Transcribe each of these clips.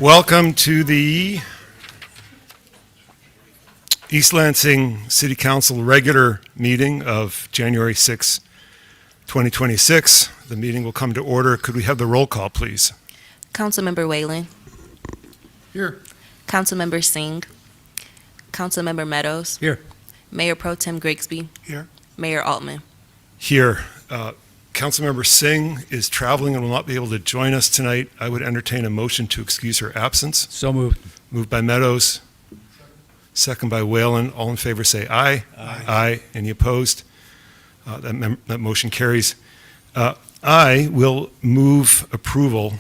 Welcome to the East Lansing City Council regular meeting of January 6, 2026. The meeting will come to order. Could we have the roll call, please? Councilmember Whalen. Here. Councilmember Singh. Councilmember Meadows. Here. Mayor Pro Tem Grigsby. Here. Mayor Altman. Here. Councilmember Singh is traveling and will not be able to join us tonight. I would entertain a motion to excuse her absence. So moved. Moved by Meadows. Second by Whalen. All in favor say aye. Aye. Aye. Any opposed? That motion carries. I will move approval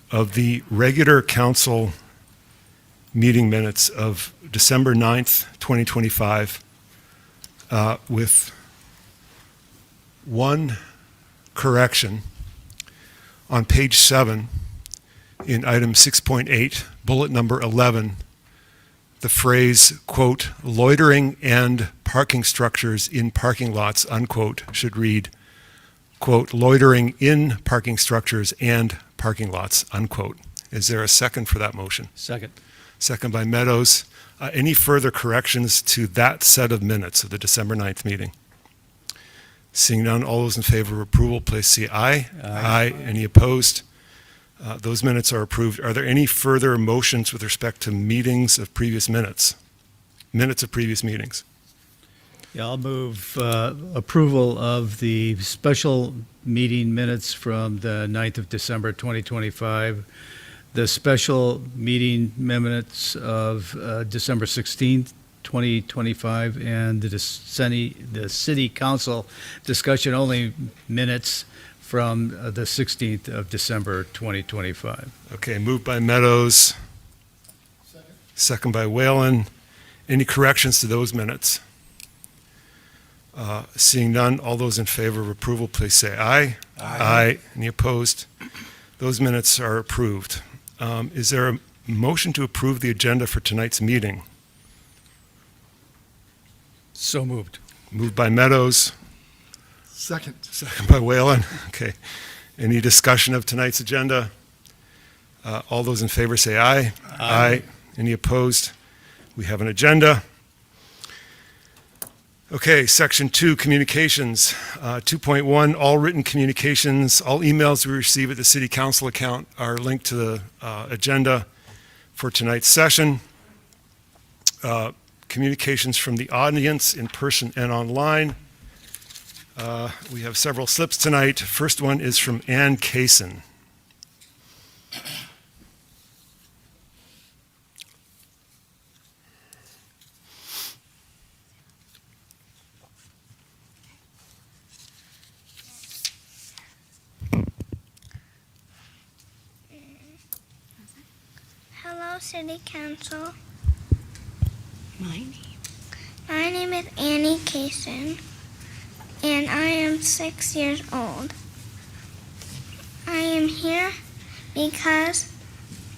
of the regular council meeting minutes of December 9th, 2025, with one correction. On page 7, in item 6.8, bullet number 11, the phrase, quote, loitering and parking structures in parking lots, unquote, should read, quote, loitering in parking structures and parking lots, unquote. Is there a second for that motion? Second. Second by Meadows. Any further corrections to that set of minutes of the December 9th meeting? Seeing none, all those in favor of approval, please say aye. Aye. Any opposed? Those minutes are approved. Are there any further motions with respect to meetings of previous minutes? Minutes of previous meetings? Yeah, I'll move approval of the special meeting minutes from the 9th of December 2025, the special meeting minutes of December 16th, 2025, and the city council discussion only minutes from the 16th of December 2025. Okay, moved by Meadows. Second by Whalen. Any corrections to those minutes? Seeing none, all those in favor of approval, please say aye. Aye. Any opposed? Those minutes are approved. Is there a motion to approve the agenda for tonight's meeting? So moved. Moved by Meadows. Second. Second by Whalen. Okay. Any discussion of tonight's agenda? All those in favor say aye. Aye. Any opposed? We have an agenda. Okay, section 2, communications. 2.1, all written communications, all emails we receive at the city council account are linked to the agenda for tonight's session. Communications from the audience in person and online. We have several slips tonight. First one is from Ann Kaysen. Hello, City Council. My name is Annie Kaysen, and I am 6 years old. I am here because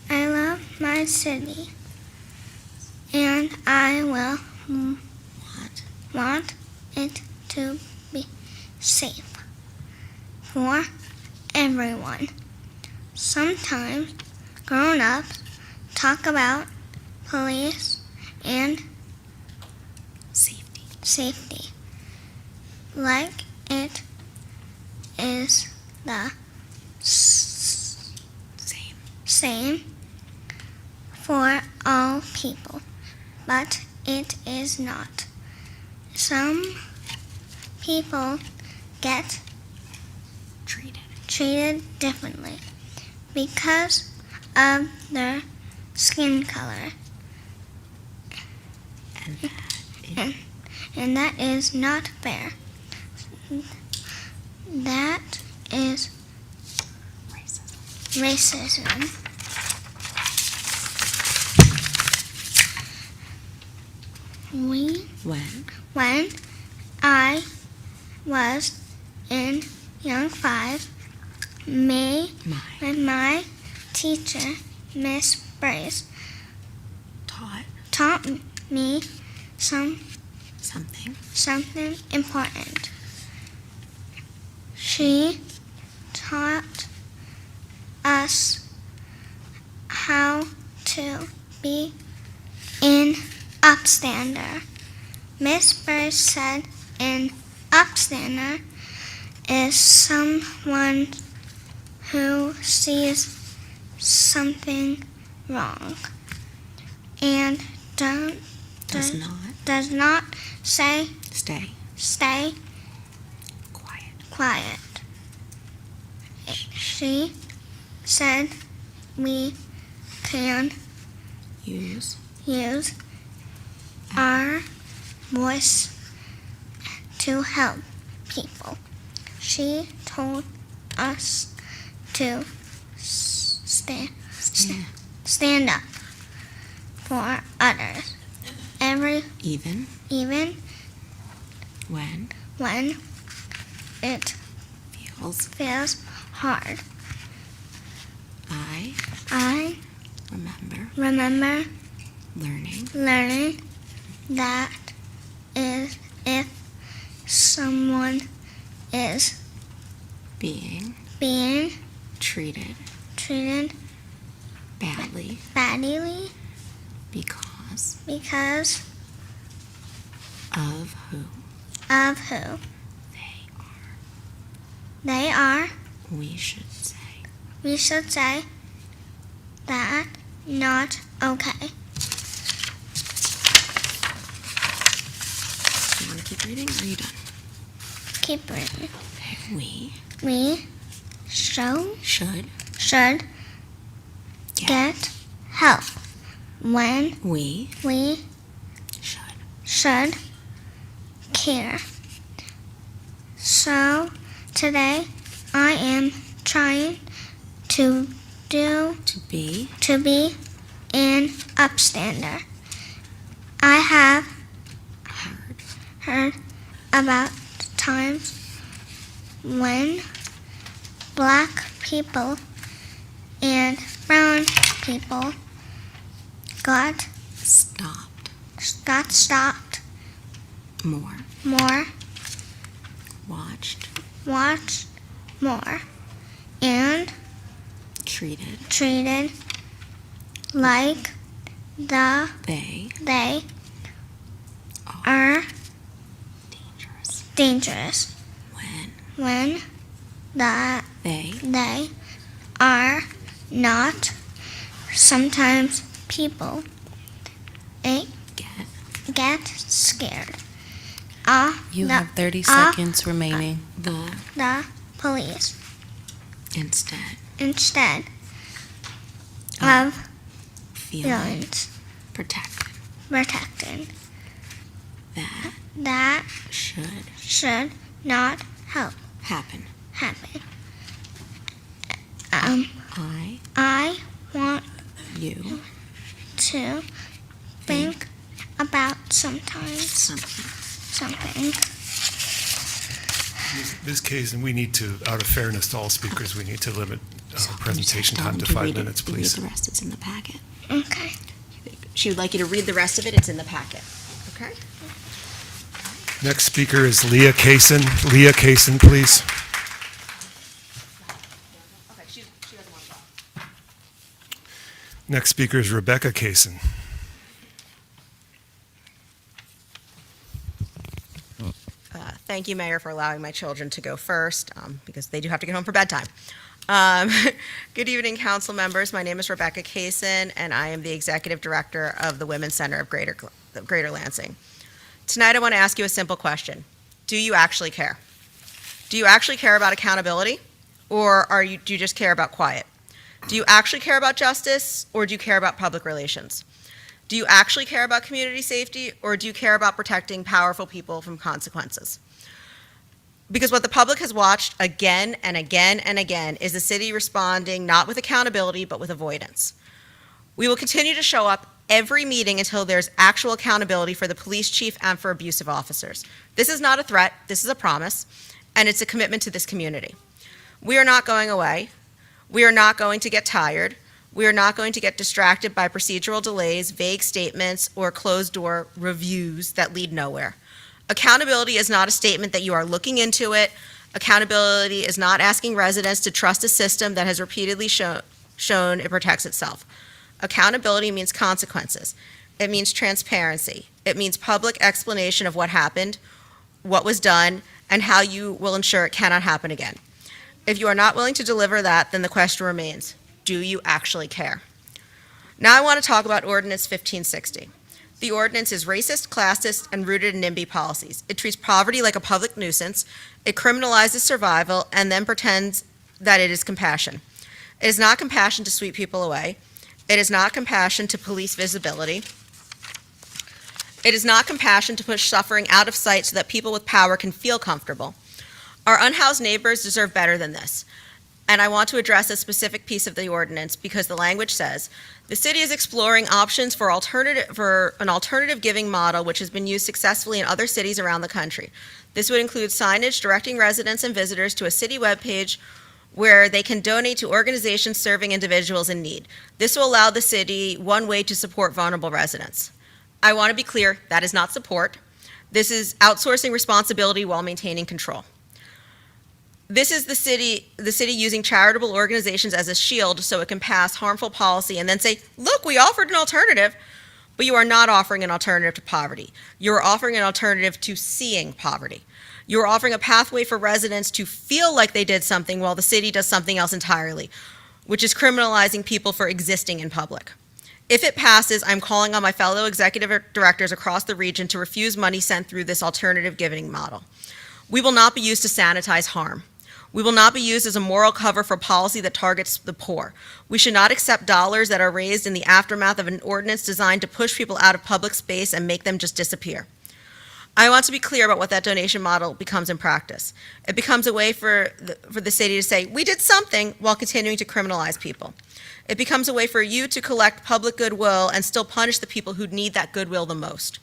I love my city, and I will want it to be safe for everyone. Sometimes grown-ups talk about police and safety, like it is the same for all people, but it is not. Some people get treated differently because of their skin color. And that is not fair. That is racism. When I was in Young 5, my teacher, Miss Brace, taught me something important. She taught us how to be an upstander. Miss Burke said an upstander is someone who sees something wrong and Does not does not say stay quiet. She said we can use use our voice to help people. She told us to stand up for others, even even when it feels hard. I remember learning that is if someone is being treated badly because of who they are, we should say that not okay. You want to keep reading, or are you done? Keep reading. We We should get help when we we should care. So today I am trying to be an upstander. I have heard about times when black people and brown people got stopped, more watched more, and treated like they are dangerous when they are not. Sometimes people get scared. You have 30 seconds remaining. The police instead of feeling feelings protected. That Should not happen. I want you to think about something. Ms. Kazin, we need to, out of fairness to all speakers, we need to limit So presentation tell time them to 5 read it. minutes, Read please. the rest. It's in the packet. Okay. She would like you to read the rest of it. It's in the packet. Okay. Next speaker is Leah Kaysen. Leah Kaysen, please. Okay. She doesn't want to talk. Next speaker is Rebecca Kaysen. Thank you, Mayor, for allowing my children to go first, because they do have to get home for bedtime. Good evening, council members. My name is Rebecca Kaysen, and I am the Executive Director of the Women's Center of Greater Lansing. Tonight, I want to ask you a simple question. Do you actually care? Do you actually care about accountability, or do you just care about quiet? Do you actually care about justice, or do you care about public relations? Do you actually care about community safety, or do you care about protecting powerful people from consequences? Because what the public has watched again and again and again is the city responding not with accountability, but with avoidance. We will continue to show up every meeting until there's actual accountability for the police chief and for abusive officers. This is not a threat, this is a promise, and it's a commitment to this community. We are not going away. We are not going to get tired. We are not going to get distracted by procedural delays, vague statements, or closed-door reviews that lead nowhere. Accountability is not a statement that you are looking into it. Accountability is not asking residents to trust a system that has repeatedly shown it protects itself. Accountability means consequences. It means transparency. It means public explanation of what happened, what was done, and how you will ensure it cannot happen again. If you are not willing to deliver that, then the question remains, do you actually care? Now I want to talk about Ordinance 1560. The ordinance is racist, classist, and rooted in NIMBY policies. It treats poverty like a public nuisance, it criminalizes survival, and then pretends that it is compassion. It is not compassion to sweep people away. It is not compassion to police visibility. It is not compassion to push suffering out of sight so that people with power can feel comfortable. Our unhoused neighbors deserve better than this. And I want to address a specific piece of the ordinance because the language says, the city is exploring options for an alternative giving model which has been used successfully in other cities around the country. This would include signage directing residents and visitors to a city webpage where they can donate to organizations serving individuals in need. This will allow the city one way to support vulnerable residents. I want to be clear, that is not support. This is outsourcing responsibility while maintaining control. This is the city using charitable organizations as a shield so it can pass harmful policy and then say, look, we offered an alternative, but you are not offering an alternative to poverty. You are offering an alternative to seeing poverty. You are offering a pathway for residents to feel like they did something while the city does something else entirely, which is criminalizing people for existing in public. If it passes, I'm calling on my fellow executive directors across the region to refuse money sent through this alternative giving model. We will not be used to sanitize harm. We will not be used as a moral cover for policy that targets the poor. We should not accept dollars that are raised in the aftermath of an ordinance designed to push people out of public space and make them just disappear. I want to be clear about what that donation model becomes in practice. It becomes a way for the city to say, we did something while continuing to criminalize people. It becomes a way for you to collect public goodwill and still punish the people who need that goodwill the most.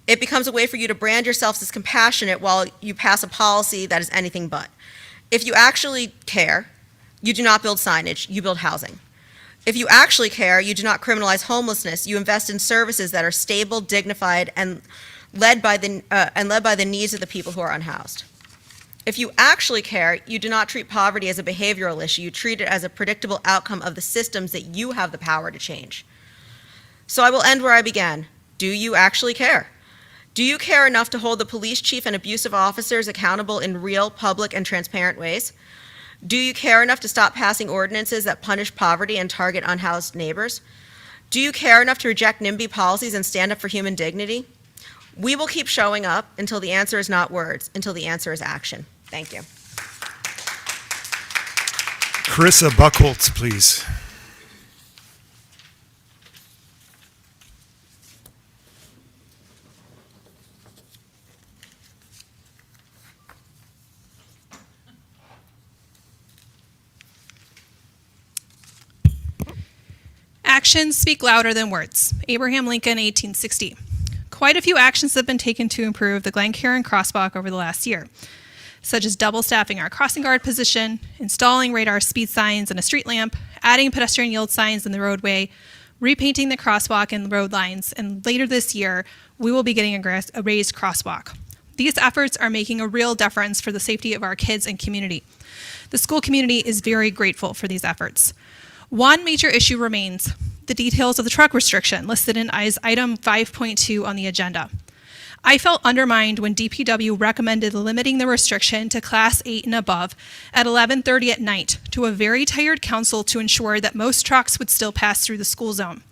It becomes a way for you to brand yourselves as compassionate while you pass a policy that is anything but. If you actually care, you do not build signage, you build housing. If you actually care, you do not criminalize homelessness, you invest in services that are stable, dignified, and led by the needs of the people who are unhoused. If you actually care, you do not treat poverty as a behavioral issue, you treat it as a predictable outcome of the systems that you have the power to change. So I will end where I began. Do you actually care? Do you care enough to hold the police chief and abusive officers accountable in real, public, and transparent ways? Do you care enough to stop passing ordinances that punish poverty and target unhoused neighbors? Do you care enough to reject NIMBY policies and stand up for human dignity? We will keep showing up until the answer is not words, until the answer is action. Thank you. Carissa Buckholtz, please. Actions speak louder than words. Abraham Lincoln, 1860. Quite a few actions have been taken to improve the Glencairn crosswalk over the last year, such as double staffing our crossing guard position, installing radar speed signs and a street lamp, adding pedestrian yield signs in the roadway, repainting the crosswalk and road lines, and later this year, we will be getting a raised crosswalk. These efforts are making a real difference for the safety of our kids and community. The school community is very grateful for these efforts. One major issue remains: the details of the truck restriction listed in as item 5.2 on the agenda. I felt undermined when DPW recommended limiting the restriction to Class 8 and above at 11:30 at night to a very tired council to ensure that most trucks would still pass through the school zone.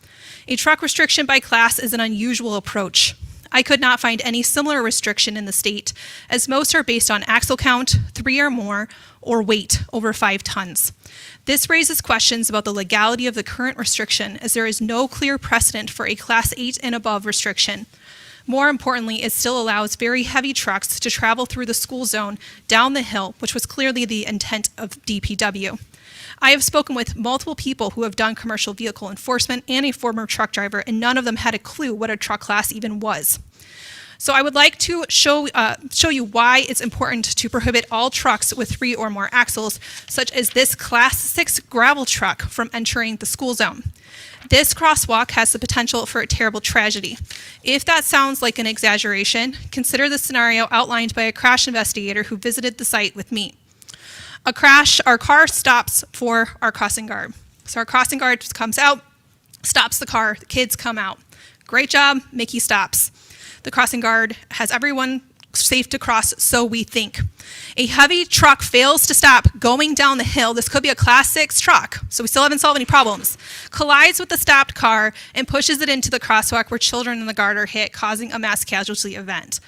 A truck restriction by class is an unusual approach. I could not find any similar restriction in the state, as most are based on axle count, 3 or more, or weight over 5 tons. This raises questions about the legality of the current restriction, as there is no clear precedent for a Class 8 and above restriction. More importantly, it still allows very heavy trucks to travel through the school zone down the hill, which was clearly the intent of DPW. I have spoken with multiple people who have done commercial vehicle enforcement and a former truck driver, and none of them had a clue what a truck class even was. So I would like to show you why it's important to prohibit all trucks with 3 or more axles, such as this Class 6 gravel truck, from entering the school zone. This crosswalk has the potential for a terrible tragedy. If that sounds like an exaggeration, consider the scenario outlined by a crash investigator who visited the site with me. A crash, our car stops for our crossing guard. So our crossing guard just comes out, stops the car, the kids come out. Great job, Mickey stops. The crossing guard has everyone safe to cross, so we think. A heavy truck fails to stop going down the hill. This could be a class 6 truck, so we still haven't solved any problems. Collides with the stopped car and pushes it into the crosswalk where children in the guard are hit, causing a mass casualty event.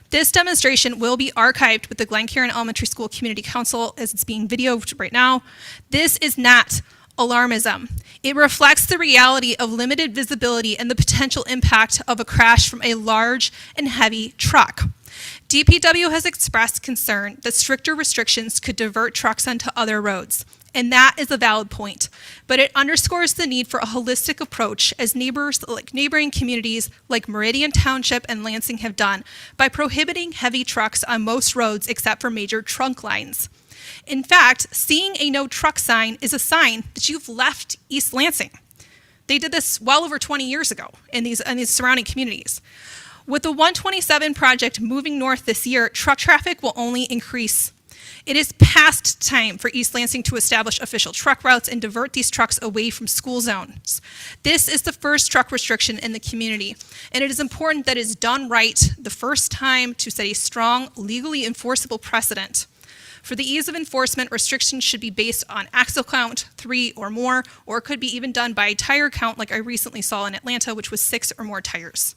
This demonstration will be archived with the Glencairn Elementary School Community Council as it's being videoed right now. This is not alarmism. It reflects the reality of limited visibility and the potential impact of a crash from a large and heavy truck. DPW has expressed concern that stricter restrictions could divert trucks onto other roads, and that is a valid point. But it underscores the need for a holistic approach as neighboring communities like Meridian Township and Lansing have done by prohibiting heavy trucks on most roads except for major trunk lines. In fact, seeing a no truck sign is a sign that you've left East Lansing. They did this well over 20 years ago in these surrounding communities. With the 127 project moving north this year, truck traffic will only increase. It is past time for East Lansing to establish official truck routes and divert these trucks away from school zones. This is the first truck restriction in the community, and it is important that it is done right the first time to set a strong, legally enforceable precedent. For the ease of enforcement, restrictions should be based on axle count, 3 or more, or it could be even done by tire count like I recently saw in Atlanta, which was 6 or more tires.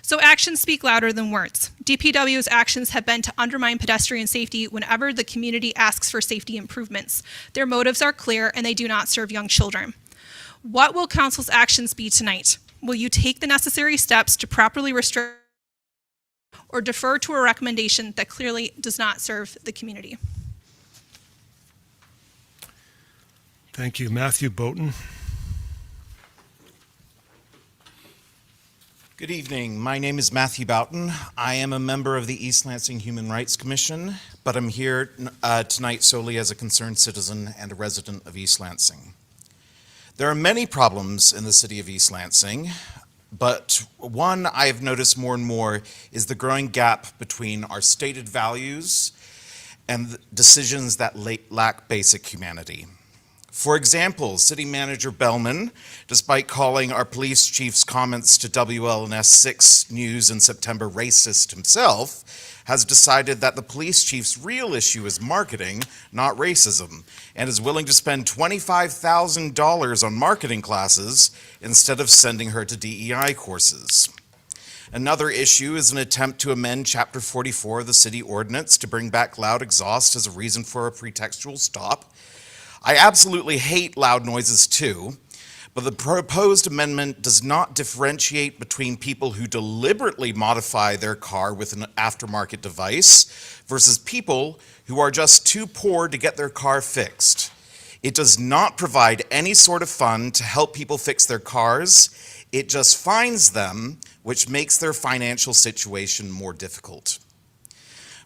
So actions speak louder than words. DPW's actions have been to undermine pedestrian safety whenever the community asks for safety improvements. Their motives are clear and they do not serve young children. What will council's actions be tonight? Will you take the necessary steps to properly restrict or defer to a recommendation that clearly does not serve the community? Thank you. Matthew Boughton. Good evening. My name is Matthew Boughton. I am a member of the East Lansing Human Rights Commission, but I'm here tonight solely as a concerned citizen and a resident of East Lansing. There are many problems in the city of East Lansing, but one I've noticed more and more is the growing gap between our stated values and decisions that lack basic humanity. For example, City Manager Bellman, despite calling our police chief's comments to WLNS 6 News in September racist himself, has decided that the police chief's real issue is marketing, not racism, and is willing to spend $25,000 on marketing classes instead of sending her to DEI courses. Another issue is an attempt to amend Chapter 44 of the city ordinance to bring back loud exhaust as a reason for a pretextual stop. I absolutely hate loud noises too, but the proposed amendment does not differentiate between people who deliberately modify their car with an aftermarket device versus people who are just too poor to get their car fixed. It does not provide any sort of fund to help people fix their cars. It just fines them, which makes their financial situation more difficult.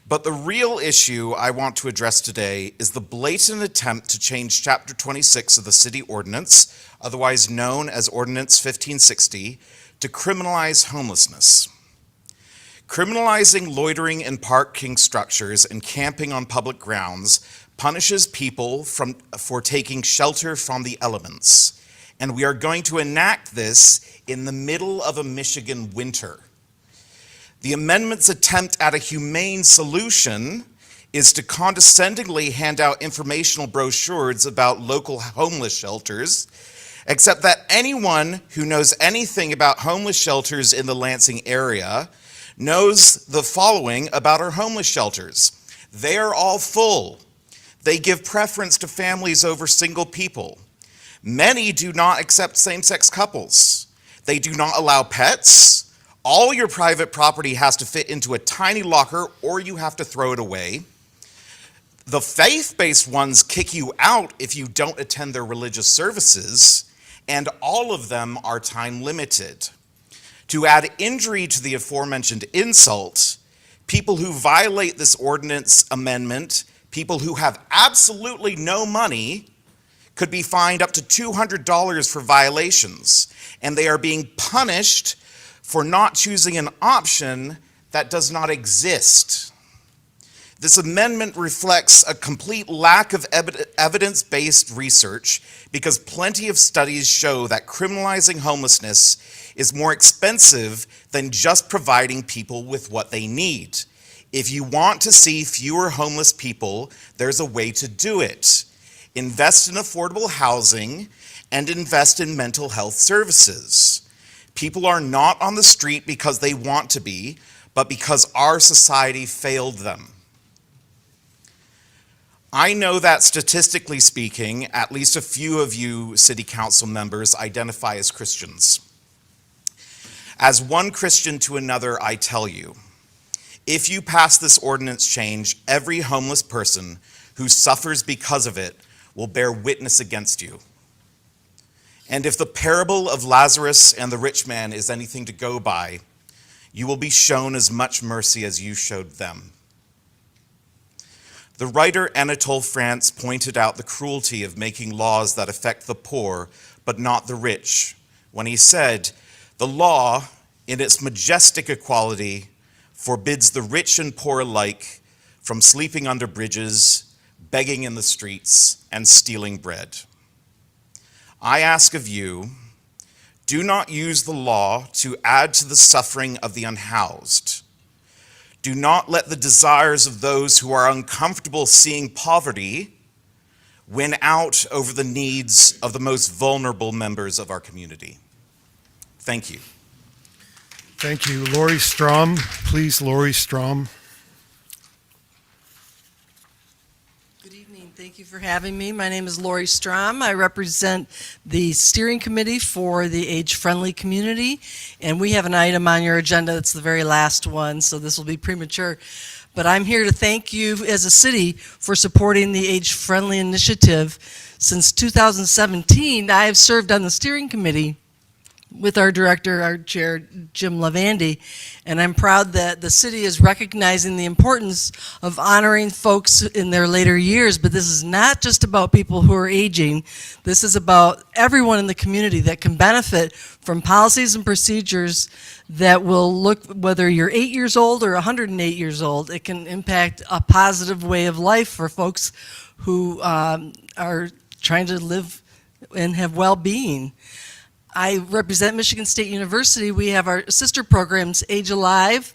But the real issue I want to address today is the blatant attempt to change Chapter 26 of the City Ordinance, otherwise known as Ordinance 1560, to criminalize homelessness. Criminalizing loitering in parking structures and camping on public grounds punishes people for taking shelter from the elements. And we are going to enact this in the middle of a Michigan winter. The amendment's attempt at a humane solution is to condescendingly hand out informational brochures about local homeless shelters, except that anyone who knows anything about homeless shelters in the Lansing area knows the following about our homeless shelters. They are all full. They give preference to families over single people. Many do not accept same-sex couples. They do not allow pets. All your private property has to fit into a tiny locker or you have to throw it away. The faith-based ones kick you out if you don't attend their religious services, and all of them are time limited. To add injury to the aforementioned insult, people who violate this ordinance amendment, people who have absolutely no money, could be fined up to $200 for violations, and they are being punished for not choosing an option that does not exist. This amendment reflects a complete lack of evidence-based research because plenty of studies show that criminalizing homelessness is more expensive than just providing people with what they need. If you want to see fewer homeless people, there's a way to do it. Invest in affordable housing and invest in mental health services. People are not on the street because they want to be, but because our society failed them. I know that statistically speaking, at least a few of you city council members identify as Christians. As one Christian to another, I tell you, if you pass this ordinance change, every homeless person who suffers because of it will bear witness against you. And if the parable of Lazarus and the rich man is anything to go by, you will be shown as much mercy as you showed them. The writer Anatole France pointed out the cruelty of making laws that affect the poor but not the rich when he said, "The law, in its majestic equality, forbids the rich and poor alike from sleeping under bridges, begging in the streets, and stealing bread." I ask of you, do not use the law to add to the suffering of the unhoused. Do not let the desires of those who are uncomfortable seeing poverty win out over the needs of the most vulnerable members of our community. Thank you. Thank you. Lori Strom, please, Lori Strom. Good evening. Thank you for having me. My name is Lori Strom. I represent the steering committee for the age-friendly community, and we have an item on your agenda that's the very last one, so this will be premature. But I'm here to thank you as a city for supporting the age-friendly initiative. Since 2017, I have served on the steering committee with our director, our chair, Jim Lavandy, and I'm proud that the city is recognizing the importance of honoring folks in their later years, but this is not just about people who are aging. This is about everyone in the community that can benefit from policies and procedures that will look, whether you're 8 years old or 108 years old, it can impact a positive way of life for folks who are trying to live and have well-being. I represent Michigan State University. We have our sister programs, Age Alive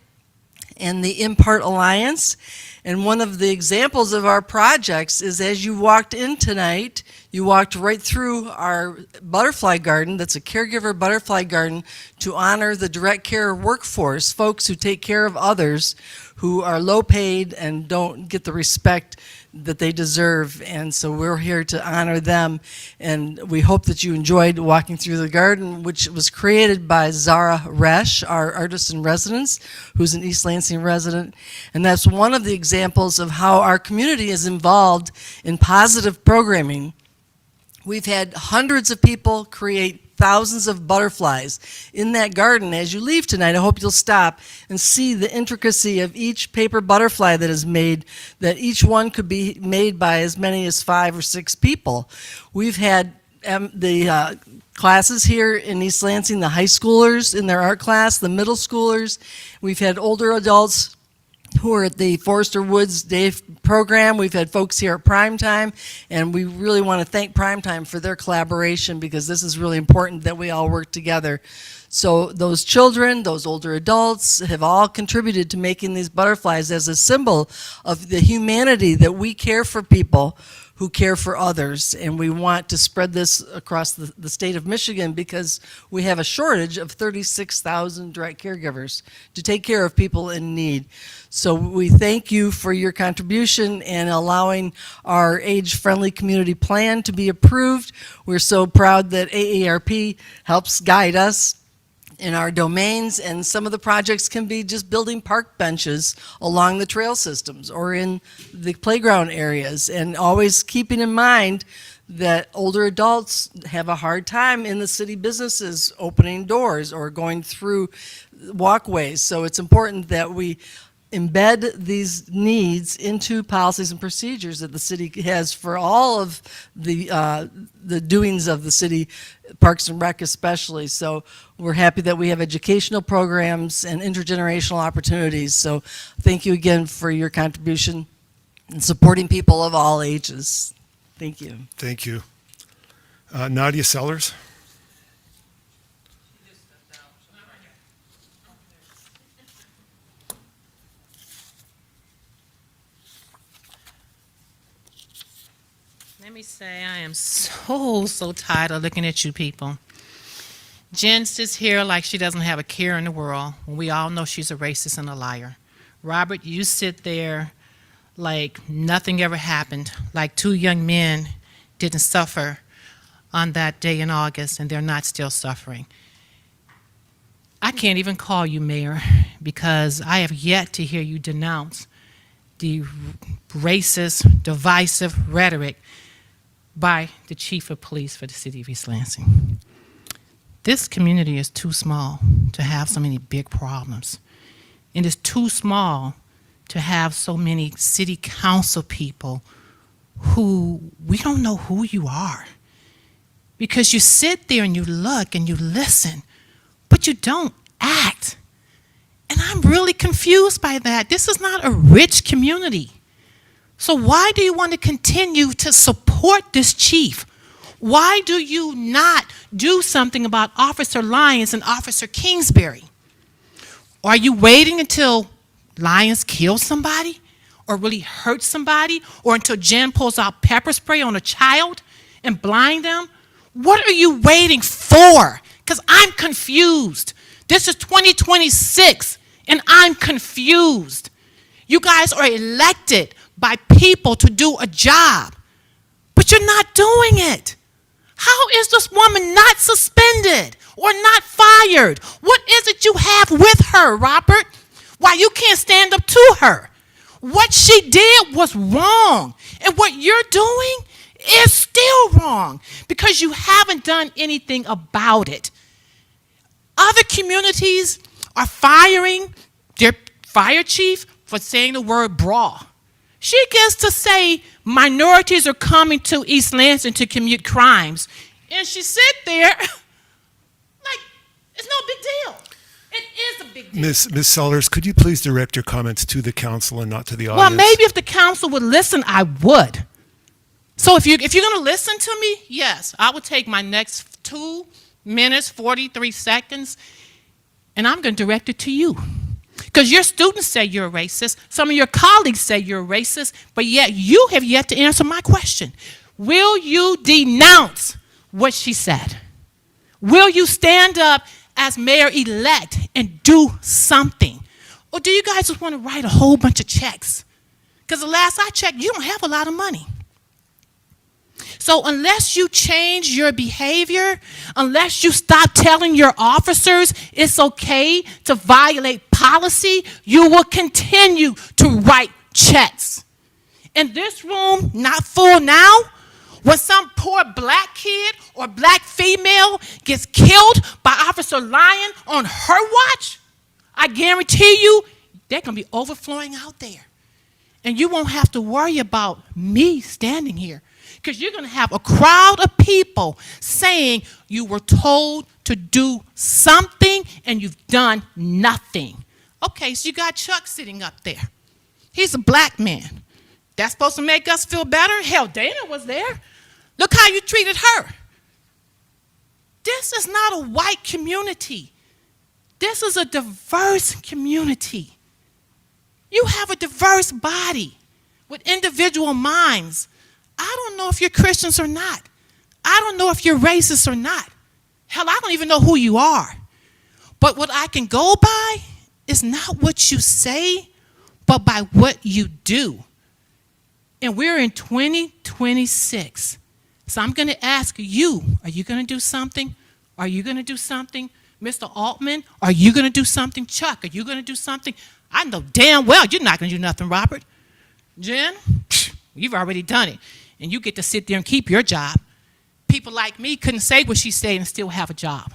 and the Impart Alliance. And one of the examples of our projects is, as you walked in tonight, you walked right through our butterfly garden. That's a caregiver butterfly garden to honor the direct care workforce, folks who take care of others who are low paid and don't get the respect that they deserve. And so we're here to honor them, and we hope that you enjoyed walking through the garden, which was created by Zara Resch, our artist in residence, who's an East Lansing resident. And that's one of the examples of how our community is involved in positive programming. We've had hundreds of people create thousands of butterflies in that garden. As you leave tonight, I hope you'll stop and see the intricacy of each paper butterfly that is made, that each one could be made by as many as 5 or 6 people. We've had the classes here in East Lansing, the high schoolers in their art class, the middle schoolers. We've had older adults who are at the Forester Woods Day program. We've had folks here at Primetime, and we really want to thank Primetime for their collaboration, because this is really important that we all work together. So those children, those older adults have all contributed to making these butterflies as a symbol of the humanity that we care for people who care for others. And we want to spread this across the state of Michigan, because we have a shortage of 36,000 direct caregivers to take care of people in need. So we thank you for your contribution and allowing our age-friendly community plan to be approved. We're so proud that AARP helps guide us in our domains, and some of the projects can be just building park benches along the trail systems or in the playground areas, and always keeping in mind that older adults have a hard time in the city businesses opening doors or going through walkways. So it's important that we embed these needs into policies and procedures that the city has for all of the doings of the city, Parks and Rec especially. So we're happy that we have educational programs and intergenerational opportunities. So thank you again for your contribution. and supporting people of all ages. Thank you. Thank you. Nadia Sellers? Let me say, I am so tired of looking at you people. Jen sits here like she doesn't have a care in the world, when we all know she's a racist and a liar. Robert, you sit there like nothing ever happened, like two young men didn't suffer on that day in August, and they're not still suffering. I can't even call you mayor because I have yet to hear you denounce the racist, divisive rhetoric by the chief of police for the city of East Lansing. This community is too small to have so many big problems. And it's too small to have so many city council people who we don't know who you are. Because you sit there and you look and you listen, but you don't act. And I'm really confused by that. This is not a rich community. So why do you want to continue to support this chief? Why do you not do something about Officer Lyons and Officer Kingsbury? Are you waiting until Lyons kills somebody or really hurts somebody, or until Jen pulls out pepper spray on a child and blind them? What are you waiting for? Because I'm confused. This is 2026 and I'm confused. You guys are elected by people to do a job, but you're not doing it. How is this woman not suspended or not fired? What is it you have with her, Robert? Why you can't stand up to her? What she did was wrong, and what you're doing is still wrong because you haven't done anything about it. Other communities are firing their fire chief for saying the word bra. She gets to say minorities are coming to East Lansing to commit crimes. And she sit there like it's no big deal. It is a big deal. Ms. Sellers, could you please direct your comments to the council and not to the audience? Well, maybe if the council would listen, I would. So if you're going to listen to me, yes, I would take my next 2 minutes, 43 seconds, and I'm going to direct it to you. Because your students say you're a racist. Some of your colleagues say you're a racist, but yet you have yet to answer my question. Will you denounce what she said? Will you stand up as mayor-elect and do something? Or do you guys just want to write a whole bunch of checks? Because the last I checked, you don't have a lot of money. So unless you change your behavior, unless you stop telling your officers it's okay to violate policy, you will continue to write checks. In this room, not full now, when some poor black kid or black female gets killed by Officer Lyon on her watch, I guarantee you they're going to be overflowing out there. And you won't have to worry about me standing here, because you're going to have a crowd of people saying you were told to do something and you've done nothing. Okay, so you got Chuck sitting up there. He's a black man. That's supposed to make us feel better? Hell, Dana was there. Look how you treated her. This is not a white community. This is a diverse community. You have a diverse body with individual minds. I don't know if you're Christians or not. I don't know if you're racist or not. Hell, I don't even know who you are. But what I can go by is not what you say, but by what you do. And we're in 2026. So I'm going to ask you, are you going to do something? Are you going to do something? Mr. Altman, are you going to do something? Chuck, are you going to do something? I know damn well you're not going to do nothing, Robert. Jen, you've already done it. And you get to sit there and keep your job. People like me couldn't say what she said and still have a job.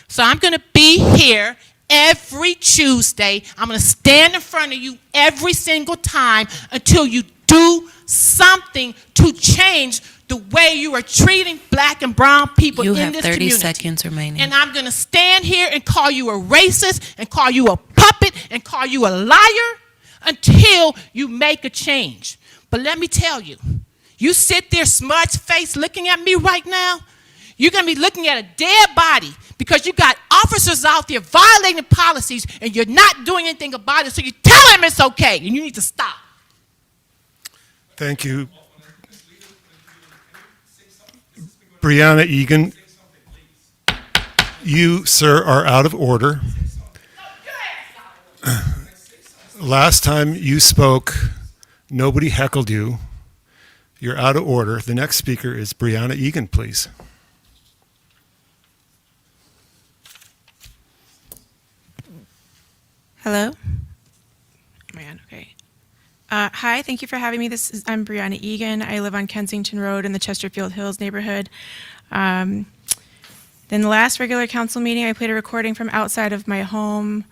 So I'm going to be here every Tuesday. I'm going to stand in front of you every single time until you do something to change the way you are treating black and brown people in this community. You have 30 seconds remaining. And I'm going to stand here and call you a racist and call you a puppet and call you a liar until you make a change. But let me tell you, you sit there smudge face looking at me right now, you're going to be looking at a dead body because you got officers out there violating policies and you're not doing anything about it, so you tell them it's okay and you need to stop. Thank you. Brianna Egan, you, sir, are out of order. Last time you spoke, nobody heckled you. You're out of order. The next speaker is Brianna Egan, please. Hello? Am I on? Okay. Hi, thank you for having me. I'm Brianna Egan. I live on Kensington Road in the Chesterfield Hills neighborhood. Then the last regular council meeting, I played a recording from outside of my home.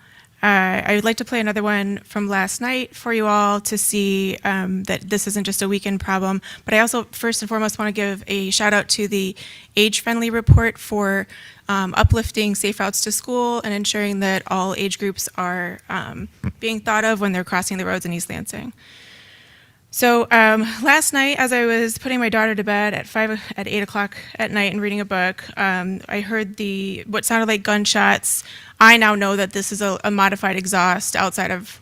I would like to play another one from last night for you all to see that this isn't just a weekend problem. But I also, first and foremost, want to give a shout out to the age-friendly report for uplifting safe routes to school and ensuring that all age groups are being thought of when they're crossing the roads in East Lansing. So last night, as I was putting my daughter to bed at 8 o'clock at night and reading a book, I heard what sounded like gunshots. I now know that this is a modified exhaust outside of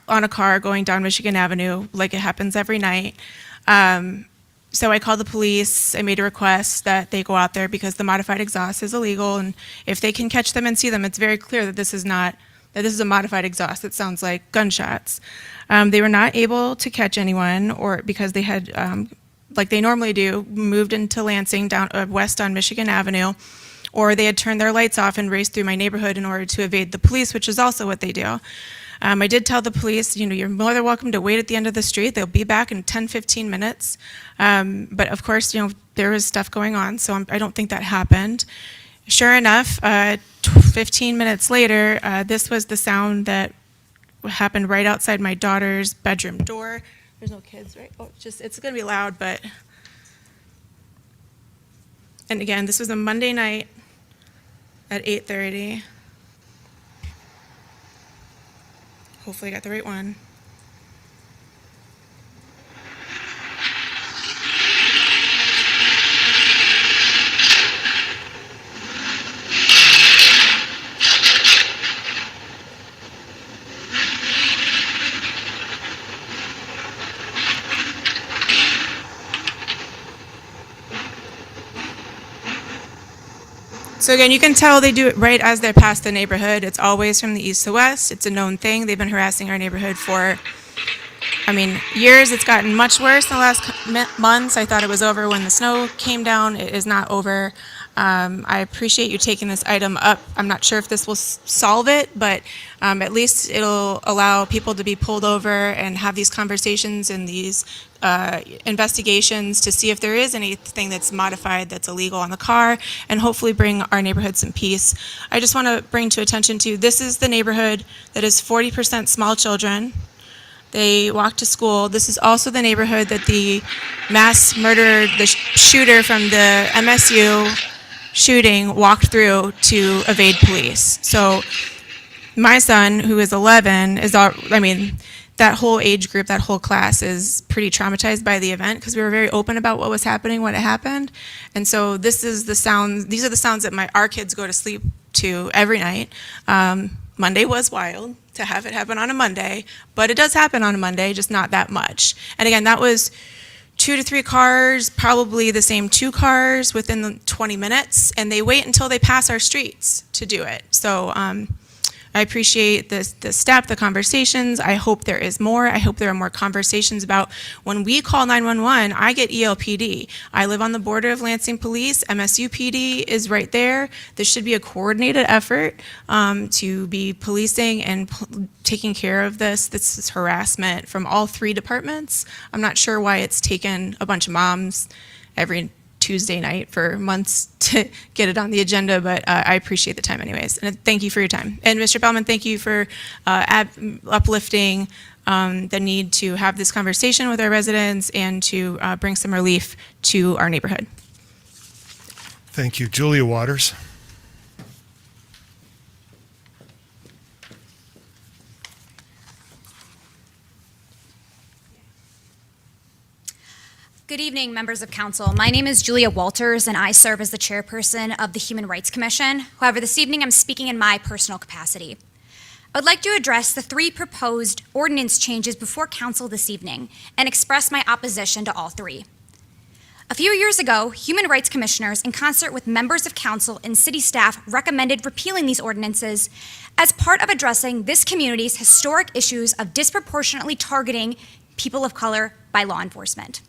on a car going down Michigan Avenue, like it happens every night. So I called the police. I made a request that they go out there because the modified exhaust is illegal, and if they can catch them and see them, it's very clear that this is a modified exhaust. It sounds like gunshots. They were not able to catch anyone, or because they had, like they normally do, moved into Lansing down west on Michigan Avenue, or they had turned their lights off and raced through my neighborhood in order to evade the police, which is also what they do. I did tell the police, you're more than welcome to wait at the end of the street. They'll be back in 10, 15 minutes. But of course, there was stuff going on, so I don't think that happened. Sure enough, 15 minutes later, this was the sound that happened right outside my daughter's bedroom door. There's no kids, right? Oh, it's going to be loud, but. And again, this was a Monday night at 8:30. Hopefully I got the right one. So again, you can tell they do it right as they're past the neighborhood. It's always from the east to west. It's a known thing. They've been harassing our neighborhood for, years. It's gotten much worse in the last months. I thought it was over when the snow came down. It is not over. I appreciate you taking this item up. I'm not sure if this will solve it, but at least it'll allow people to be pulled over and have these conversations and these investigations to see if there is anything that's modified that's illegal on the car, and hopefully bring our neighborhood some peace. I just want to bring to attention to, this is the neighborhood that is 40% small children. They walk to school. This is also the neighborhood that the mass murderer, the shooter from the MSU shooting walked through to evade police. So my son, who is 11, that whole age group, that whole class is pretty traumatized by the event because we were very open about what was happening when it happened. And so these are the sounds that our kids go to sleep to every night. Monday was wild to have it happen on a Monday, but it does happen on a Monday, just not that much. And again, that was 2 to 3 cars, probably the same 2 cars within the 20 minutes, and they wait until they pass our streets to do it. So I appreciate the step, the conversations. I hope there is more. I hope there are more conversations about when we call 911, I get ELPD. I live on the border of Lansing Police. MSU PD is right there. There should be a coordinated effort to be policing and taking care of this. This is harassment from all 3 departments. I'm not sure why it's taken a bunch of moms every Tuesday night for months to get it on the agenda, but I appreciate the time anyways. And thank you for your time. And Mr. Bellman, thank you for uplifting the need to have this conversation with our residents and to bring some relief to our neighborhood. Thank you. Julia Waters. evening, members of council. My name is Julia Walters, and I serve as the chairperson of the Human Rights Commission. However, this evening I'm speaking in my personal capacity. I would like to address the 3 proposed ordinance changes before council this evening and express my opposition to all 3. A few years ago, Human Rights Commissioners, in concert with members of council and city staff, recommended repealing these ordinances as part of addressing this community's historic issues of disproportionately targeting people of color by law enforcement.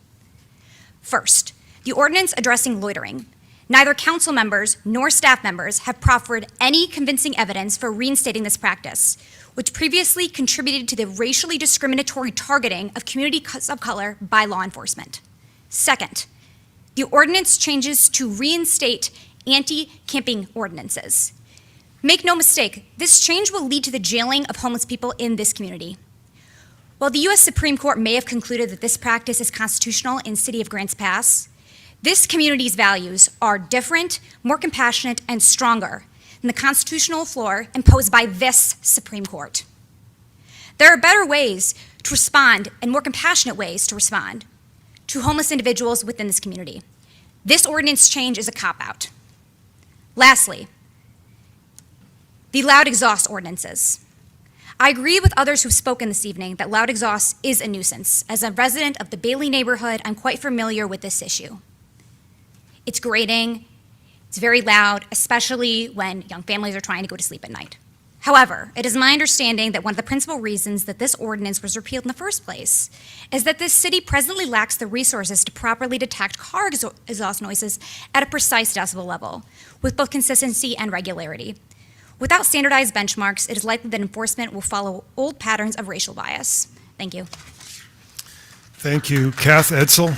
First, the ordinance addressing loitering. Neither council members nor staff members have proffered any convincing evidence for reinstating this practice, which previously contributed to the racially discriminatory targeting of communities of color by law enforcement. Second, the ordinance changes to reinstate anti-camping ordinances. Make no mistake, this change will lead to the jailing of homeless people in this community. While the U.S. Supreme Court may have concluded that this practice is constitutional in the city of Grants Pass, this community's values are different, more compassionate, and stronger than the constitutional floor imposed by this Supreme Court. There are better ways to respond and more compassionate ways to respond to homeless individuals within this community. This ordinance change is a cop-out. Lastly, the loud exhaust ordinances. I agree with others who've spoken this evening that loud exhaust is a nuisance. As a resident of the Bailey neighborhood, I'm quite familiar with this issue. It's grating, it's very loud, especially when young families are trying to go to sleep at night. However, it is my understanding that one of the principal reasons that this ordinance was repealed in the first place is that this city presently lacks the resources to properly detect car exhaust noises at a precise decibel level, with both consistency and regularity. Without standardized benchmarks, it is likely that enforcement will follow old patterns of racial bias. Thank you. Thank you. Kath Edsel.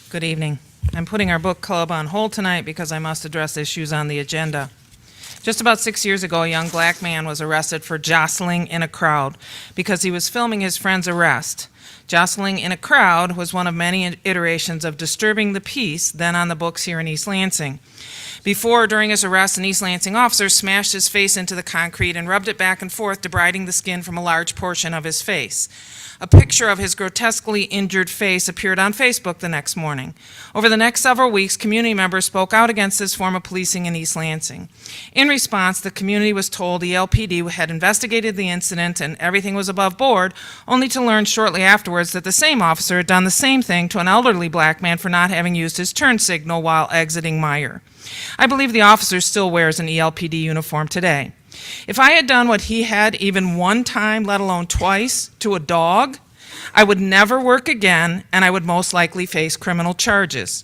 Good evening. I'm putting our book club on hold tonight because I must address issues on the agenda. Just about 6 years ago, a young black man was arrested for jostling in a crowd because he was filming his friend's arrest. Jostling in a crowd was one of many iterations of disturbing the peace then on the books here in East Lansing. Before or during his arrest, an East Lansing officer smashed his face into the concrete and rubbed it back and forth, debriding the skin from a large portion of his face. A picture of his grotesquely injured face appeared on Facebook the next morning. Over the next several weeks, community members spoke out against this form of policing in East Lansing. In response, the community was told ELPD had investigated the incident and everything was above board, only to learn shortly afterwards that the same officer had done the same thing to an elderly black man for not having used his turn signal while exiting Meyer. I believe the officer still wears an ELPD uniform today. If I had done what he had even one time, let alone twice, to a dog, I would never work again, and I would most likely face criminal charges.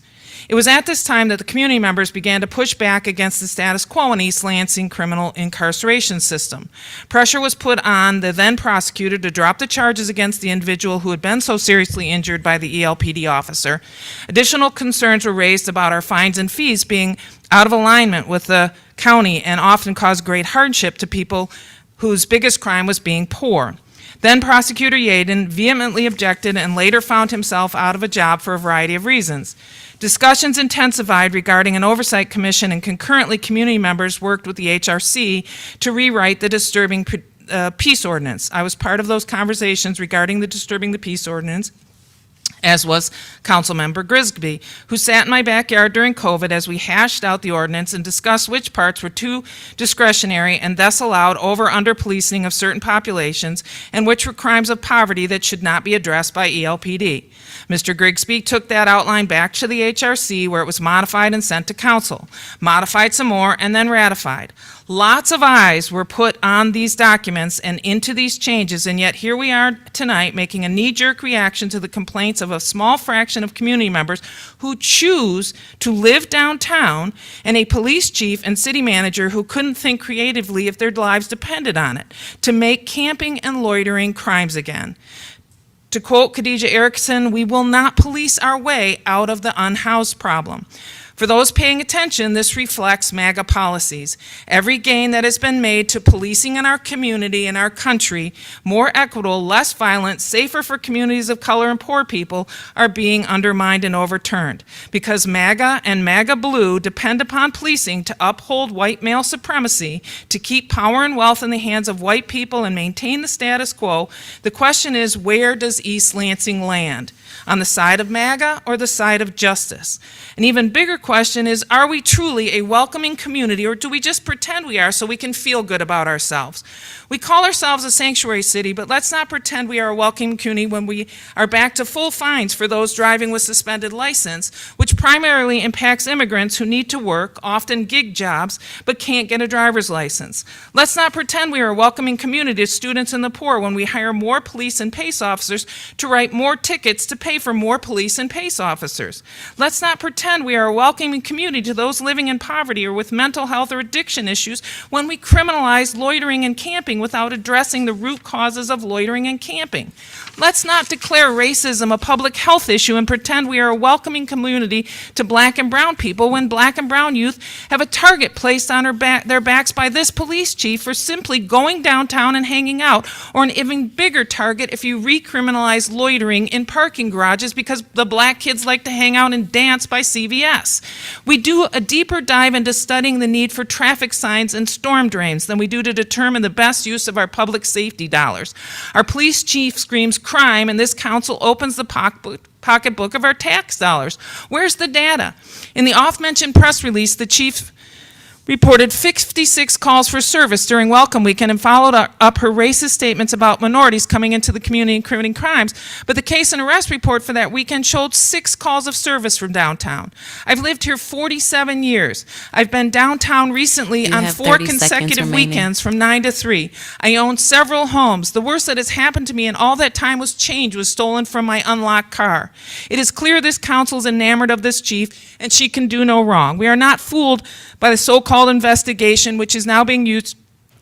It was at this time that the community members began to push back against the status quo in East Lansing criminal incarceration system. Pressure was put on the then prosecutor to drop the charges against the individual who had been so seriously injured by the ELPD officer. Additional concerns were raised about our fines and fees being out of alignment with the county and often caused great hardship to people whose biggest crime was being poor. Then Prosecutor Yaden vehemently objected and later found himself out of a job for a variety of reasons. Discussions intensified regarding an oversight commission, and concurrently community members worked with the HRC to rewrite the disturbing peace ordinance. I was part of those conversations regarding the disturbing the peace ordinance, as was Councilmember Grisby, who sat in my backyard during COVID as we hashed out the ordinance and discussed which parts were too discretionary and thus allowed over-under policing of certain populations and which were crimes of poverty that should not be addressed by ELPD. Mr. Grigsby took that outline back to the HRC where it was modified and sent to council, modified some more, and then ratified. Lots of eyes were put on these documents and into these changes, and yet here we are tonight making a knee-jerk reaction to the complaints of a small fraction of community members who choose to live downtown and a police chief and city manager who couldn't think creatively if their lives depended on it, to make camping and loitering crimes again. To quote Khadijah Erickson, we will not police our way out of the unhoused problem. For those paying attention, this reflects MAGA policies. Every gain that has been made to policing in our community and our country, more equitable, less violent, safer for communities of color and poor people, are being undermined and overturned. Because MAGA and MAGA Blue depend upon policing to uphold white male supremacy, to keep power and wealth in the hands of white people and maintain the status quo, the question is, where does East Lansing land? On the side of MAGA or the side of justice? An even bigger question is, are we truly a welcoming community, or do we just pretend we are so we can feel good about ourselves? We call ourselves a sanctuary city, but let's not pretend we are a welcoming community when we are back to full fines for those driving with suspended license, which primarily impacts immigrants who need to work, often gig jobs, but can't get a driver's license. Let's not pretend we are a welcoming community to students and the poor when we hire more police and PACE officers to write more tickets to pay for more police and PACE officers. Let's not pretend we are a welcoming community to those living in poverty or with mental health or addiction issues when we criminalize loitering and camping without addressing the root causes of loitering and camping. Let's not declare racism a public health issue and pretend we are a welcoming community to black and brown people when black and brown youth have a target placed on their backs by this police chief for simply going downtown and hanging out, or an even bigger target if you recriminalize loitering in parking garages because the black kids like to hang out and dance by CVS. We do a deeper dive into studying the need for traffic signs and storm drains than we do to determine the best use of our public safety dollars. Our police chief screams crime, and this council opens the pocketbook of our tax dollars. Where's the data? In the oft-mentioned press release, the chief reported 56 calls for service during Welcome Weekend and followed up her racist statements about minorities coming into the community and committing crimes. But the case and arrest report for that weekend showed 6 calls of service from downtown. I've lived here 47 years. I've been downtown recently You on have 4 30 seconds consecutive remaining. weekends from 9 to 3. I own several homes. The worst that has happened to me in all that time was change was stolen from my unlocked car. It is clear this council is enamored of this chief, and she can do no wrong. We are not fooled by the so-called investigation, which is now being used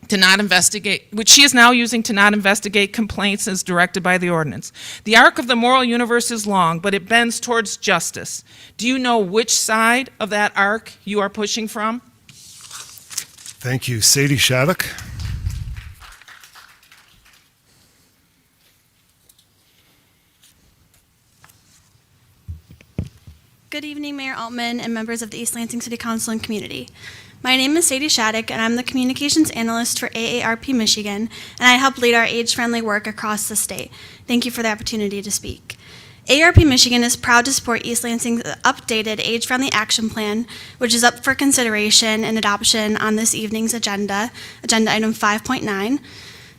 to not investigate, which she is now using to not investigate complaints as directed by the ordinance. The arc of the moral universe is long, but it bends towards justice. Do you know which side of that arc you are pushing from? Thank you. Sadie Shattuck. Good evening, Mayor Altman and members of the East Lansing City Council and community. My name is Sadie Shattuck, and I'm the Communications Analyst for AARP Michigan, and I help lead our age-friendly work across the state. Thank you for the opportunity to speak. AARP Michigan is proud to support East Lansing's updated age-friendly action plan, which is up for consideration and adoption on this evening's agenda item 5.9.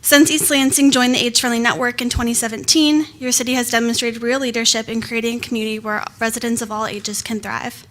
Since East Lansing joined the Age-Friendly Network in 2017, your city has demonstrated real leadership in creating a community where residents of all ages can thrive.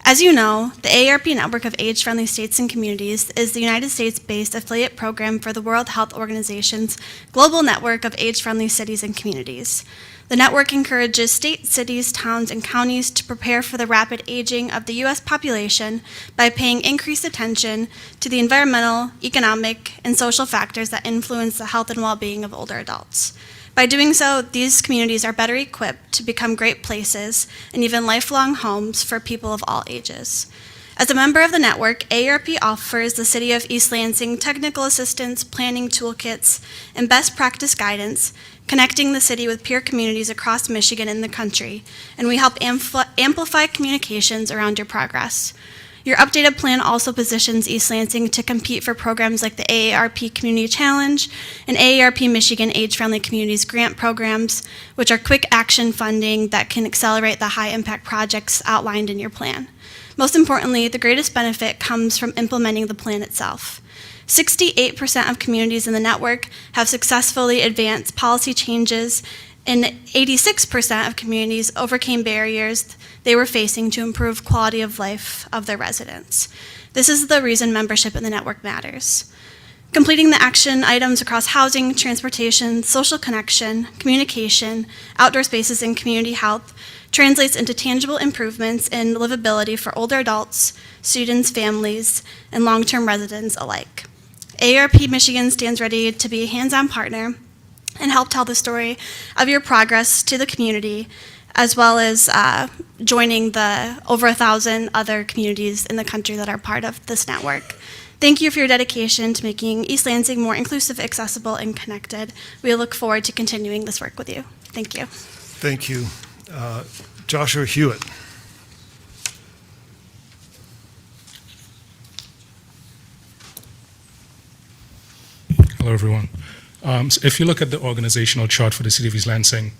As you know, the AARP Network of Age-Friendly States and Communities is the United States-based affiliate program for the World Health Organization's global network of age-friendly cities and communities. The network encourages states, cities, towns, and counties to prepare for the rapid aging of the U.S. population by paying increased attention to the environmental, economic, and social factors that influence the health and well-being of older adults. By doing so, these communities are better equipped to become great places and even lifelong homes for people of all ages. As a member of the network, AARP offers the City of East Lansing technical assistance, planning toolkits, and best practice guidance, connecting the city with peer communities across Michigan and the country, and we help amplify communications around your progress. Your updated plan also positions East Lansing to compete for programs like the AARP Community Challenge and AARP Michigan Age-Friendly Communities Grant programs, which are quick action funding that can accelerate the high-impact projects outlined in your plan. Most importantly, the greatest benefit comes from implementing the plan itself. 68% of communities in the network have successfully advanced policy changes, and 86% of communities overcame barriers they were facing to improve quality of life of their residents. This is the reason membership in the network matters. Completing the action items across housing, transportation, social connection, communication, outdoor spaces, and community health translates into tangible improvements in livability for older adults, students, families, and long-term residents alike. AARP Michigan stands ready to be a hands-on partner and help tell the story of your progress to the community as well as joining the over 1,000 other communities in the country that are part of this network. Thank you for your dedication to making East Lansing more inclusive, accessible, and connected. We look forward to continuing this work with you. Thank you. Thank you. Joshua Hewitt. Hello, everyone. So if you look at the organizational chart for the City of East Lansing,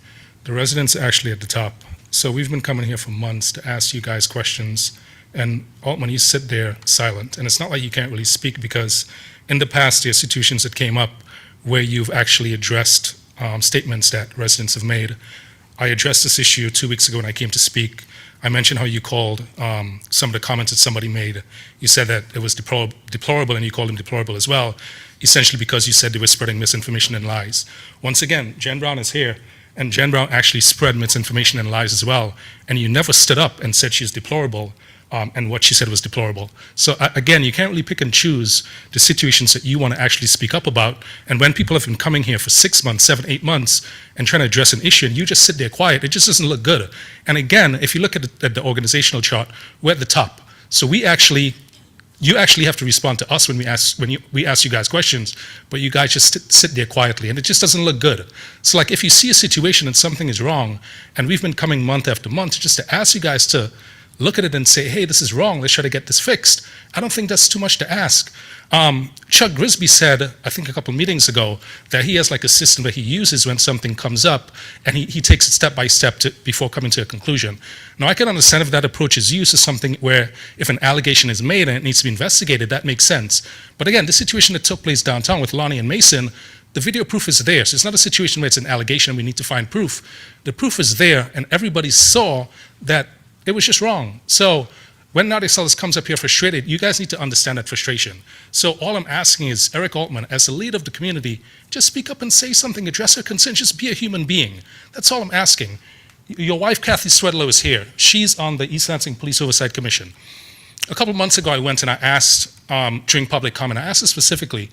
the residents are actually at the top. So we've been coming here for months to ask you guys questions, and Altman, you sit there silent. And it's not like you can't really speak, because in the past, there are situations that came up where you've actually addressed statements that residents have made. I addressed this issue 2 weeks ago when I came to speak. I mentioned how you called some of the comments that somebody made. You said that it was deplorable, and you called them deplorable as well, essentially because you said they were spreading misinformation and lies. Once again, Jen Brown is here, and Jen Brown actually spread misinformation and lies as well, and you never stood up and said she's deplorable, and what she said was deplorable. So again, you can't really pick and choose the situations that you want to actually speak up about, and when people have been coming here for 6 months, 7, 8 months, and trying to address an issue, and you just sit there quiet, it just doesn't look good. And again, if you look at the organizational chart, we're at the top. So you actually have to respond to us when we ask you guys questions, but you guys just sit there quietly, and it just doesn't look good. So like, if you see a situation and something is wrong, and we've been coming month after month just to ask you guys to look at it and say, hey, this is wrong, let's try to get this fixed, I don't think that's too much to ask. Chuck Grisby said, I think a couple meetings ago, that he has like a system that he uses when something comes up, and he takes it step by step before coming to a conclusion. Now, I can understand if that approach is used as something where if an allegation is made and it needs to be investigated, that makes sense. But again, the situation that took place downtown with Lonnie and Mason, the video proof is there. So it's not a situation where it's an allegation and we need to find proof. The proof is there, and everybody saw that it was just wrong. So when Nadia Salas comes up here frustrated, you guys need to understand that frustration. So all I'm asking is, Eric Altman, as the leader of the community, just speak up and say something, address your concerns, just be a human being. That's all I'm asking. Your wife, Kathy Swedlow, is here. She's on the East Lansing Police Oversight Commission. A couple months ago, I went and I asked, during public comment, I asked her specifically,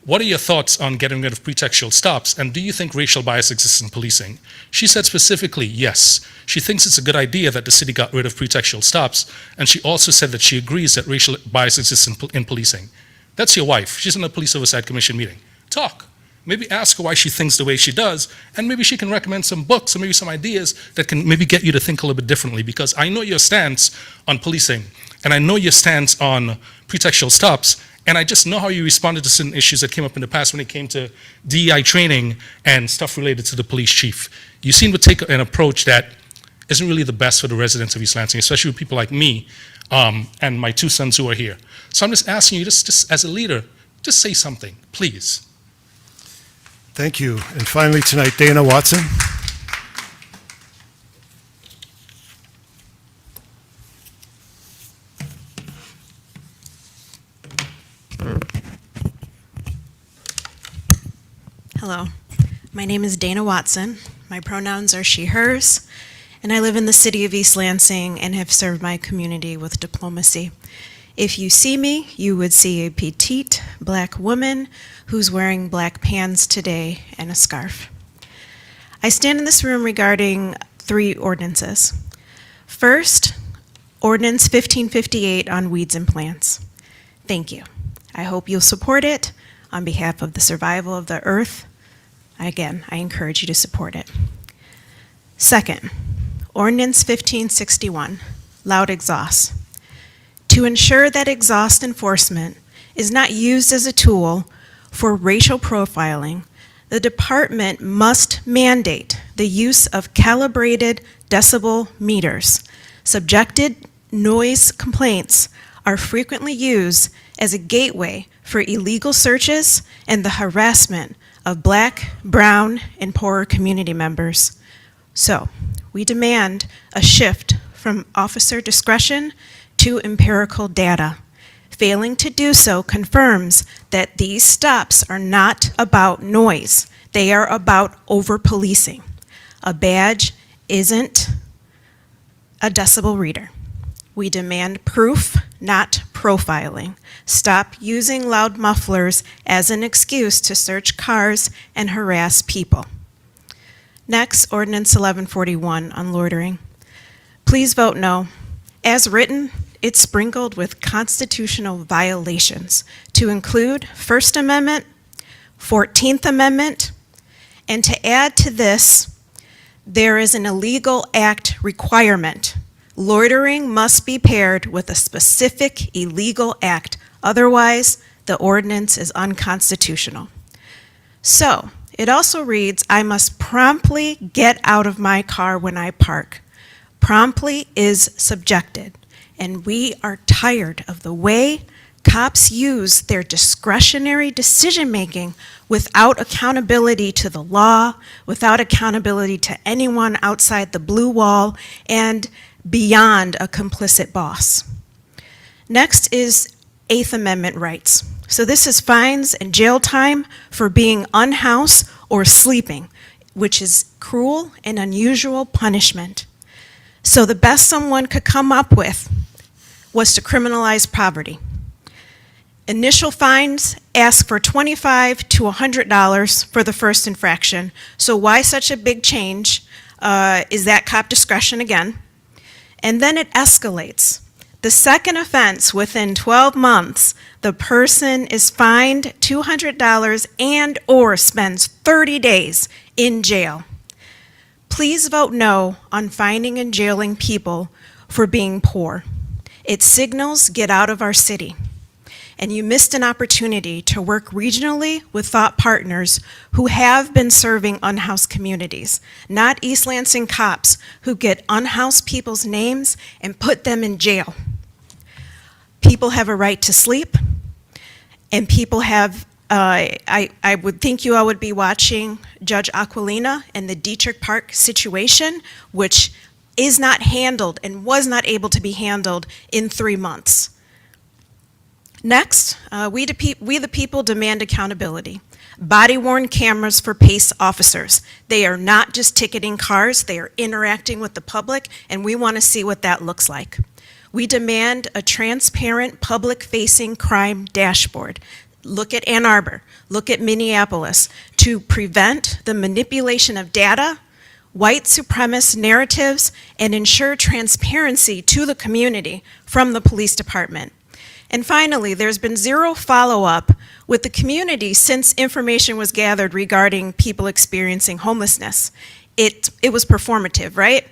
what are your thoughts on getting rid of pretextual stops, and do you think racial bias exists in policing? She said specifically, yes. She thinks it's a good idea that the city got rid of pretextual stops, and she also said that she agrees that racial bias exists in policing. That's your wife. She's in the Police Oversight Commission meeting. Talk. Maybe ask her why she thinks the way she does, and maybe she can recommend some books or maybe some ideas that can maybe get you to think a little bit differently, because I know your stance on policing, and I know your stance on pretextual stops, and I just know how you responded to certain issues that came up in the past when it came to DEI training and stuff related to the police chief. You seem to take an approach that isn't really the best for the residents of East Lansing, especially with people like me and my 2 sons who are here. So I'm just asking you, just as a leader, just say something, please. Thank you. And finally tonight, Dana Watson. Hello, my name is Dana Watson. My pronouns are she, hers, and I live in the city of East Lansing and have served my community with diplomacy. If you see me, you would see a petite black woman who's wearing black pants today and a scarf. I stand in this room regarding 3 ordinances. First, Ordinance 1558 on weeds and plants. Thank you. I hope you'll support it on behalf of the survival of the earth. Again, I encourage you to support it. Second, Ordinance 1561, loud exhaust. To ensure that exhaust enforcement is not used as a tool for racial profiling, the department must mandate the use of calibrated decibel meters. Subjected noise complaints are frequently used as a gateway for illegal searches and the harassment of Black, brown, and poorer community members. So, we demand a shift from officer discretion to empirical data. Failing to do so confirms that these stops are not about noise. They are about over-policing. A badge isn't a decibel reader. We demand proof, not profiling. Stop using loud mufflers as an excuse to search cars and harass people. Next, Ordinance 1141 on loitering. Please vote no. As written, it's sprinkled with constitutional violations to include First Amendment, 14th Amendment, and to add to this, there is an illegal act requirement. Loitering must be paired with a specific illegal act. Otherwise, the ordinance is unconstitutional. So, it also reads, I must promptly get out of my car when I park. Promptly is subjected, and we are tired of the way cops use their discretionary decision-making without accountability to the law, without accountability to anyone outside the blue wall, and beyond a complicit boss. Next is Eighth Amendment rights. So this is fines and jail time for being unhoused or sleeping, which is cruel and unusual punishment. So the best someone could come up with was to criminalize poverty. Initial fines ask for $25 to $100 for the first infraction. So why such a big change? Is that cop discretion again? And then it escalates. The second offense, within 12 months, the person is fined $200 and or spends 30 days in jail. Please vote no on fining and jailing people for being poor. It signals get out of our city. And you missed an opportunity to work regionally with thought partners who have been serving unhoused communities, not East Lansing cops who get unhoused people's names and put them in jail. People have a right to sleep, and people have, I would think you all would be watching Judge Aquilina and the Dietrich Park situation, which is not handled and was not able to be handled in 3 months. Next, we the people demand accountability. Body-worn cameras for PACE officers. They are not just ticketing cars, they are interacting with the public, and we want to see what that looks like. We demand a transparent, public-facing crime dashboard. Look at Ann Arbor, look at Minneapolis, to prevent the manipulation of data, white supremacist narratives, and ensure transparency to the community from the police department. And finally, there's been zero follow-up with the community since information was gathered regarding people experiencing homelessness. It was performative, right?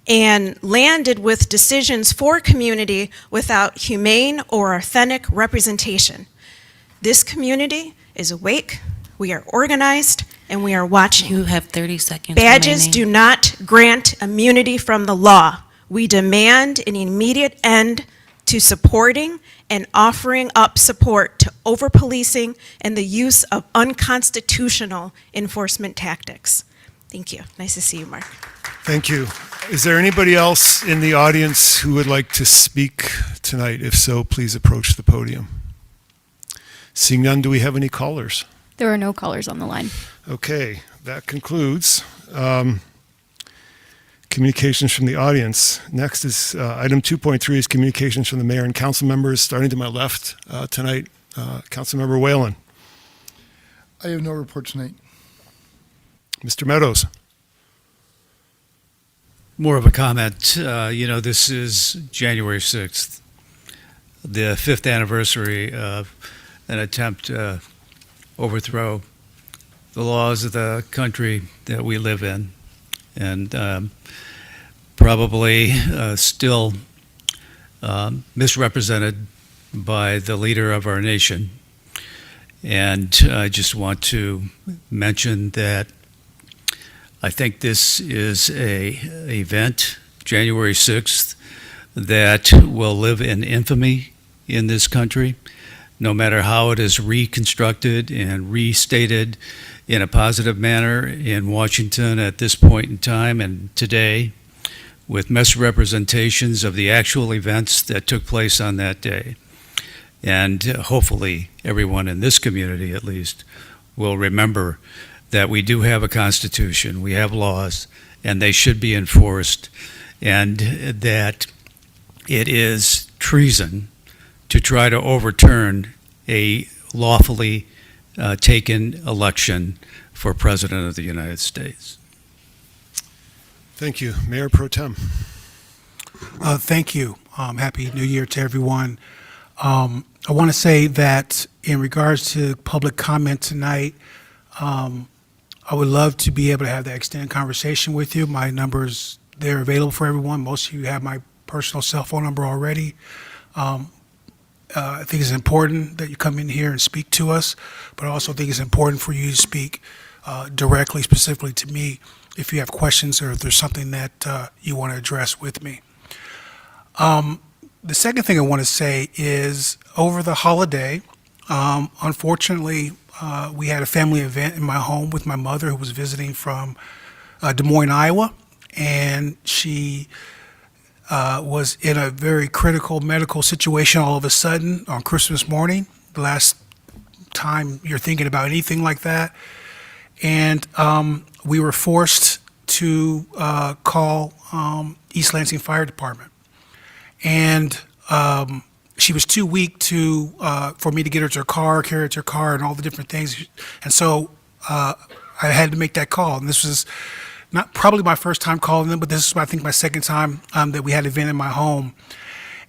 And landed with decisions for community without humane or authentic representation. This community is awake, we are organized, and we are watching. You have 30 seconds Badges remaining. do not grant immunity from the law. We demand an immediate end to supporting and offering up support to over-policing and the use of unconstitutional enforcement tactics. Thank you. Nice to see you, Mark. Thank you. Is there anybody else in the audience who would like to speak tonight? If so, please approach the podium. Seeing none, do we have any callers? There are no callers on the line. Okay, that concludes communications from the audience. Next is item 2.3 is communications from the mayor and council members. Starting to my left tonight, Councilmember Whalen. I have no report tonight. Mr. Meadows. More of a comment. This is January 6th, the 5th anniversary of an attempt to overthrow the laws of the country that we live in, and probably still misrepresented by the leader of our nation. And I just want to mention that I think this is a event, January 6th, that will live in infamy in this country, no matter how it is reconstructed and restated in a positive manner in Washington at this point in time and today, with misrepresentations of the actual events that took place on that day. And hopefully everyone in this community, at least, will remember that we do have a constitution, we have laws, and they should be enforced, and that it is treason to try to overturn a lawfully taken election for President of the United States. Thank you. Mayor Pro Tem. Thank you. Happy New Year to everyone. I want to say that in regards to public comment tonight, I would love to be able to have that extended conversation with you. My number's there available for everyone. Most of you have my personal cell phone number already. I think it's important that you come in here and speak to us, but I also think it's important for you to speak directly, specifically to me, if you have questions or if there's something that you want to address with me. The second thing I want to say is over the holiday, unfortunately, we had a family event in my home with my mother who was visiting from Des Moines, Iowa, and she was in a very critical medical situation all of a sudden on Christmas morning, the last time you're thinking about anything like that. And we were forced to call East Lansing Fire Department. And she was too weak to for me to get her to her car, carry her to her car, and all the different things. And so I had to make that call. And this was not probably my first time calling them, but this is, I think, my second time that we had an event in my home.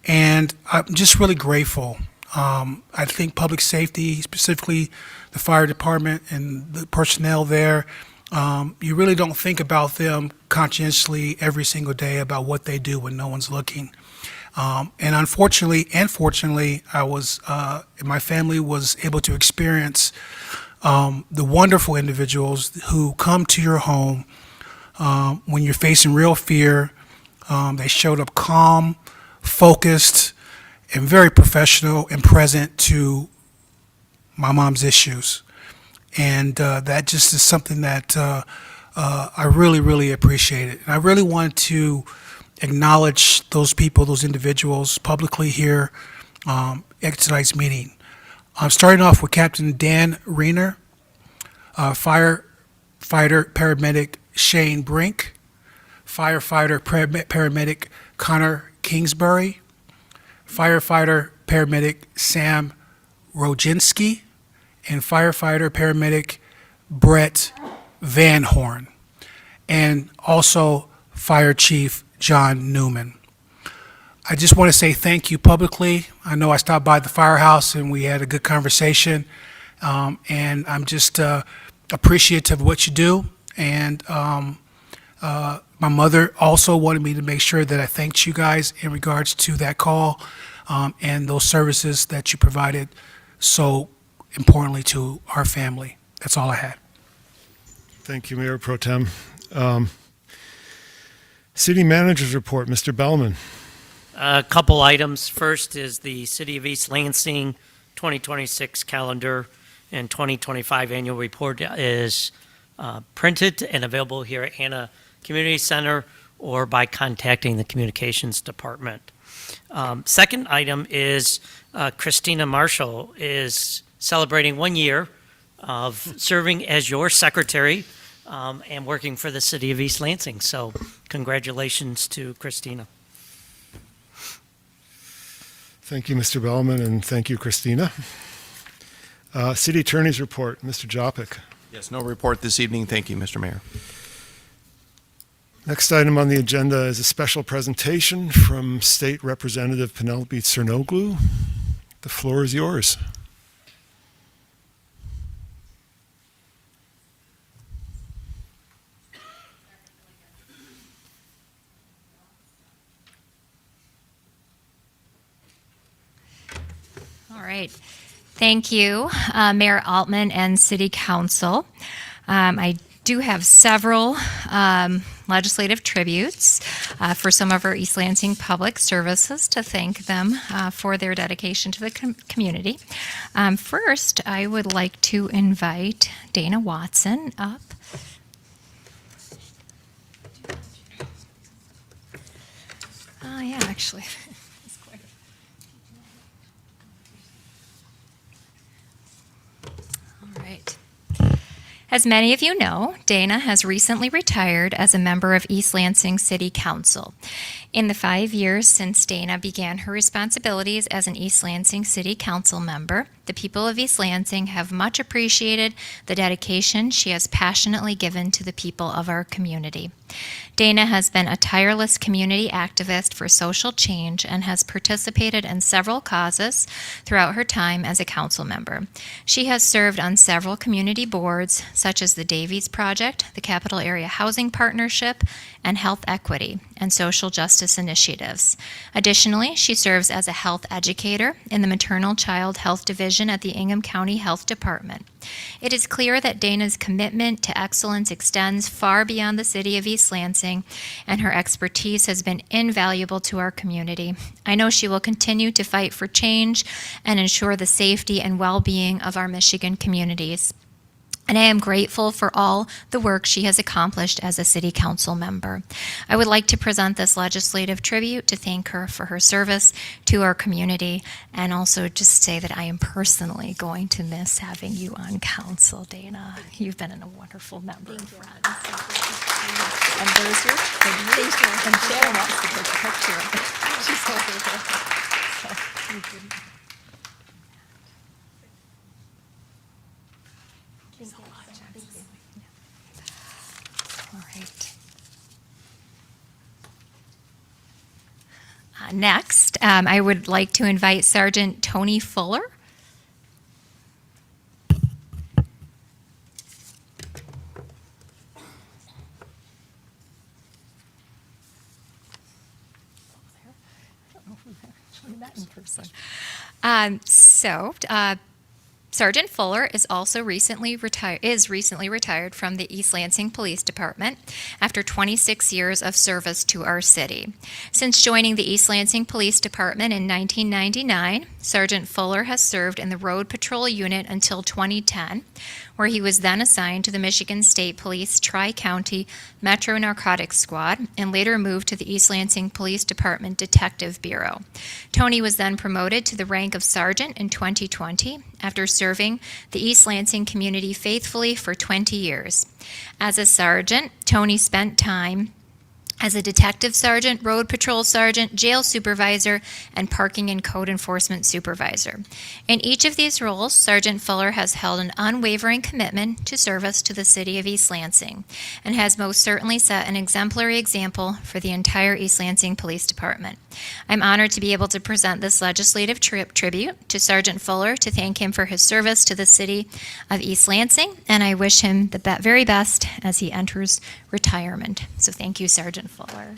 And I'm just really grateful. I think public safety, specifically the fire department and the personnel there, you really don't think about them conscientiously every single day about what they do when no one's looking. And unfortunately and fortunately, my family was able to experience the wonderful individuals who come to your home when you're facing real fear. They showed up calm, focused, and very professional and present to my mom's issues. And that just is something that I really, really appreciated. And I really want to acknowledge those people, those individuals publicly here at tonight's meeting. I'm starting off with Captain Dan Riener, firefighter paramedic Shane Brink, firefighter paramedic Connor Kingsbury, firefighter paramedic Sam Roginski, and firefighter paramedic Brett Van Horn, and also Fire Chief John Newman. I just want to say thank you publicly. I know I stopped by the firehouse and we had a good conversation, and I'm just appreciative of what you do. And my mother also wanted me to make sure that I thanked you guys in regards to that call and those services that you provided so importantly to our family. That's all I had. Thank you, Mayor Pro Tem. City Manager's Report, Mr. Bellman. A couple items. First is the City of East Lansing 2026 calendar and 2025 annual report is printed and available here at Hannah Community Center or by contacting the Communications Department. Second item is Christina Marshall is celebrating 1 year of serving as your secretary and working for the City of East Lansing. So congratulations to Christina. Thank you, Mr. Bellman, and thank you, Christina. City Attorney's Report, Mr. Jopik. Yes, no report this evening. Thank you, Mr. Mayor. Next item on the agenda is a special presentation from State Representative Penelope Cernoglu. The floor is yours. All right. Thank you, Mayor Altman and City Council. I do have several legislative tributes for some of our East Lansing public services to thank them for their dedication to the community. First, I would like to invite Dana Watson up. Yeah, actually. All right. As many of you know, Dana has recently retired as a member of East Lansing City Council. In the 5 years since Dana began her responsibilities as an East Lansing City Council member, the people of East Lansing have much appreciated the dedication she has passionately given to the people of our community. Dana has been a tireless community activist for social change and has participated in several causes throughout her time as a council member. She has served on several community boards, such as the Davies Project, the Capital Area Housing Partnership, and Health Equity and social justice initiatives. Additionally, she serves as a health educator in the Maternal Child Health Division at the Ingham County Health Department. It is clear that Dana's commitment to excellence extends far beyond the city of East Lansing, and her expertise has been invaluable to our community. I know she will continue to fight for change and ensure the safety and well-being of our Michigan communities. And I am grateful for all the work she has accomplished as a city council member. I would like to present this legislative tribute to thank her for her service to our community, and also just say that I am personally going to miss having you on council, Dana. You've been a wonderful member of Friends. And there's your tribute. And Sharon wants to take a picture of it. She's over there. So, you can- All right. Next, I would like to invite Sergeant Tony Fuller. Sergeant Fuller is also recently retired from the East Lansing Police Department after 26 years of service to our city. Since joining the East Lansing Police Department in 1999, Sergeant Fuller has served in the Road Patrol Unit until 2010, where he was then assigned to the Michigan State Police Tri-County Metro Narcotics Squad and later moved to the East Lansing Police Department Detective Bureau. Tony was then promoted to the rank of sergeant in 2020 after serving the East Lansing community faithfully for 20 years. As a sergeant, Tony spent time as a detective sergeant, road patrol sergeant, jail supervisor, and parking and code enforcement supervisor. In each of these roles, Sergeant Fuller has held an unwavering commitment to service to the city of East Lansing and has most certainly set an exemplary example for the entire East Lansing Police Department. I'm honored to be able to present this legislative tribute to Sergeant Fuller to thank him for his service to the city of East Lansing, and I wish him the very best as he enters retirement. So thank you, Sergeant Fuller.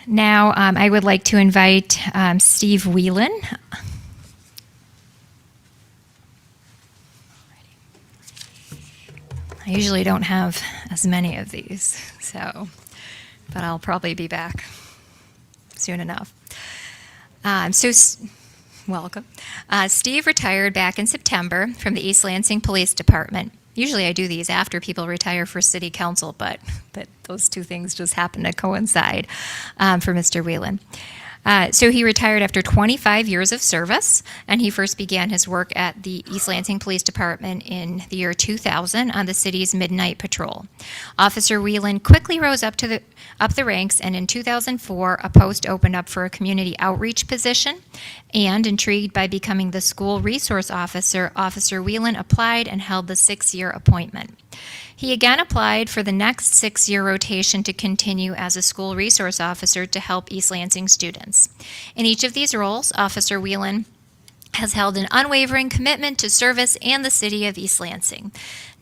Now, I would like to invite Steve Whelan. I usually don't have as many of these, but I'll probably be back soon enough. Welcome. Steve retired back in September from the East Lansing Police Department. Usually I do these after people retire for city council, but those two things just happen to coincide for Mr. Whelan. So he retired after 25 years of service, and he first began his work at the East Lansing Police Department in the year 2000 on the city's midnight patrol. Officer Whelan quickly rose up the ranks, and in 2004, a post opened up for a community outreach position, and intrigued by becoming the school resource officer, Officer Whelan applied and held the 6-year appointment. He again applied for the next 6-year rotation to continue as a school resource officer to help East Lansing students. In each of these roles, Officer Whelan has held an unwavering commitment to service and the city of East Lansing.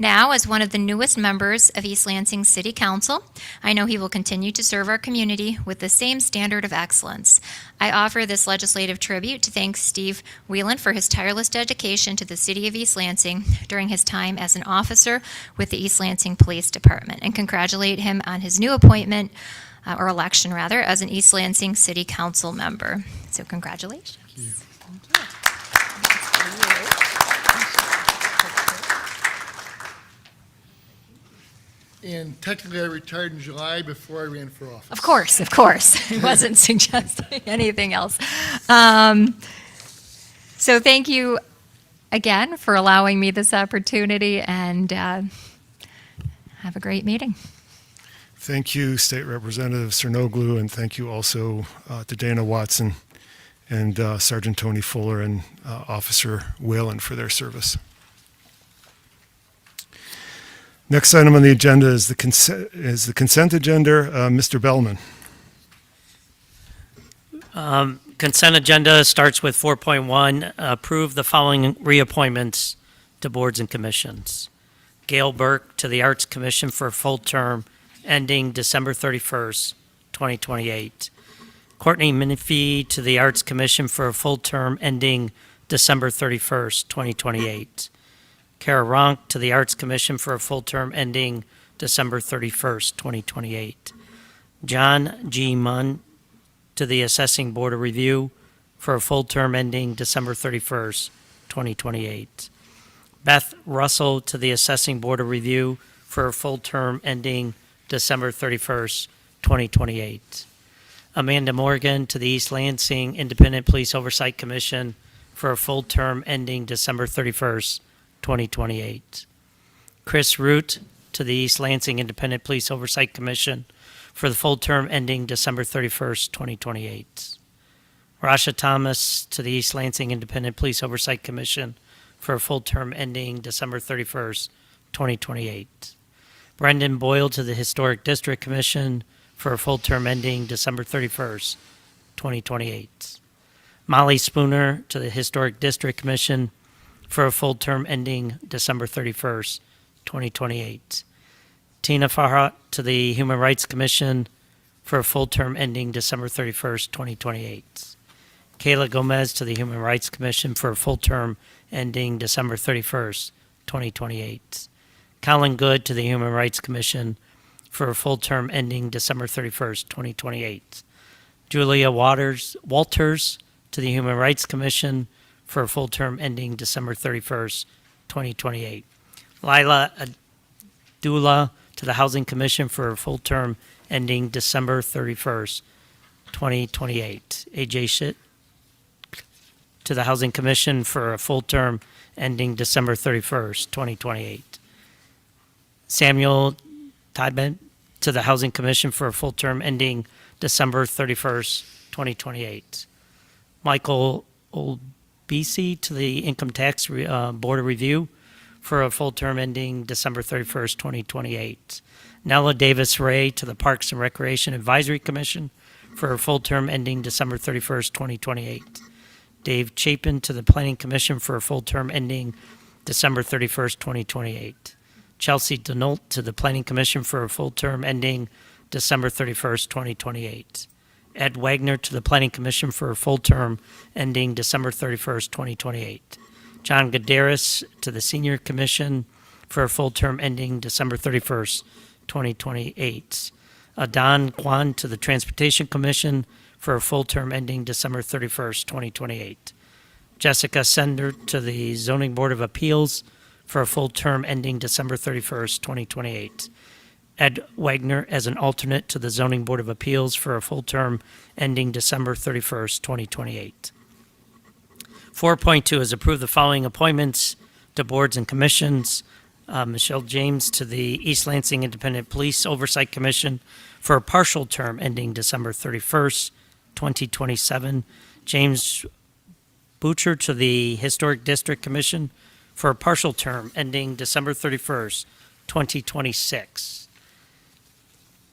Now, as one of the newest members of East Lansing City Council, I know he will continue to serve our community with the same standard of excellence. I offer this legislative tribute to thank Steve Whelan for his tireless dedication to the city of East Lansing during his time as an officer with the East Lansing Police Department, and congratulate him on his new appointment, or election rather, as an East Lansing City Council member. So congratulations. Thank you. And technically, I retired in July before I ran for office. Of course, of course. I wasn't suggesting anything else. So thank you again for allowing me this opportunity, and have a great meeting. Thank you, State Representative Cernoglu, and thank you also to Dana Watson and Sergeant Tony Fuller and Officer Whalen for their service. Next item on the agenda is the consent agenda. Mr. Bellman. Consent agenda starts with 4.1, approve the following reappointments to boards and commissions. Gail Burke to the Arts Commission for a full term ending December 31st, 2028. Courtney Minifee to the Arts Commission for a full term ending December 31st, 2028. Kara Ronk to the Arts Commission for a full term ending December 31st, 2028. John G. Munn to the Assessing Board of Review for a full term ending December 31st, 2028. Beth Russell to the Assessing Board of Review for a full term ending December 31st, 2028. Amanda Morgan to the East Lansing Independent Police Oversight Commission for a full term ending December 31st, 2028. Chris Root to the East Lansing Independent Police Oversight Commission for the full term ending December 31st, 2028. Rasha Thomas to the East Lansing Independent Police Oversight Commission for a full term ending December 31st, 2028. Brendan Boyle to the Historic District Commission for a full term ending December 31st, 2028. Molly Spooner to the Historic District Commission for a full term ending December 31st, 2028. Tina Farhat to the Human Rights Commission for a full term ending December 31st, 2028. Kayla Gomez to the Human Rights Commission for a full term ending December 31st, 2028. Colin Good to the Human Rights Commission for a full term ending December 31st, 2028. Julia Walters to the Human Rights Commission for a full term ending December 31st, 2028. Lila Abdullah to the Housing Commission for a full term ending December 31st, 2028. AJ Schitt to the Housing Commission for a full term ending December 31st, 2028. Samuel Tybent to the Housing Commission for a full term ending December 31st, 2028. Michael Olbisi to the Income Tax Board of Review for a full term ending December 31st, 2028. Nella Davis Ray to the Parks and Recreation Advisory Commission for a full term ending December 31st, 2028. Dave Chapin to the Planning Commission for a full term ending December 31st, 2028. Chelsea Denault to the Planning Commission for a full term ending December 31st, 2028. Ed Wagner to the Planning Commission for a full term ending December 31st, 2028. John Gadaris to the Senior Commission for a full term ending December 31st, 2028. Don Kwan to the Transportation Commission for a full term ending December 31st, 2028. Jessica Sender to the Zoning Board of Appeals for a full term ending December 31st, 2028. Ed Wagner as an alternate to the Zoning Board of Appeals for a full term ending December 31st, 2028. 4.2 is approve the following appointments to boards and commissions. Michelle James to the East Lansing Independent Police Oversight Commission for a partial term ending December 31st, 2027. James Butcher to the Historic District Commission for a partial term ending December 31st, 2026.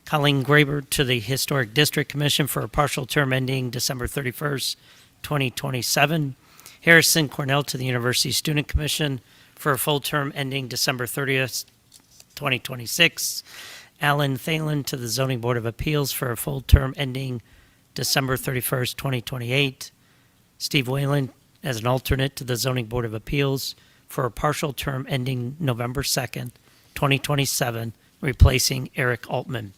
Colleen Graber to the Historic District Commission for a partial term ending December 31st, 2027. Harrison Cornell to the University Student Commission for a full term ending December 30th, 2026. Alan Thalen to the Zoning Board of Appeals for a full term ending December 31st, 2028. Steve Whalen as an alternate to the Zoning Board of Appeals for a partial term ending November 2nd, 2027, replacing Eric Altman.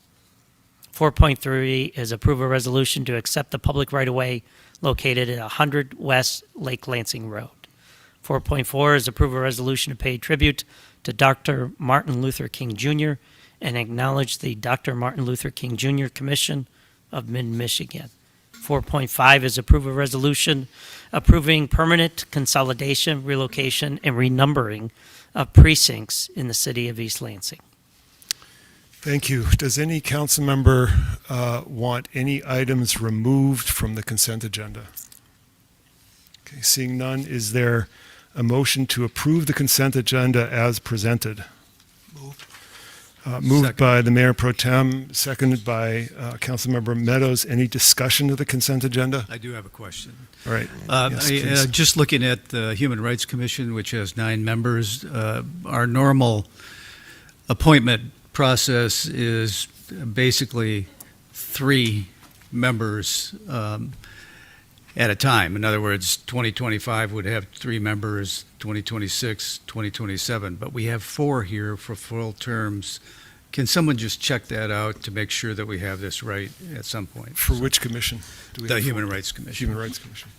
4.3 is approve a resolution to accept the public right-of-way located at 100 West Lake Lansing Road. 4.4 is approve a resolution to pay tribute to Dr. Martin Luther King Jr. and acknowledge the Dr. Martin Luther King Jr. Commission of Mid-Michigan. 4.5 is approve a resolution approving permanent consolidation, relocation, and renumbering of precincts in the city of East Lansing. Thank you. Does any council member want any items removed from the consent agenda? Okay, seeing none, is there a motion to approve the consent agenda as presented? Moved Second. by the Mayor Pro Tem, seconded by Councilmember Meadows. Any discussion of the consent agenda? I do have a question. All right. Yes, please. Just looking at the Human Rights Commission, which has 9 members, our normal appointment process is basically 3 members at a time. In other words, 2025 would have 3 members, 2026, 2027, but we have 4 here for full terms. Can someone just check that out to make sure that we have this right at some point? For which commission? Do we The have Human four? Rights Commission. Human Rights Commission.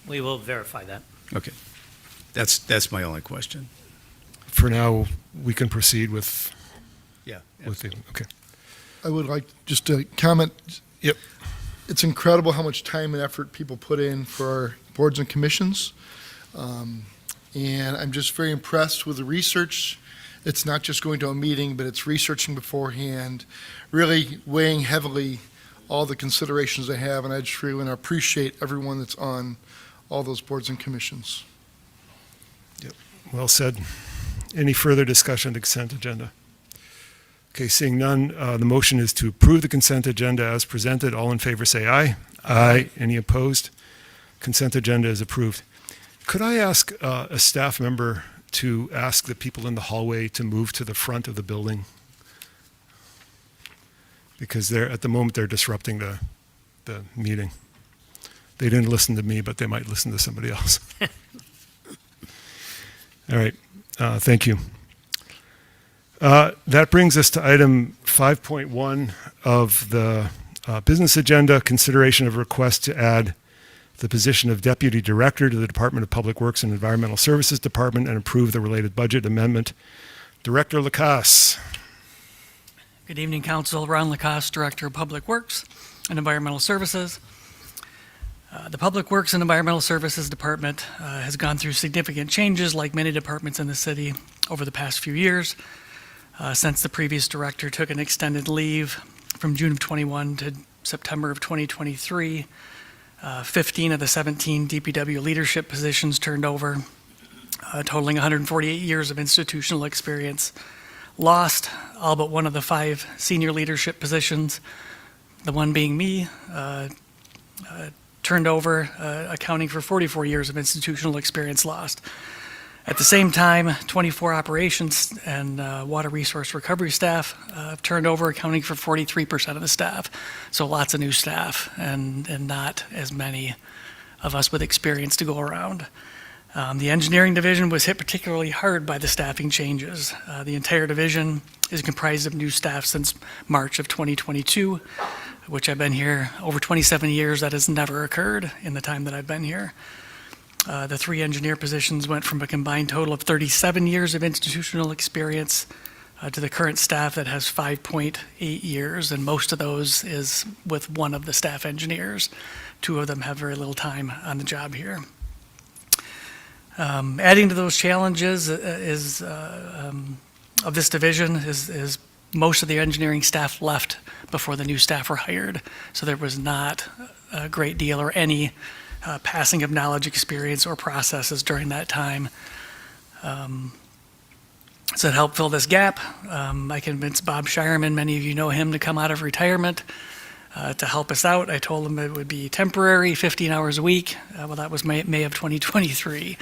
We will verify that. Okay. That's my only question. For now, we can proceed with, Yeah. okay. I would like just to comment. Yep. It's incredible how much time and effort people put in for our boards and commissions. And I'm just very impressed with the research. It's not just going to a meeting, but it's researching beforehand, really weighing heavily all the considerations they have. And I just really want to appreciate everyone that's on all those boards and commissions. Well said. Any further discussion on the consent agenda? Okay, seeing none, the motion is to approve the consent agenda as presented. All in favor say aye. Aye. Any opposed? Consent agenda is approved. Could I ask a staff member to ask the people in the hallway to move to the front of the building? Because at the moment, they're disrupting the meeting. They didn't listen to me, but they might listen to somebody else. All right, thank you. That brings us to item 5.1 of the business agenda, consideration of request to add the position of Deputy Director to the Department of Public Works and Environmental Services Department and approve the related budget amendment. Director Lacasse. Good evening, Council. Ron Lacasse, Director of Public Works and Environmental Services. The Public Works and Environmental Services Department has gone through significant changes like many departments in the city over the past few years. Since the previous director took an extended leave from June of 21 to September of 2023, 15 of the 17 DPW leadership positions turned over, totaling 148 years of institutional experience lost. All but one of the 5 senior leadership positions, the one being me, turned over, accounting for 44 years of institutional experience lost. At the same time, 24 operations and water resource recovery staff have turned over, accounting for 43% of the staff. So lots of new staff and not as many of us with experience to go around. The engineering division was hit particularly hard by the staffing changes. The entire division is comprised of new staff since March of 2022, which I've been here over 27 years. That has never occurred in the time that I've been here. The 3 engineer positions went from a combined total of 37 years of institutional experience to the current staff that has 5.8 years, and most of those is with one of the staff engineers. 2 of them have very little time on the job here. Adding to those challenges of this division is most of the engineering staff left before the new staff were hired, so there was not a great deal or any passing of knowledge, experience, or processes during that time. So to help fill this gap, I convinced Bob Shireman, many of you know him, to come out of retirement to help us out. I told him it would be temporary, 15 hours a week. Well, that was May of 2023,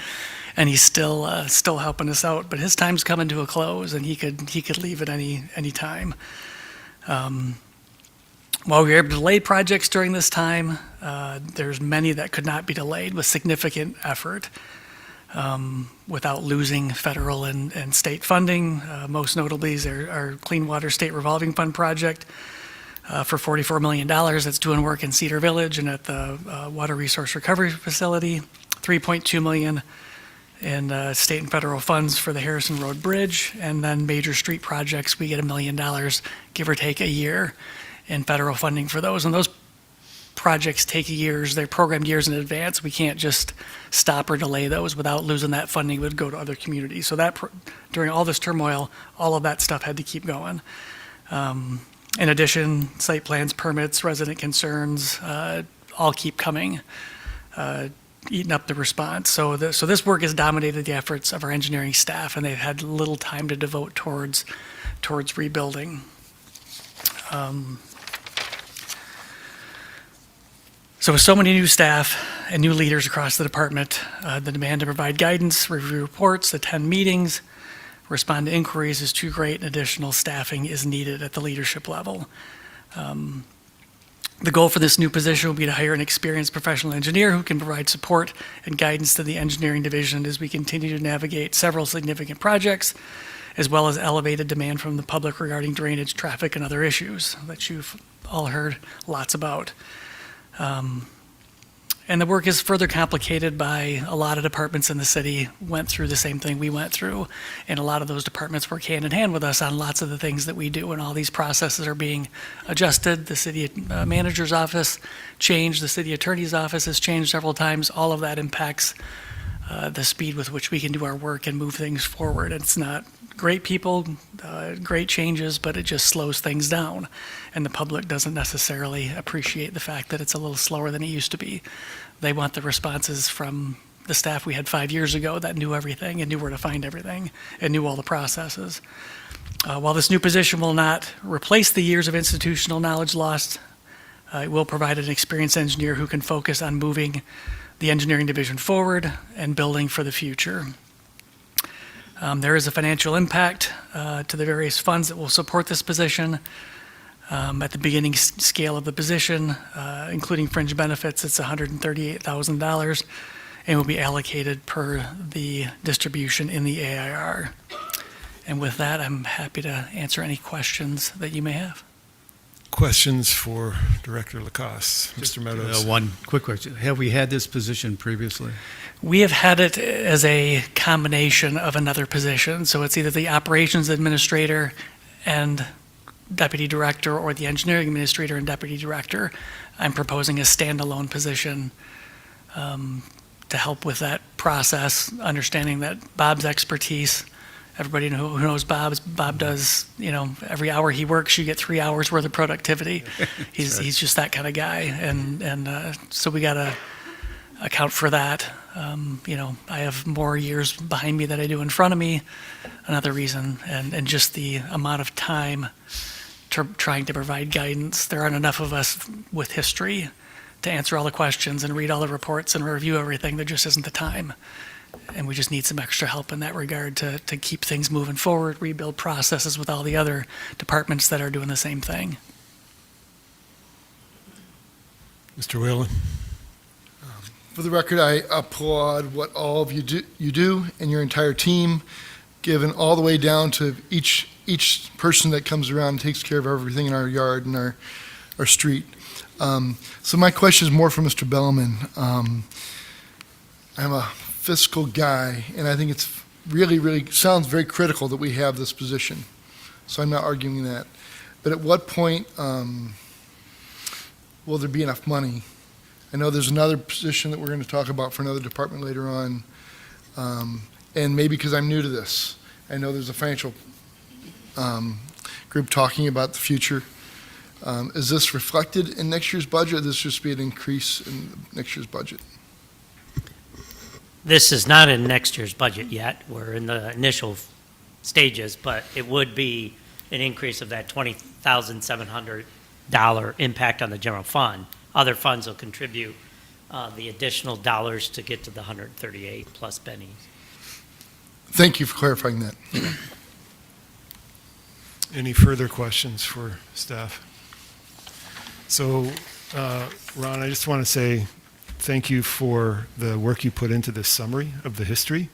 and he's still helping us out. But his time's coming to a close, and he could leave at any time. While we were able to delay projects during this time, there's many that could not be delayed with significant effort without losing federal and state funding. Most notably is our Clean Water State Revolving Fund project for $44 million that's doing work in Cedar Village and at the Water Resource Recovery Facility, $3.2 million in state and federal funds for the Harrison Road Bridge, and then major street projects, we get $1 million, give or take a year, in federal funding for those. And those projects take years, they're programmed years in advance. We can't just stop or delay those without losing that funding. It would go to other communities. So that during all this turmoil, all of that stuff had to keep going. In addition, site plans, permits, resident concerns, all keep coming, eating up the response. So this work has dominated the efforts of our engineering staff, and they've had little time to devote towards rebuilding. So with so many new staff and new leaders across the department, the demand to provide guidance, review reports, attend meetings, respond to inquiries is too great, and additional staffing is needed at the leadership level. The goal for this new position will be to hire an experienced professional engineer who can provide support and guidance to the engineering division as we continue to navigate several significant projects, as well as elevated demand from the public regarding drainage, traffic, and other issues that you've all heard lots about. And the work is further complicated by a lot of departments in the city went through the same thing we went through, and a lot of those departments work hand in hand with us on lots of the things that we do, and all these processes are being adjusted. The city manager's office changed, the city attorney's office has changed several times. All of that impacts the speed with which we can do our work and move things forward. It's not great people, great changes, but it just slows things down. And the public doesn't necessarily appreciate the fact that it's a little slower than it used to be. They want the responses from the staff we had 5 years ago that knew everything and knew where to find everything and knew all the processes. While this new position will not replace the years of institutional knowledge lost, it will provide an experienced engineer who can focus on moving the engineering division forward and building for the future. There is a financial impact to the various funds that will support this position. At the beginning scale of the position, including fringe benefits, it's $138,000 and will be allocated per the distribution in the AIR. And with that, I'm happy to answer any questions that you may have. Questions for Director Lacoste? Mr. Meadows. One quick question. Have we had this position previously? We have had it as a combination of another position. So it's either the operations administrator and deputy director or the engineering administrator and deputy director. I'm proposing a standalone position to help with that process, understanding that Bob's expertise, everybody who knows Bob does, every hour he works, you get 3 hours worth of productivity. He's just that kind of guy. And so we got to account for that. I have more years behind me than I do in front of me, another reason, and just the amount of time trying to provide guidance. There aren't enough of us with history to answer all the questions and read all the reports and review everything. There just isn't the time. And we just need some extra help in that regard to keep things moving forward, rebuild processes with all the other departments that are doing the same thing. Mr. Whalen. For the record, I applaud what all of you do and your entire team, given all the way down to each person that comes around and takes care of everything in our yard and our street. So my question is more for Mr. Bellman. I'm a fiscal guy, and I think it's really sounds very critical that we have this position. So I'm not arguing that. But at what point will there be enough money? I know there's another position that we're going to talk about for another department later on, and maybe because I'm new to this, I know there's a financial group talking about the future. Is this reflected in next year's budget, or this just be an increase in next year's budget? This is not in next year's budget yet. We're in the initial stages, but it would be an increase of that $20,700 impact on the general fund. Other funds will contribute the additional dollars to get to the 138 plus pennies. Thank you for clarifying that. Any further questions for staff? So, Ron, I just want to say thank you for the work you put into this summary of the history,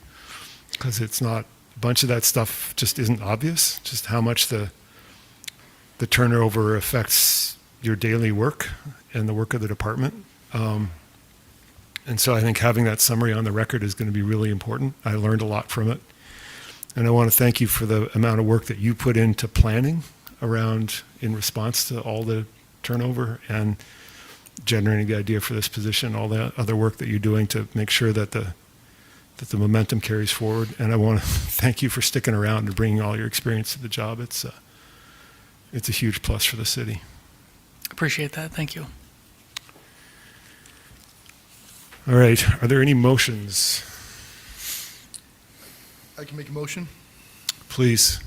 because it's not, a bunch of that stuff just isn't obvious, just how much the turnover affects your daily work and the work of the department. And so I think having that summary on the record is going to be really important. I learned a lot from it. And I want to thank you for the amount of work that you put into planning around in response to all the turnover and generating the idea for this position, all the other work that you're doing to make sure that the momentum carries forward. And I want to thank you for sticking around and bringing all your experience to the job. It's a huge plus for the city. Appreciate that. Thank you. All right. Are there any motions? I can make a motion. Please.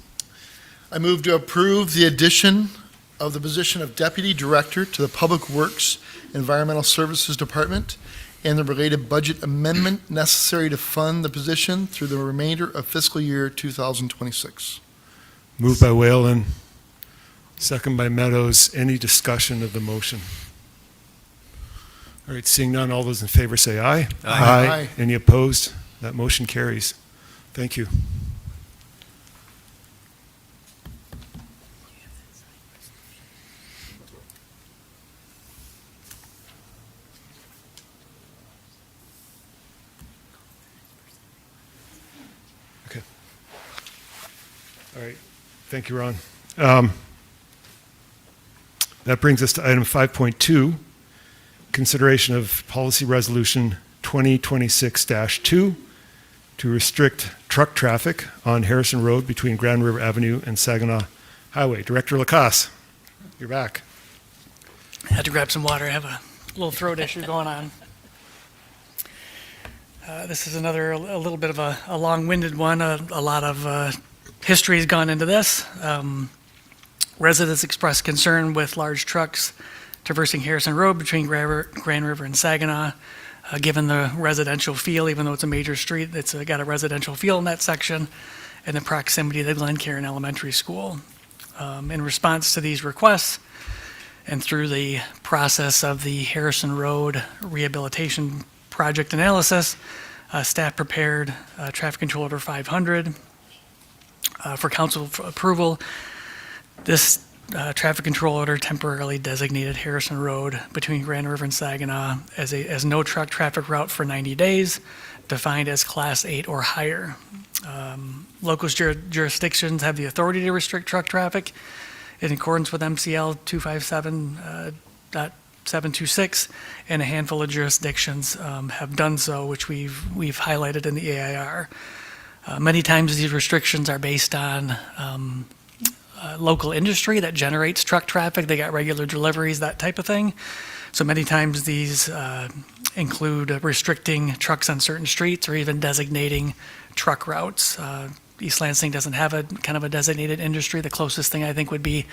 I move to approve the addition of the position of Deputy Director to the Public Works Environmental Services Department and the related budget amendment necessary to fund the position through the remainder of fiscal year 2026. Moved by Whalen, second by Meadows. Any discussion of the motion? All right, seeing none, all those in favor say aye. Aye. Aye. Any opposed? That motion carries. Thank you. Okay. All right. Thank you, Ron. That brings us to item 5.2. Consideration of Policy Resolution 2026-2 to restrict truck traffic on Harrison Road between Grand River Avenue and Saginaw Highway. Director Lacasse, you're back. I had to grab some water. I have a little throat issue going on. This is a little bit of a long-winded one. A lot of history has gone into this. Residents expressed concern with large trucks traversing Harrison Road between Grand River and Saginaw. Given the residential feel, even though it's a major street, it's got a residential feel in that section, and the proximity to the Glencairn Elementary School. In response to these requests, and through the process of the Harrison Road Rehabilitation Project analysis, staff prepared Traffic Control Order 500 for council approval. This traffic control order temporarily designated Harrison Road between Grand River and Saginaw as no truck traffic route for 90 days, defined as Class 8 or higher. Local jurisdictions have the authority to restrict truck traffic in accordance with MCL 257.726, and a handful of jurisdictions have done so, which we've highlighted in the AIR. Many times these restrictions are based on local industry that generates truck traffic. They got regular deliveries, that type of thing. So many times these include restricting trucks on certain streets or even designating truck routes. East Lansing doesn't have a kind of a designated industry. The closest thing I think would be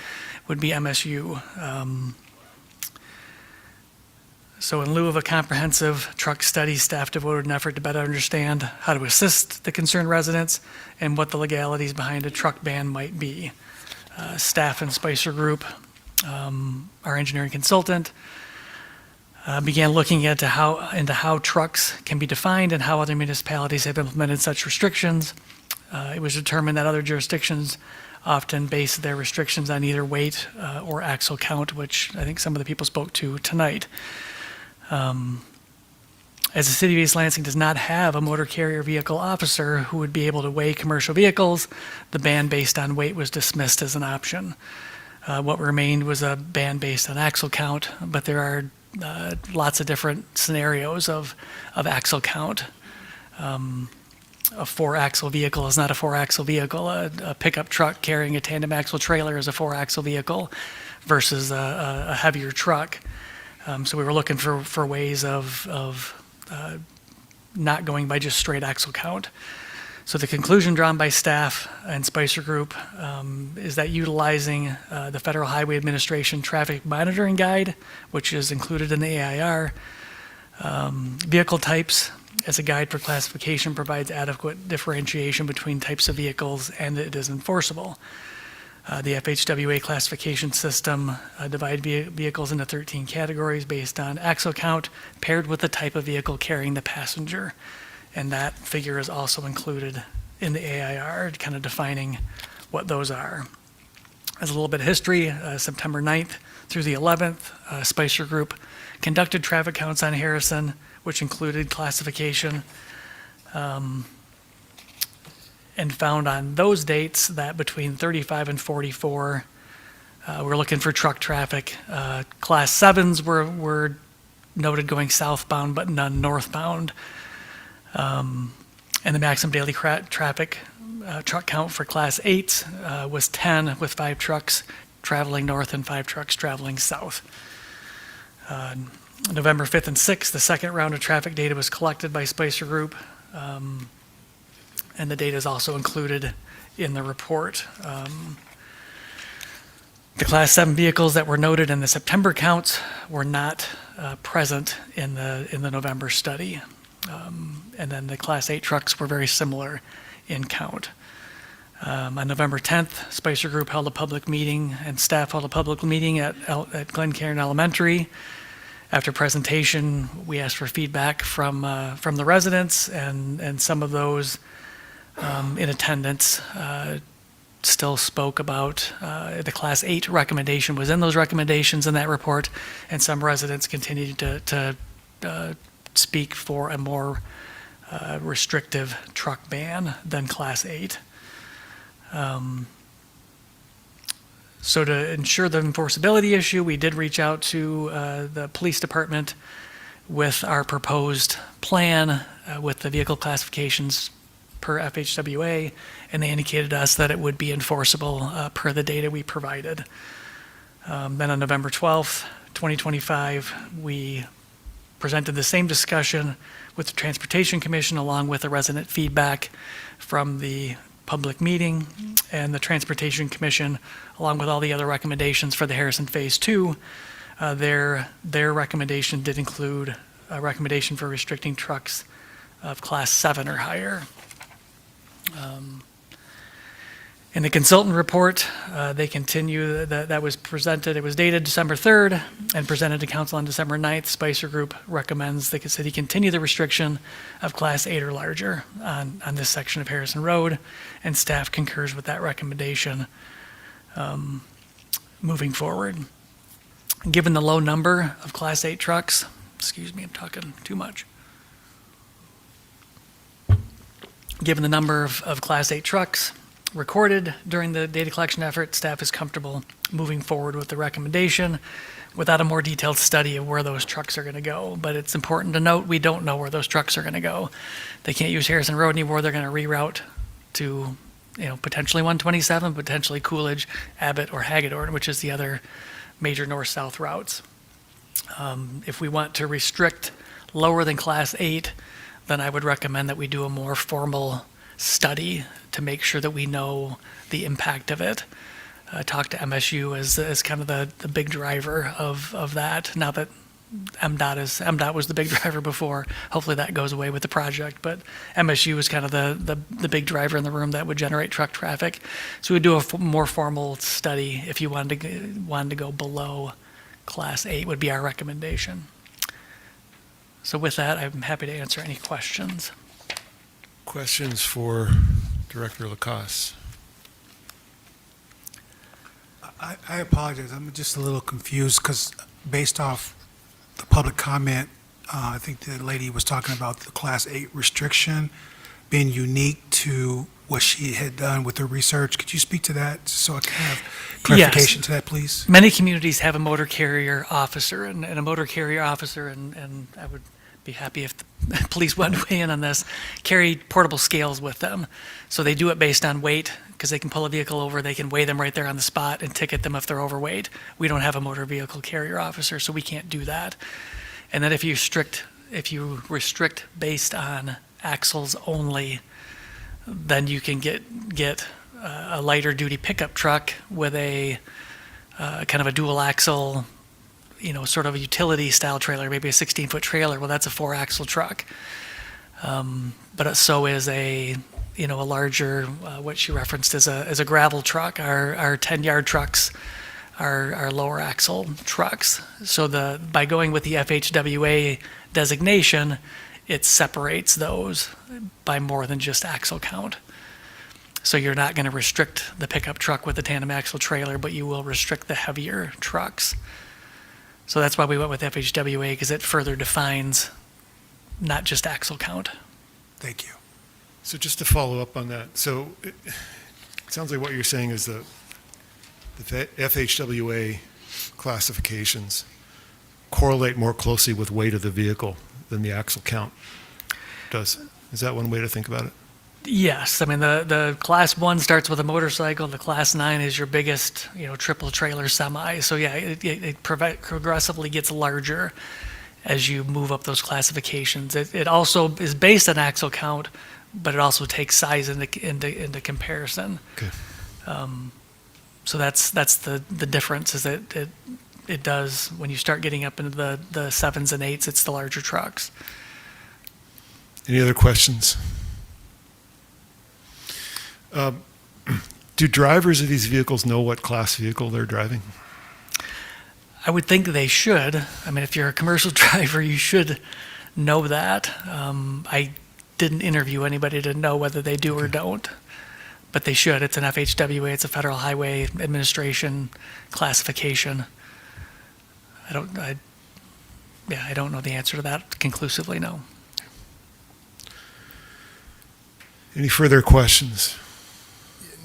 MSU. So in lieu of a comprehensive truck study, staff devoted an effort to better understand how to assist the concerned residents and what the legalities behind a truck ban might be. Staff and Spicer Group, our engineering consultant, began looking into how trucks can be defined and how other municipalities have implemented such restrictions. It was determined that other jurisdictions often base their restrictions on either weight or axle count, which I think some of the people spoke to tonight. As the city of East Lansing does not have a motor carrier vehicle officer who would be able to weigh commercial vehicles, the ban based on weight was dismissed as an option. What remained was a ban based on axle count, but there are lots of different scenarios of axle count. A four-axle vehicle is not a four-axle vehicle. A pickup truck carrying a tandem axle trailer is a four-axle vehicle versus a heavier truck. So we were looking for ways of not going by just straight axle count. So the conclusion drawn by staff and Spicer Group is that utilizing the Federal Highway Administration Traffic Monitoring Guide, which is included in the AIR, vehicle types as a guide for classification provides adequate differentiation between types of vehicles, and it is enforceable. The FHWA classification system divides vehicles into 13 categories based on axle count paired with the type of vehicle carrying the passenger. And that figure is also included in the AIR, kind of defining what those are. As a little bit of history, September 9th through the 11th, Spicer Group conducted traffic counts on Harrison, which included classification, and found on those dates that between 35 and 44, we're looking for truck traffic. Class 7s were noted going southbound, but none northbound. And the maximum daily traffic truck count for Class 8s was 10, with 5 trucks traveling north and 5 trucks traveling south. November 5th and 6th, the second round of traffic data was collected by Spicer Group, and the data is also included in the report. The Class 7 vehicles that were noted in the September counts were not present in the November study. And then the Class 8 trucks were very similar in count. On November 10th, Spicer Group held a public meeting, and staff held a public meeting at Glencairn Elementary. After presentation, we asked for feedback from the residents, and some of those in attendance still spoke about the Class 8 recommendation was in those recommendations in that report, and some residents continued to speak for a more restrictive truck ban than Class 8. So to ensure the enforceability issue, we did reach out to the police department with our proposed plan with the vehicle classifications per FHWA, and they indicated to us that it would be enforceable per the data we provided. Then on November 12th, 2025, we presented the same discussion with the Transportation Commission along with the resident feedback from the public meeting, and the Transportation Commission, along with all the other recommendations for the Harrison Phase 2, their recommendation did include a recommendation for restricting trucks of Class 7 or higher. In the consultant report, they continue that was presented. It was dated December 3rd and presented to council on December 9th. Spicer Group recommends the city continue the restriction of Class 8 or larger on this section of Harrison Road, and staff concurs with that recommendation moving forward. Given the low number of Class 8 trucks, excuse me, I'm talking too much. Given the number of Class 8 trucks recorded during the data collection effort, staff is comfortable moving forward with the recommendation without a more detailed study of where those trucks are going to go. But it's important to note we don't know where those trucks are going to go. They can't use Harrison Road anymore. They're going to reroute to, potentially 127, potentially Coolidge, Abbott, or Hagedorn, which is the other major north-south routes. If we want to restrict lower than Class 8, then I would recommend that we do a more formal study to make sure that we know the impact of it. Talk to MSU as kind of the big driver of that. Now that MDOT was the big driver before, hopefully that goes away with the project, but MSU is kind of the big driver in the room that would generate truck traffic. So we would do a more formal study if you wanted to go below Class 8 would be our recommendation. So with that, I'm happy to answer any questions. Questions for Director Lacoste? I apologize. I'm just a little confused because based off the public comment, I think the lady was talking about the Class 8 restriction being unique to what she had done with her research. Could you speak to that so I can have clarification to that, please? Many communities have a motor carrier officer, and a motor carrier officer, and I would be happy if the police went to weigh in on this, carry portable scales with them. So they do it based on weight, because they can pull a vehicle over, they can weigh them right there on the spot and ticket them if they're overweight. We don't have a motor vehicle carrier officer, so we can't do that. And then if you restrict based on axles only, then you can get a lighter duty pickup truck with a kind of a dual axle, sort of a utility style trailer, maybe a 16-foot trailer. Well, that's a 4-axle truck. But so is a larger, what she referenced as a gravel truck. Our 10-yard trucks are lower axle trucks. So by going with the FHWA designation, it separates those by more than just axle count. So you're not going to restrict the pickup truck with the tandem axle trailer, but you will restrict the heavier trucks. So that's why we went with FHWA, because it further defines not just axle count. Thank you. So just to follow up on that, so it sounds like what you're saying is the FHWA classifications correlate more closely with weight of the vehicle than the axle count does. Is that one way to think about it? Yes, I mean, the Class 1 starts with a motorcycle, the Class 9 is your biggest, triple trailer semi. So yeah, it progressively gets larger as you move up those classifications. It also is based on axle count, but it also takes size into comparison. Okay. So that's the difference, is that it does, when you start getting up into the 7s and 8s, it's the larger trucks. Any other questions? Do drivers of these vehicles know what class vehicle they're driving? I would think they should. I mean, if you're a commercial driver, you should know that. I didn't interview anybody to know whether they do or don't, but they should. It's an FHWA, it's a Federal Highway Administration classification. I don't know the answer to that conclusively, no. Any further questions?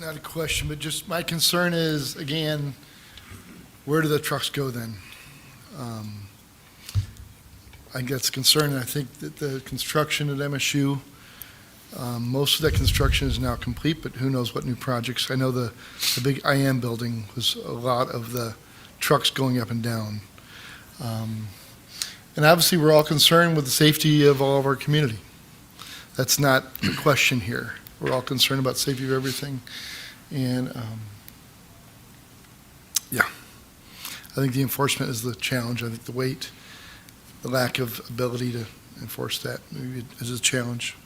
Not a question, but just my concern is, again, where do the trucks go then? I think that's a concern, and I think that the construction at MSU, most of that construction is now complete, but who knows what new projects. I know the big IM building was a lot of the trucks going up and down. And obviously, we're all concerned with the safety of all of our community. That's not the question here. We're all concerned about safety of everything. And yeah, I think the enforcement is the challenge. I think the weight, the lack of ability to enforce that maybe is a challenge.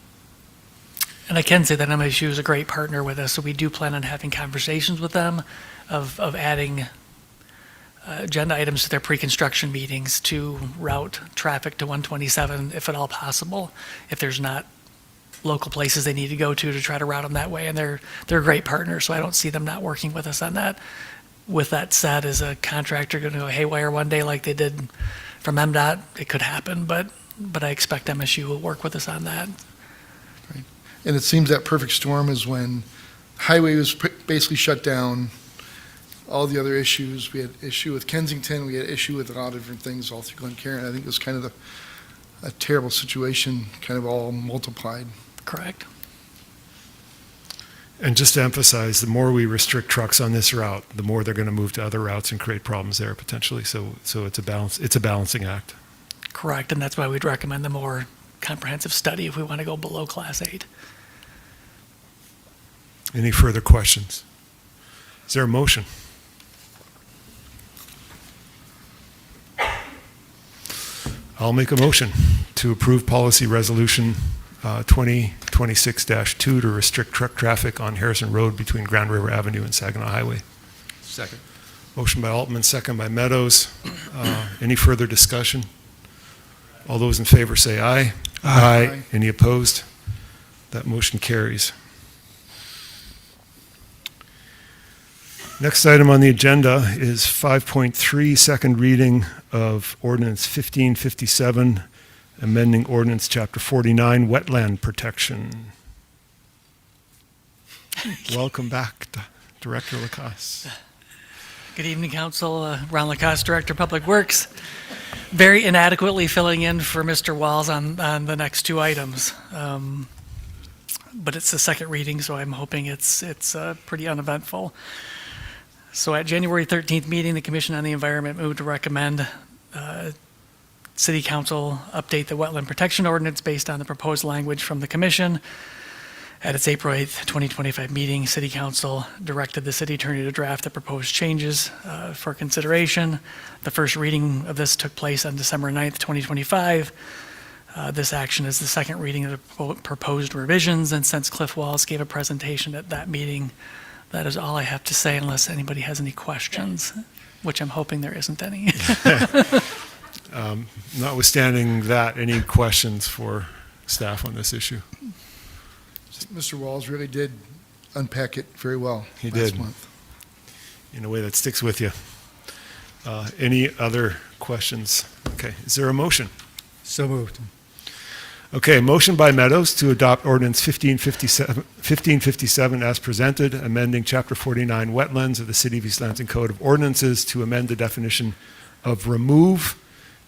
And I can say that MSU is a great partner with us, so we do plan on having conversations with them of adding agenda items to their pre-construction meetings to route traffic to 127 if at all possible, if there's not local places they need to go to try to route them that way. And they're a great partner, so I don't see them not working with us on that. With that said, as a contractor going to go haywire one day like they did from MDOT, it could happen, but I expect MSU will work with us on that. Right. And it seems that perfect storm is when highway was basically shut down, all the other issues. We had issue with Kensington, we had issue with a lot of different things all through Glencairn. I think it was kind of a terrible situation, kind of all multiplied. Correct. And just to emphasize, the more we restrict trucks on this route, the more they're going to move to other routes and create problems there potentially. So it's a balance. It's a balancing act. Correct, and that's why we'd recommend the more comprehensive study if we want to go below Class 8. Any further questions? Is there a motion? I'll make a motion to approve policy resolution 2026-2 to restrict truck traffic on Harrison Road between Grand River Avenue and Saginaw Highway. Second. Motion by Altman, second by Meadows. Any further discussion? All those in favor say aye. Aye. Any opposed? That motion carries. Next item on the agenda is 5.3, second reading of Ordinance 1557, amending Ordinance Chapter 49, Wetland Protection. Welcome back, Director Lacoste. Good evening, Council. Ron Lacoste, Director of Public Works. Very inadequately filling in for Mr. Walls on the next two items. But it's the second reading, so I'm hoping it's pretty uneventful. So at January 13th meeting, the Commission on the Environment moved to recommend City Council update the Wetland Protection Ordinance based on the proposed language from the Commission. At its April 8th, 2025 meeting, City Council directed the City Attorney to draft the proposed changes for consideration. The first reading of this took place on December 9th, 2025. This action is the second reading of the proposed revisions, and since Cliff Walls gave a presentation at that meeting, that is all I have to say unless anybody has any questions, which I'm hoping there isn't any. Notwithstanding that, any questions for staff on this issue? Mr. Walls really did unpack it very well He last did. month. In a way that sticks with you. Any other questions? Okay, is there a motion? So moved. Okay, motion by Meadows to adopt ordinance 1557 as presented, amending Chapter 49 wetlands of the City of East Lansing Code of Ordinances to amend the definition of remove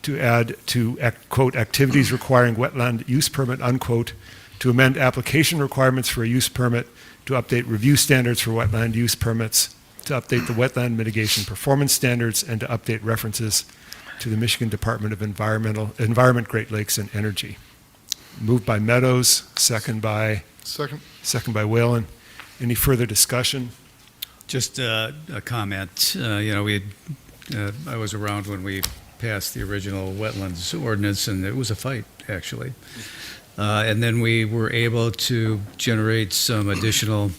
to add to, quote, activities requiring wetland use permit, unquote, to amend application requirements for a use permit, to update review standards for wetland use permits, to update the wetland mitigation performance standards, and to update references to the Michigan Department of Environment, Great Lakes, and Energy. Moved by Meadows, second by Whalen. Any further discussion? Just a comment. I was around when we passed the original wetlands ordinance, and it was a fight, actually. And then we were able to generate some additional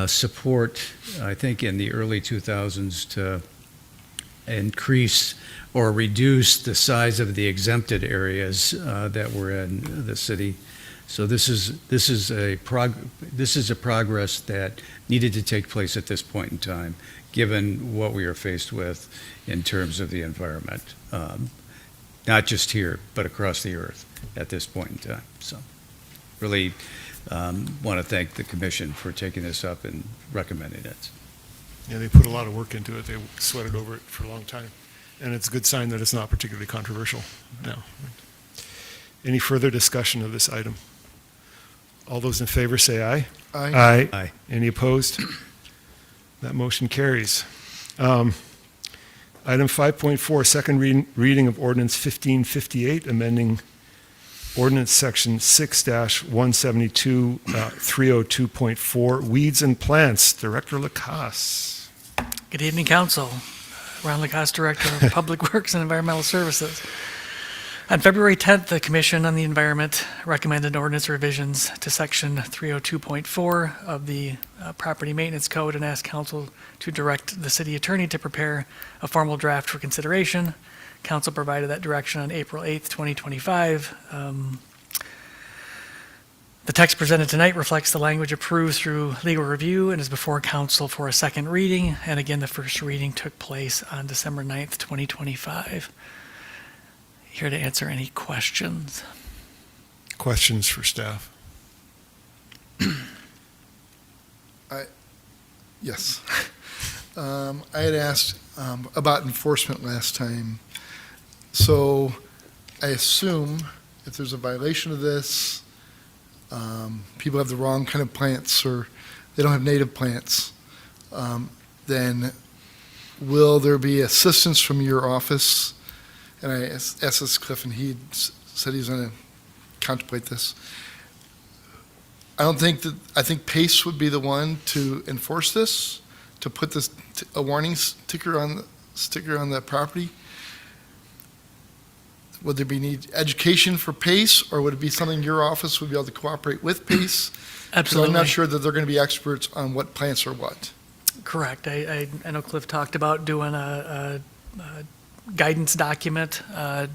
support, I think, in the early 2000s to increase or reduce the size of the exempted areas that were in the city. So this is a progress that needed to take place at this point in time, given what we are faced with in terms of the environment, not just here, but across the earth at this point in time. So really want to thank the commission for taking this up and recommending it. Yeah, they put a lot of work into it. They sweated over it for a long time. And it's a good sign that it's not particularly controversial now. Any further discussion of this item? All those in favor say aye. Aye. Aye. Any opposed? That motion carries. Item 5.4, second reading of ordinance 1558, amending ordinance section 6-172, 302.4, weeds and plants. Director Lacasse. Good evening, Council. Ron Lacasse, Director of Public Works and Environmental Services. On February 10th, the Commission on the Environment recommended ordinance revisions to Section 302.4 of the Property Maintenance Code and asked Council to direct the City Attorney to prepare a formal draft for consideration. Council provided that direction on April 8th, 2025. The text presented tonight reflects the language approved through legal review and is before Council for a second reading. And again, the first reading took place on December 9th, 2025. Here to answer any questions. Questions for staff? Yes. I had asked about enforcement last time. So I assume if there's a violation of this, people have the wrong kind of plants or they don't have native plants, then will there be assistance from your office? And I asked this Cliff, and he said he's going to contemplate this. I think PACE would be the one to enforce this, to put this a warning sticker on the property. Would there be need education for PACE, or would it be something your office would be able to cooperate with PACE? Absolutely. So I'm not sure that they're going to be experts on what plants are what. Correct. I know Cliff talked about doing a guidance document to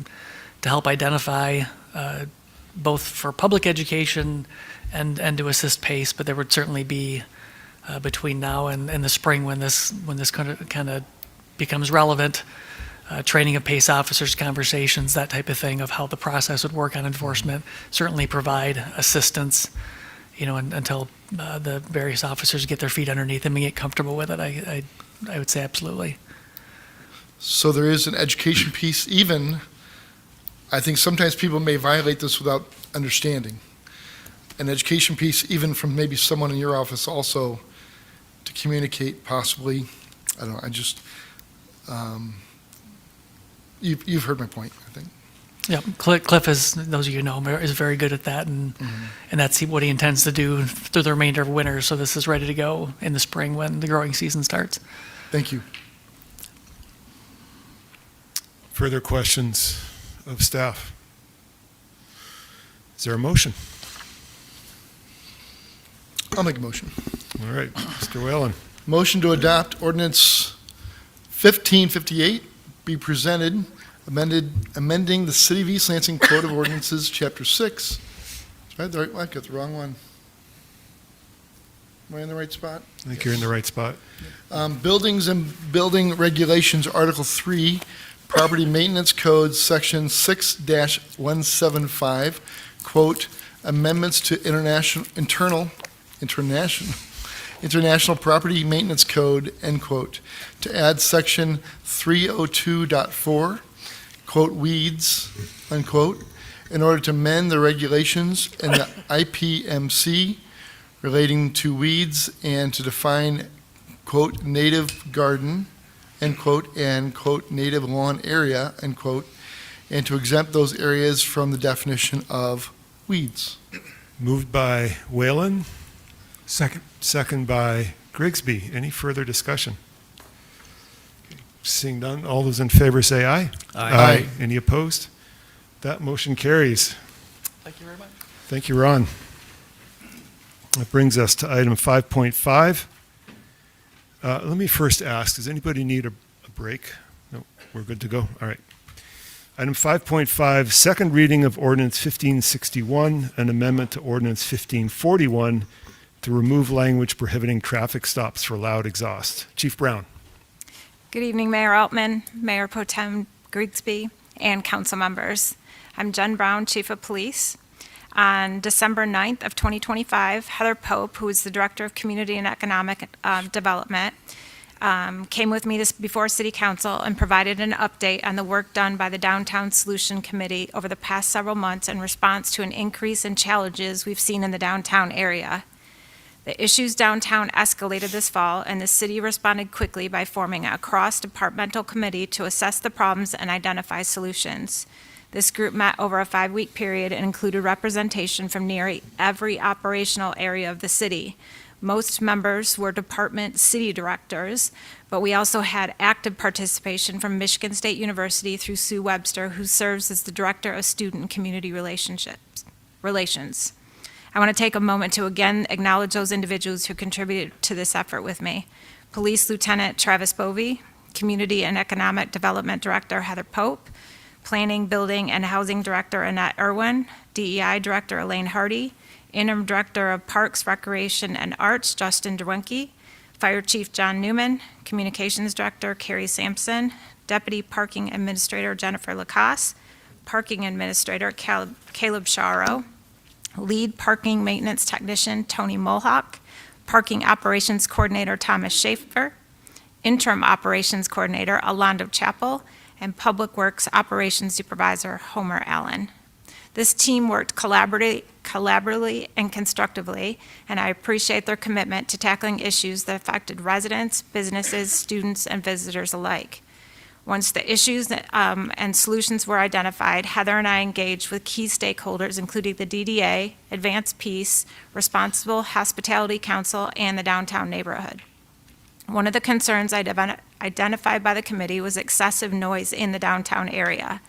help identify both for public education and to assist PACE, but there would certainly be between now and the spring when this kind of becomes relevant, training of PACE officers, conversations, that type of thing of how the process would work on enforcement, certainly provide assistance, until the various officers get their feet underneath them and get comfortable with it. I would say absolutely. So there is an education piece. Even, I think sometimes people may violate this without understanding. An education piece, even from maybe someone in your office also, to communicate possibly. I don't know, you've heard my point, I think. Yeah, Cliff, as those of you know, is very good at that, and that's what he intends to do through the remainder of winter. So this is ready to go in the spring when the growing season starts. Thank you. Further questions of staff? Is there a motion? I'll make a motion. All right, Mr. Whalen. Motion to adopt ordinance 1558 be presented, amending the City of East Lansing Code of Ordinances, Chapter 6. I got the wrong one. Am I in the right spot? I think you're in the right spot. Buildings and Building Regulations, Article 3, Property Maintenance Code, Section 6-175, quote, amendments to International Property Maintenance Code, end quote, to add Section 302.4, quote, weeds, unquote, in order to amend the regulations in the IPMC relating to weeds and to define, quote, native garden, end quote, and, quote, native lawn area, end quote, and to exempt those areas from the definition of weeds. Moved by Whalen, Second. second by Grigsby. Any further discussion? Seeing none, all those in favor say aye. Aye. Any opposed? That motion carries. Thank you very much. Thank you, Ron. That brings us to item 5.5. Let me first ask, does anybody need a break? No, we're good to go? All right. Item 5.5, second reading of Ordinance 1561, an amendment to Ordinance 1541 to remove language prohibiting traffic stops for loud exhaust. Chief Brown. Good evening, Mayor Altman, Mayor Pro Tem Grigsby, and council members. I'm Jen Brown, Chief of Police. On December 9th of 2025, Heather Pope, who is the Director of Community and Economic Development, came with me before City Council and provided an update on the work done by the Downtown Solution Committee over the past several months in response to an increase in challenges we've seen in the downtown area. The issues downtown escalated this fall, and the city responded quickly by forming a cross-departmental committee to assess the problems and identify solutions. This group met over a 5-week period and included representation from nearly every operational area of the city. Most members were department city directors, but we also had active participation from Michigan State University through Sue Webster, who serves as the Director of Student and Community Relations. I want to take a moment to again acknowledge those individuals who contributed to this effort with me. Police Lieutenant Travis Bovey, Community and Economic Development Director Heather Pope, Planning, Building, and Housing Director Annette Irwin, DEI Director Elaine Hardy, Interim Director of Parks, Recreation, and Arts Justin Derwenke, Fire Chief John Newman, Communications Director Carrie Sampson, Deputy Parking Administrator Jennifer Lacasse, Parking Administrator Caleb Sharo, Lead Parking Maintenance Technician Tony Mulhawk, Parking Operations Coordinator Thomas Schaefer, Interim Operations Coordinator Alonzo Chappell, and Public Works Operations Supervisor Homer Allen. This team worked collaboratively and constructively, and I appreciate their commitment to tackling issues that affected residents, businesses, students, and visitors alike. Once the issues and solutions were identified, Heather and I engaged with key stakeholders, including the DDA, Advanced Peace, Responsible Hospitality Council, and the downtown neighborhood. One of the concerns identified by the committee was excessive noise in the downtown area.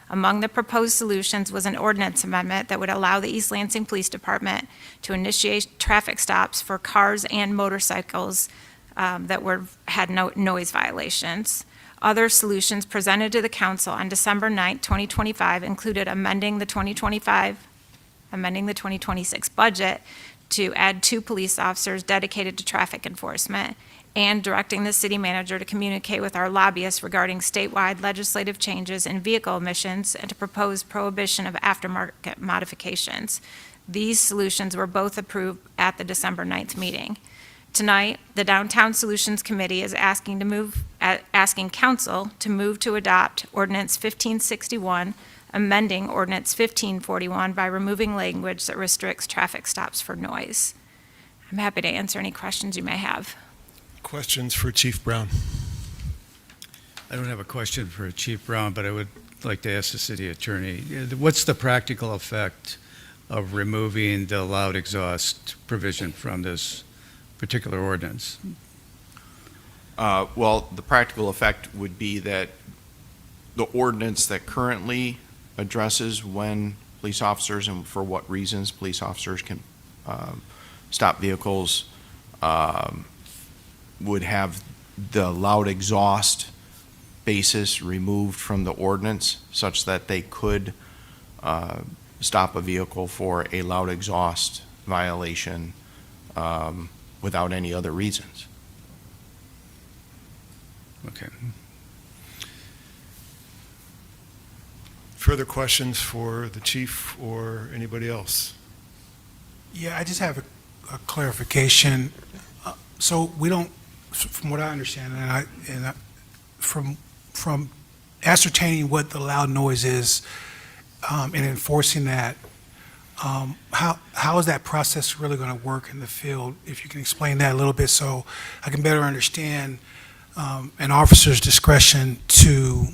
Among the proposed solutions was an ordinance amendment that would allow the East Lansing Police Department to initiate traffic stops for cars and motorcycles that had no noise violations. Other solutions presented to the council on December 9, 2025 included amending the 2026 budget to add 2 police officers dedicated to traffic enforcement, and directing the city manager to communicate with our lobbyists regarding statewide legislative changes in vehicle emissions and to propose prohibition of aftermarket modifications. These solutions were both approved at the December 9th meeting. Tonight, the Downtown Solutions Committee is asking council to move to adopt Ordinance 1561, amending Ordinance 1541 by removing language that restricts traffic stops for noise. I'm happy to answer any questions you may have. Questions for Chief Brown? I don't have a question for Chief Brown, but I would like to ask the city attorney, what's the practical effect of removing the loud exhaust provision from this particular ordinance? Well, the practical effect would be that the ordinance that currently addresses when police officers and for what reasons police officers can stop vehicles would have the loud exhaust basis removed from the ordinance such that they could stop a vehicle for a loud exhaust violation without any other reasons. Okay. Further questions for the chief or anybody else? Yeah, I just have a clarification. So we don't, from what I understand, from ascertaining what the loud noise is and enforcing that, how is that process really going to work in the field? If you can explain that a little bit so I can better understand an officer's discretion to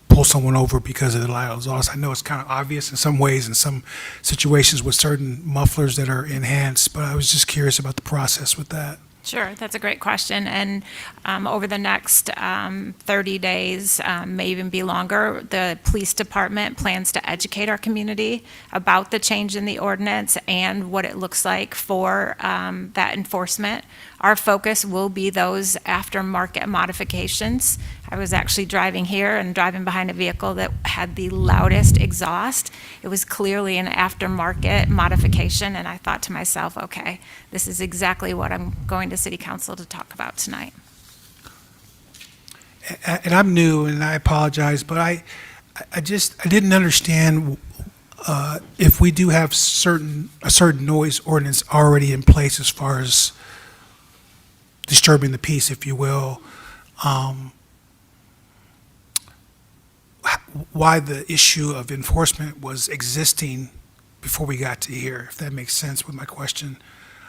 pull someone over because of the loud exhaust. I know it's kind of obvious in some ways, in some situations with certain mufflers that are enhanced, but I was just curious about the process with that. Sure, that's a great question. And over the next 30 days, may even be longer, the police department plans to educate our community about the change in the ordinance and what it looks like for that enforcement. Our focus will be those aftermarket modifications. I was actually driving here and driving behind a vehicle that had the loudest exhaust. It was clearly an aftermarket modification, and I thought to myself, okay, this is exactly what I'm going to City Council to talk about tonight. And I'm new, and I apologize, but I didn't understand if we do have a certain noise ordinance already in place as far as disturbing the peace, if you will, why the issue of enforcement was existing before we got to here, if that makes sense with my question.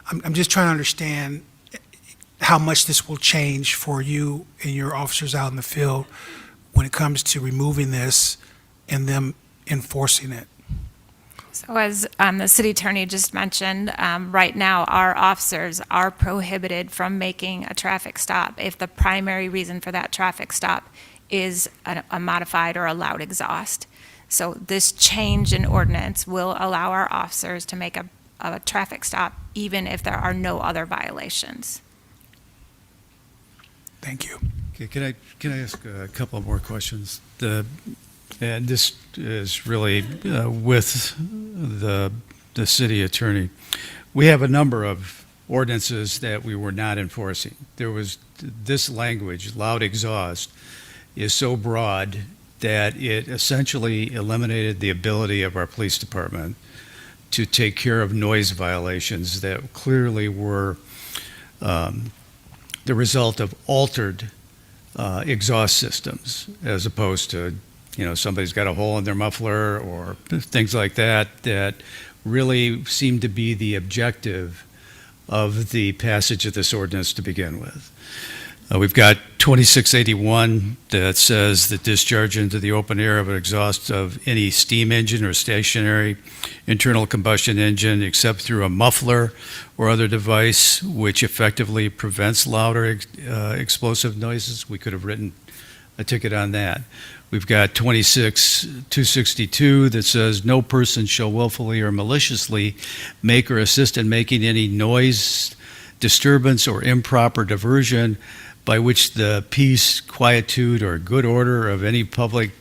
I'm just trying to understand how much this will change for you and your officers out in the field when it comes to removing this and them enforcing it. So as the city attorney just mentioned, right now our officers are prohibited from making a traffic stop if the primary reason for that traffic stop is a modified or a loud exhaust. So this change in ordinance will allow our officers to make a traffic stop even if there are no other violations. Thank you. Okay, can I ask a couple more questions? And this is really with the city attorney. We have a number of ordinances that we were not enforcing. There was this language, loud exhaust, is so broad that it essentially eliminated the ability of our police department to take care of noise violations that clearly were the result of altered exhaust systems, as opposed to, somebody's got a hole in their muffler or things like that, that really seem to be the objective of the passage of this ordinance to begin with. We've got 2681 that says that discharge into the open air of an exhaust of any steam engine or stationary internal combustion engine except through a muffler or other device which effectively prevents louder explosive noises. We could have written a ticket on that. We've got 26262 that says no person shall willfully or maliciously make or assist in making any noise, disturbance, or improper diversion by which the peace, quietude, or good order of any public,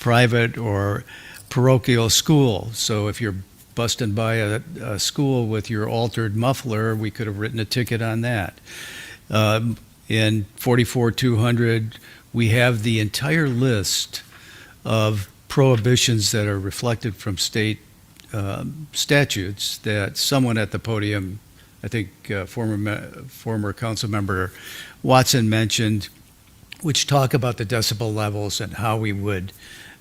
private, or parochial school. So if you're busting by a school with your altered muffler, we could have written a ticket on that. In 44200, we have the entire list of prohibitions that are reflected from state statutes that someone at the podium, I think former council member Watson mentioned, which talk about the decibel levels and how we would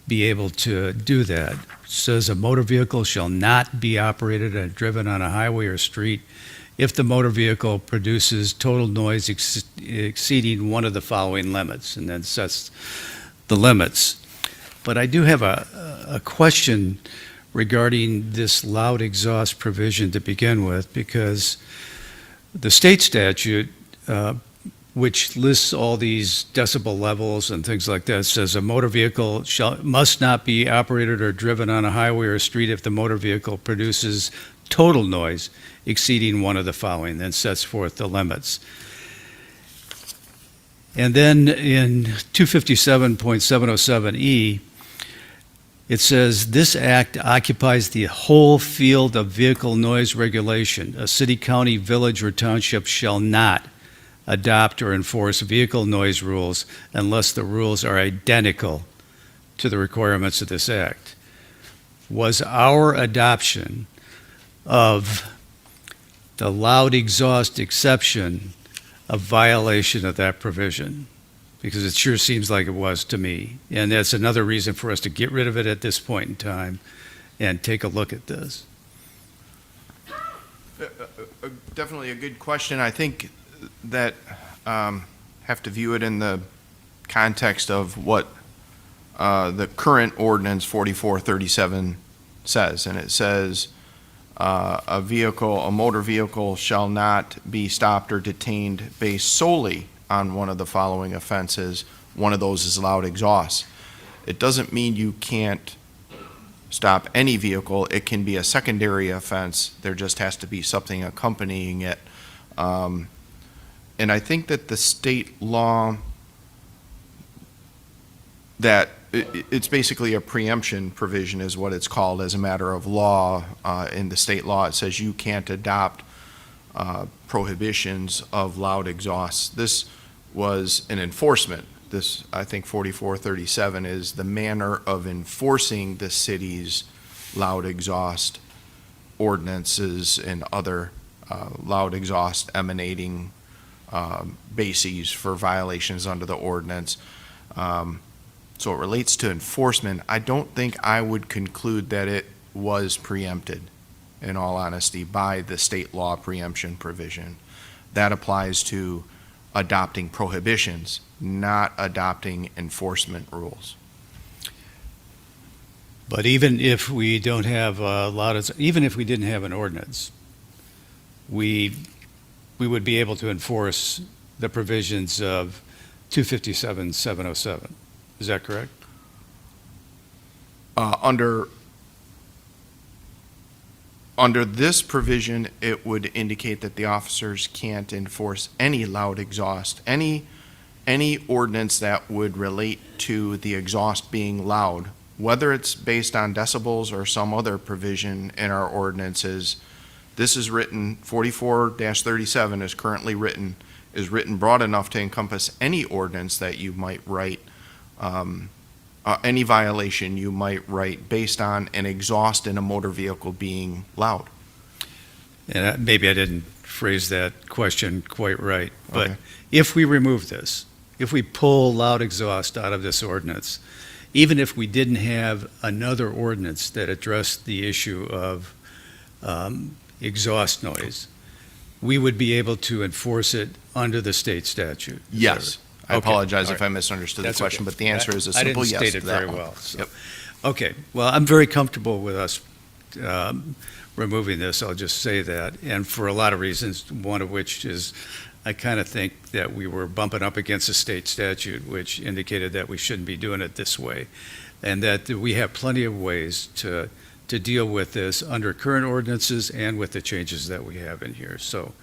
be able to do that. It says a motor vehicle shall not be operated and driven on a highway or street if the motor vehicle produces total noise exceeding one of the following limits, and then sets the limits. But I do have a question regarding this loud exhaust provision to begin with, because the state statute, which lists all these decibel levels and things like that, says a motor vehicle must not be operated or driven on a highway or street if the motor vehicle produces total noise exceeding one of the following, then sets forth the limits. And then in 257.707E, It says, "This act occupies the whole field of vehicle noise regulation. A city, county, village, or township shall not adopt or enforce vehicle noise rules unless the rules are identical to the requirements of this act." Was our adoption of the loud exhaust exception a violation of that provision? Because it sure seems like it was to me. And that's another reason for us to get rid of it at this point in time and take a look at this. Definitely a good question. I think that have to view it in the context of what the current ordinance 4437 says. And it says a motor vehicle shall not be stopped or detained based solely on one of the following offenses. One of those is loud exhaust. It doesn't mean you can't stop any vehicle. It can be a secondary offense. There just has to be something accompanying it. And I think that the state law, that it's basically a preemption provision is what it's called as a matter of law. In the state law, it says you can't adopt prohibitions of loud exhaust. This was an enforcement. This, I think 4437 is the manner of enforcing the city's loud exhaust ordinances and other loud exhaust emanating bases for violations under the ordinance. So it relates to enforcement. I don't think I would conclude that it was preempted, in all honesty, by the state law preemption provision. That applies to adopting prohibitions, not adopting enforcement rules. But even if we don't have even if we didn't have an ordinance, we would be able to enforce the provisions of 257-707. Is that correct? Under this provision, it would indicate that the officers can't enforce any loud exhaust, any ordinance that would relate to the exhaust being loud, whether it's based on decibels or some other provision in our ordinances. This is written, 44-37 is currently written, is written broad enough to encompass any ordinance that you might write, any violation you might write based on an exhaust in a motor vehicle being loud. And maybe I didn't phrase that question quite right, but Okay. if we remove this, if we pull loud exhaust out of this ordinance, even if we didn't have another ordinance that addressed the issue of exhaust noise, we would be able to enforce it under the state statute. Is Yes. that right? I Okay. apologize All if right. I misunderstood That's the question, okay. but the answer is a I simple didn't yes state to it that very one. well. So. Yep. Okay, well, I'm very comfortable with us removing this, I'll just say that, and for a lot of reasons, one of which is I kind of think that we were bumping up against a state statute which indicated that we shouldn't be doing it this way, and that we have plenty of ways to deal with this under current ordinances and with the changes that we have in here. So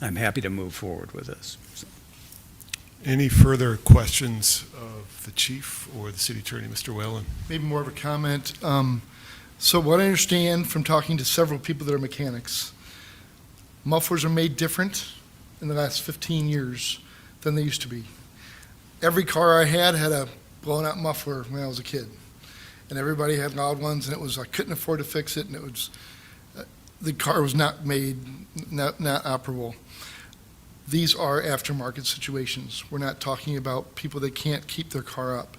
I'm happy to move forward with this. So. Any further questions of the chief or the city attorney, Mr. Whalen? Maybe more of a comment. So what I understand from talking to several people that are mechanics, mufflers are made different in the last 15 years than they used to be. Every car I had a blown out muffler when I was a kid. And everybody had loud ones, and I couldn't afford to fix it, and it was, the car was not made, not operable. These are aftermarket situations. We're not talking about people that can't keep their car up.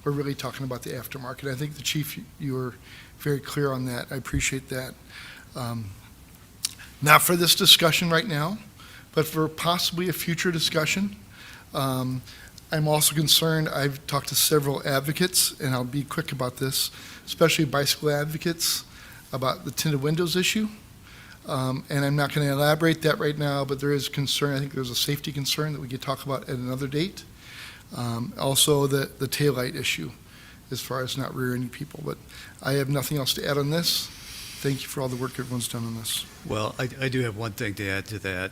We're really talking about the aftermarket. I think the chief, you were very clear on that. I appreciate that. Not for this discussion right now, but for possibly a future discussion. I'm also concerned, I've talked to several advocates, and I'll be quick about this, especially bicycle advocates, about the tinted windows issue. And I'm not going to elaborate that right now, but there is concern. I think there's a safety concern that we could talk about at another date. Also, the taillight issue, as far as not rear-ending people. But I have nothing else to add on this. Thank you for all the work everyone's done on this. Well, I do have one thing to add to that.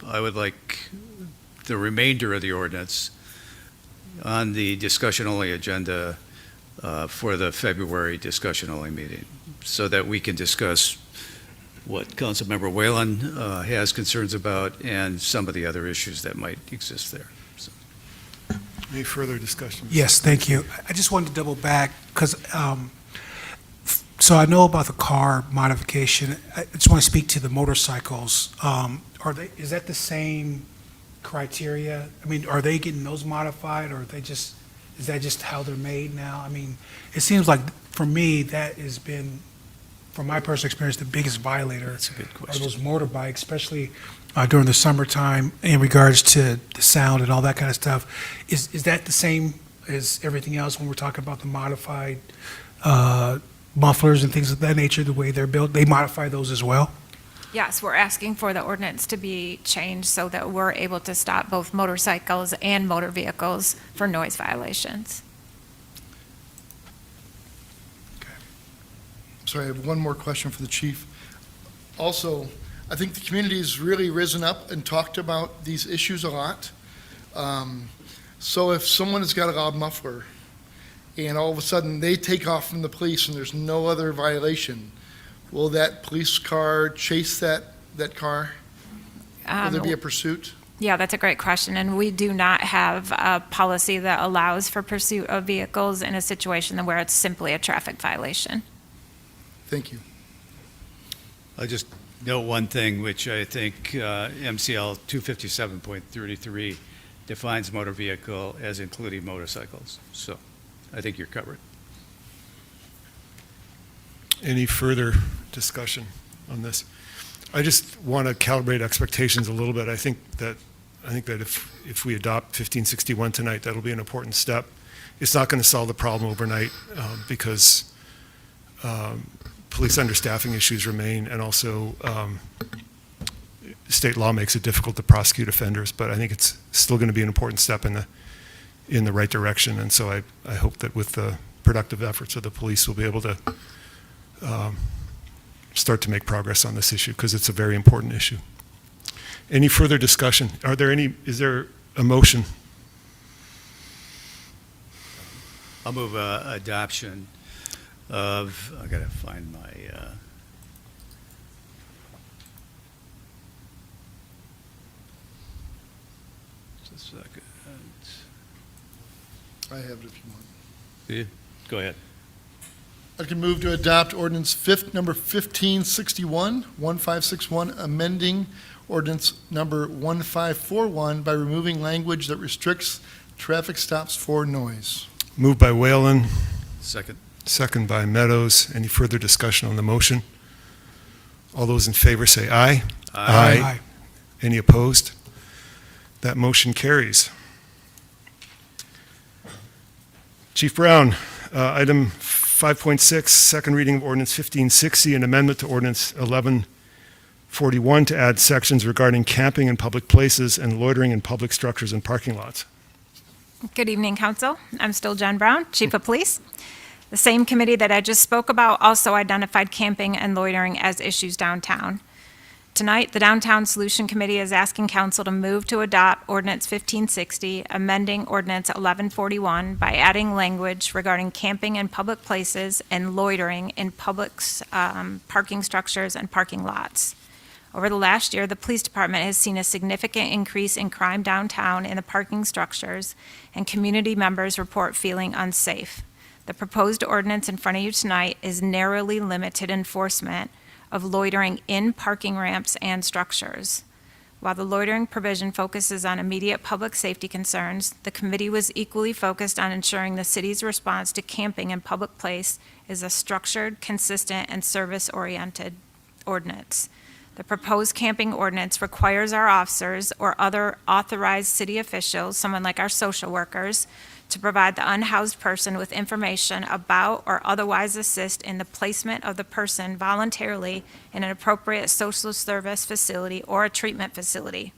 I would like the remainder of the ordinance on the discussion-only agenda for the February discussion-only meeting, so that we can discuss what Councilmember Whalen has concerns about and some of the other issues that might exist there. So. Any further discussion? Yes, thank you. I just wanted to double back because, so I know about the car modification. I just want to speak to the motorcycles. Is that the same criteria? I mean, are they getting those modified, or is that just how they're made now? I mean, it seems like for me that has been, from my personal experience, the biggest violator are those motorbikes, especially during the summertime in regards to the sound and all that kind of stuff. Is that the same as everything else when we're talking about the modified mufflers and things of that nature, the way they're built? They modify those as well? Yes, we're asking for the ordinance to be changed so that we're able to stop both motorcycles and motor vehicles for noise violations. Sorry, I have one more question for the chief. Also, I think the community has really risen up and talked about these issues a lot. So if someone has got a loud muffler and all of a sudden they take off from the police and there's no other violation, will that police car chase that car? Will there be a pursuit? Yeah, that's a great question, and we do not have a policy that allows for pursuit of vehicles in a situation where it's simply a traffic violation. Thank you. I'll just note one thing, which I think MCL 257.33 defines motor vehicle as including motorcycles. So I think you're covered. Any further discussion on this? I just want to calibrate expectations a little bit. I think that if we adopt 1561 tonight, that'll be an important step. It's not going to solve the problem overnight because police understaffing issues remain, and also state law makes it difficult to prosecute offenders. But I think it's still going to be an important step in the right direction. And so I hope that with the productive efforts of the police, we'll be able to start to make progress on this issue, because it's a very important issue. Any further discussion? Is there a motion? I'll move adoption of, I gotta find my, just a second. I have it if you want. Yeah, go ahead. I can move to adopt ordinance number 1561, amending ordinance number 1541 by removing language that restricts traffic stops for noise. Moved by Whalen. Second. Second by Meadows. Any further discussion on the motion? All those in favor say aye. Aye. Aye. Any opposed? That motion carries. Chief Brown, item 5.6, second reading of ordinance 1560, an amendment to ordinance 1141 to add sections regarding camping in public places and loitering in public structures and parking lots. Good evening, Council. I'm still Jen Brown, Chief of Police. The same committee that I just spoke about also identified camping and loitering as issues downtown. Tonight, the Downtown Solution Committee is asking Council to move to adopt Ordinance 1560, amending Ordinance 1141 by adding language regarding camping in public places and loitering in public parking structures and parking lots. Over the last year, the police department has seen a significant increase in crime downtown in the parking structures, and community members report feeling unsafe. The proposed ordinance in front of you tonight is narrowly limited enforcement of loitering in parking ramps and structures. While the loitering provision focuses on immediate public safety concerns, the committee was equally focused on ensuring the city's response to camping in public place is a structured, consistent, and service-oriented ordinance. The proposed camping ordinance requires our officers or other authorized city officials, someone like our social workers, to provide the unhoused person with information about or otherwise assist in the placement of the person voluntarily in an appropriate social service facility or a treatment facility.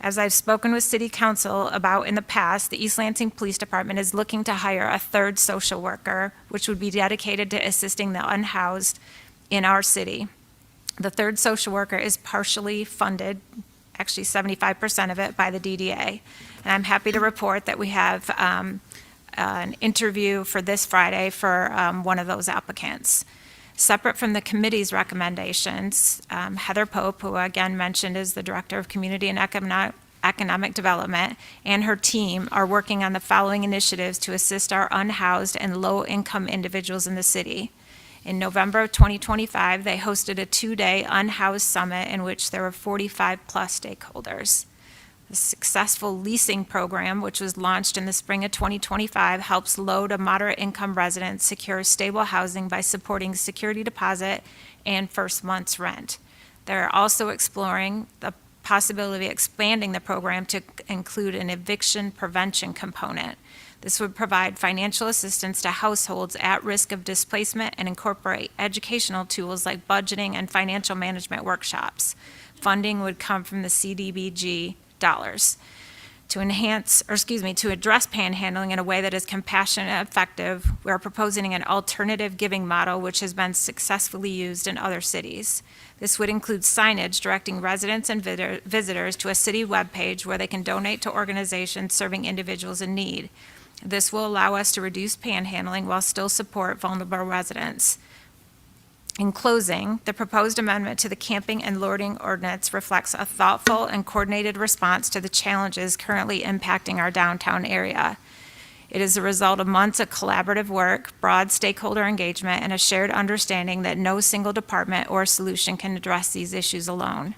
As I've spoken with City Council about in the past, the East Lansing Police Department is looking to hire a third social worker, which would be dedicated to assisting the unhoused in our city. The third social worker is partially funded, actually 75% of it, by the DDA. And I'm happy to report that we have an interview for this Friday for one of those applicants. Separate from the committee's recommendations, Heather Pope, who I again mentioned is the Director of Community and Economic Development, and her team are working on the following initiatives to assist our unhoused and low-income individuals in the city. In November of 2025, they hosted a 2-day unhoused summit in which there were 45-plus stakeholders. The successful leasing program, which was launched in the spring of 2025, helps low to moderate income residents secure stable housing by supporting security deposit and first month's rent. They're also exploring the possibility of expanding the program to include an eviction prevention component. This would provide financial assistance to households at risk of displacement and incorporate educational tools like budgeting and financial management workshops. Funding would come from the CDBG dollars. To address panhandling in a way that is compassionate and effective, we are proposing an alternative giving model which has been successfully used in other cities. This would include signage directing residents and visitors to a city webpage where they can donate to organizations serving individuals in need. This will allow us to reduce panhandling while still support vulnerable residents. In closing, the proposed amendment to the camping and loitering ordinance reflects a thoughtful and coordinated response to the challenges currently impacting our downtown area. It is a result of months of collaborative work, broad stakeholder engagement, and a shared understanding that no single department or solution can address these issues alone.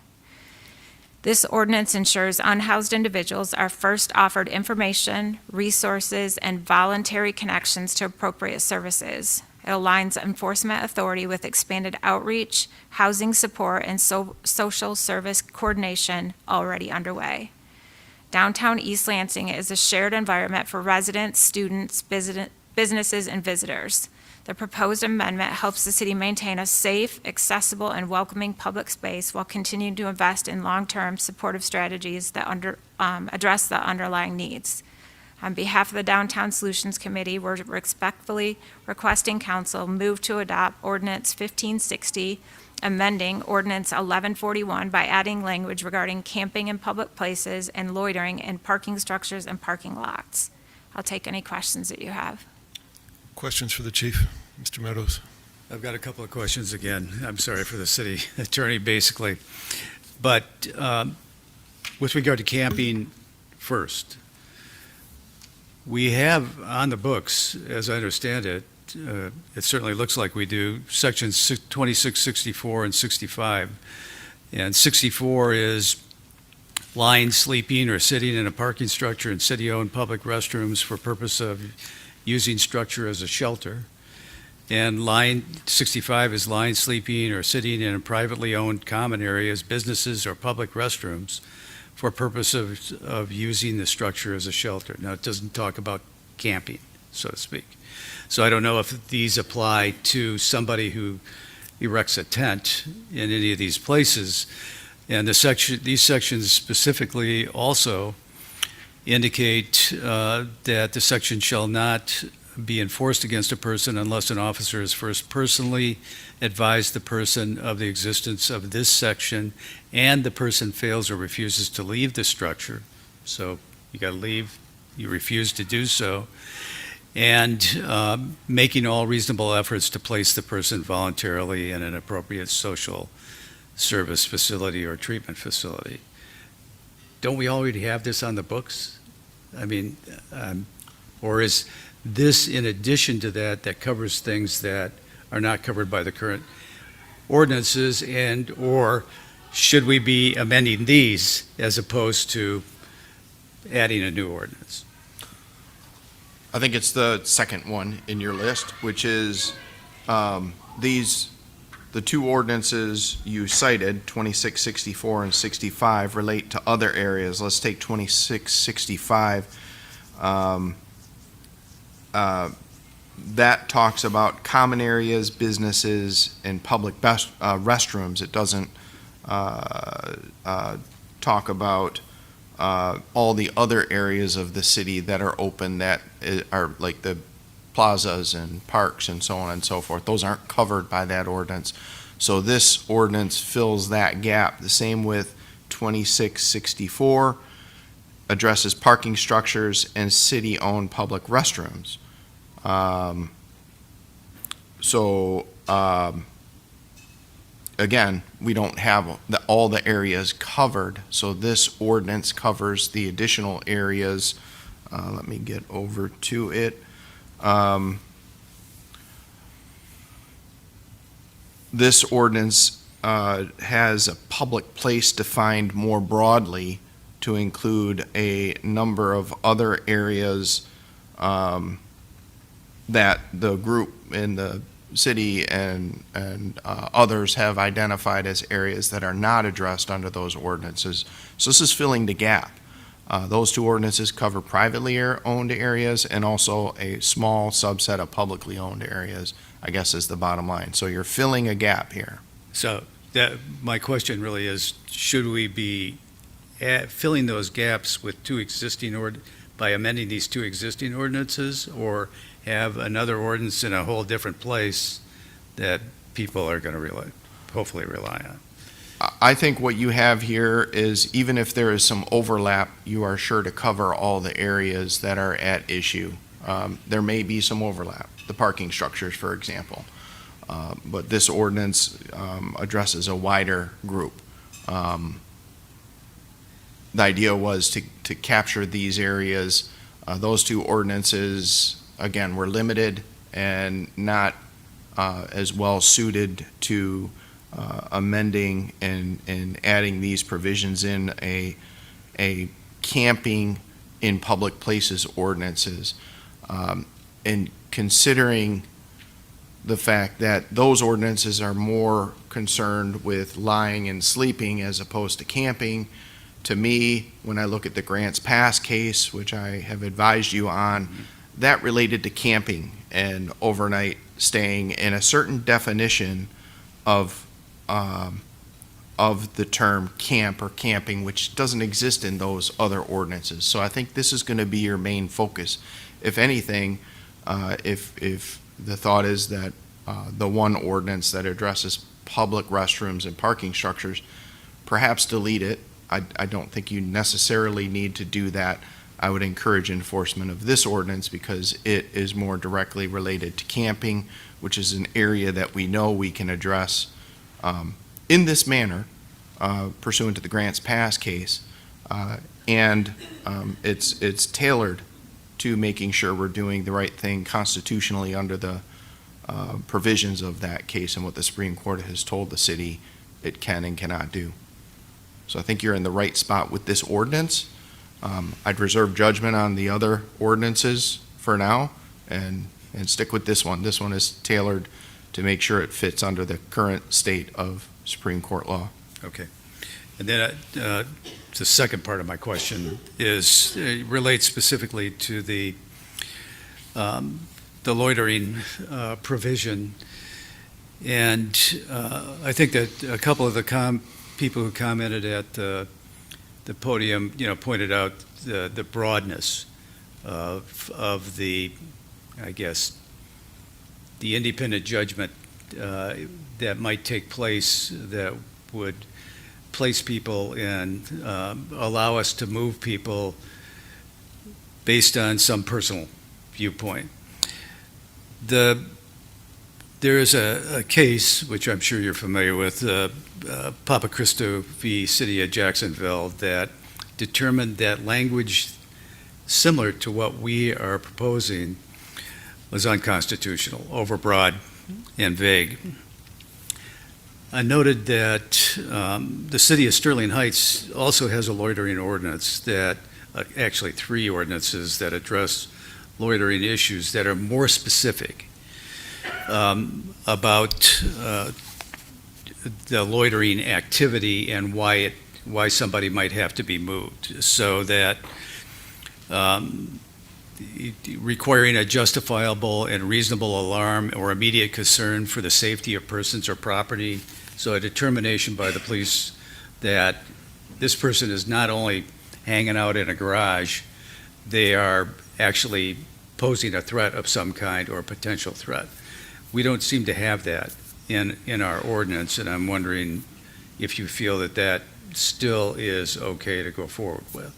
This ordinance ensures unhoused individuals are first offered information, resources, and voluntary connections to appropriate services. It aligns enforcement authority with expanded outreach, housing support, and social service coordination already underway. Downtown East Lansing is a shared environment for residents, students, businesses, and visitors. The proposed amendment helps the city maintain a safe, accessible, and welcoming public space while continuing to invest in long-term supportive strategies that address the underlying needs. On behalf of the Downtown Solutions Committee, we're respectfully requesting council move to adopt Ordinance 1560, amending Ordinance 1141 by adding language regarding camping in public places and loitering in parking structures and parking lots. I'll take any questions that you have. Questions for the chief? Mr. Meadows. I've got a couple of questions again. I'm sorry for the city attorney, basically. But with regard to camping first, we have on the books, as I understand it, it certainly looks like we do, sections 26, 64, and 65. And 64 is lying, sleeping, or sitting in a parking structure in city-owned public restrooms for purpose of using structure as a shelter. And 65 is lying, sleeping, or sitting in privately owned common areas, businesses, or public restrooms for purpose of using the structure as a shelter. Now, it doesn't talk about camping, so to speak. So I don't know if these apply to somebody who erects a tent in any of these places. And these sections specifically also indicate that the section shall not be enforced against a person unless an officer has first personally advised the person of the existence of this section and the person fails or refuses to leave the structure. So you got to leave, you refuse to do so, and making all reasonable efforts to place the person voluntarily in an appropriate social service facility or treatment facility. Don't we already have this on the books? I mean, or is this in addition to that covers things that are not covered by the current ordinances, and or should we be amending these as opposed to adding a new ordinance? I think it's the second one in your list, which is the two ordinances you cited, 2664 and 65, relate to other areas. Let's take 2665. That talks about common areas, businesses, and public restrooms. It doesn't talk about all the other areas of the city that are open that are like the plazas and parks and so on and so forth. Those aren't covered by that ordinance. So this ordinance fills that gap. The same with 2664. addresses parking structures and city-owned public restrooms. Again, we don't have all the areas covered, so this ordinance covers the additional areas. Let me get over to it. This ordinance has a public place defined more broadly to include a number of other areas that the group in the city and others have identified as areas that are not addressed under those ordinances. So this is filling the gap. Those two ordinances cover privately owned areas and also a small subset of publicly owned areas, I guess is the bottom line. So you're filling a gap here. So my question really is, should we be filling those gaps with by amending these two existing ordinances, or have another ordinance in a whole different place that people are going to hopefully rely on? I think what you have here is, even if there is some overlap, you are sure to cover all the areas that are at issue. There may be some overlap, the parking structures, for example. But this ordinance addresses a wider group. The idea was to capture these areas. Those two ordinances, again, were limited and not as well suited to amending and adding these provisions in a camping in public places ordinances. And considering the fact that those ordinances are more concerned with lying and sleeping as opposed to camping, to me, when I look at the Grants Pass case, which I have advised you on, that related to camping and overnight staying and a certain definition of the term camp or camping, which doesn't exist in those other ordinances. So I think this is going to be your main focus. If anything, if the thought is that the one ordinance that addresses public restrooms and parking structures, perhaps delete it. I don't think you necessarily need to do that. I would encourage enforcement of this ordinance because it is more directly related to camping, which is an area that we know we can address in this manner pursuant to the Grants Pass case. And it's tailored to making sure we're doing the right thing constitutionally under the provisions of that case and what the Supreme Court has told the city it can and cannot do. So I think you're in the right spot with this ordinance. I'd reserve judgment on the other ordinances for now and stick with this one. This one is tailored to make sure it fits under the current state of Supreme Court law. Okay. And then the second part of my question relates specifically to the loitering provision. And I think that a couple of the people who commented at the podium, pointed out the broadness of the, I guess, the independent judgment that might take place that would place people and allow us to move people based on some personal viewpoint. There is a case, which I'm sure you're familiar with, Papa Cristo v. City of Jacksonville, that determined that language similar to what we are proposing was unconstitutional, overbroad, and vague. I noted that the city of Sterling Heights also has a loitering ordinance that, actually 3 ordinances that address loitering issues that are more specific about the loitering activity and why somebody might have to be moved, so that requiring a justifiable and reasonable alarm or immediate concern for the safety of persons or property. So a determination by the police that this person is not only hanging out in a garage, they are actually posing a threat of some kind or a potential threat. We don't seem to have that in our ordinance, and I'm wondering if you feel that still is okay to go forward with.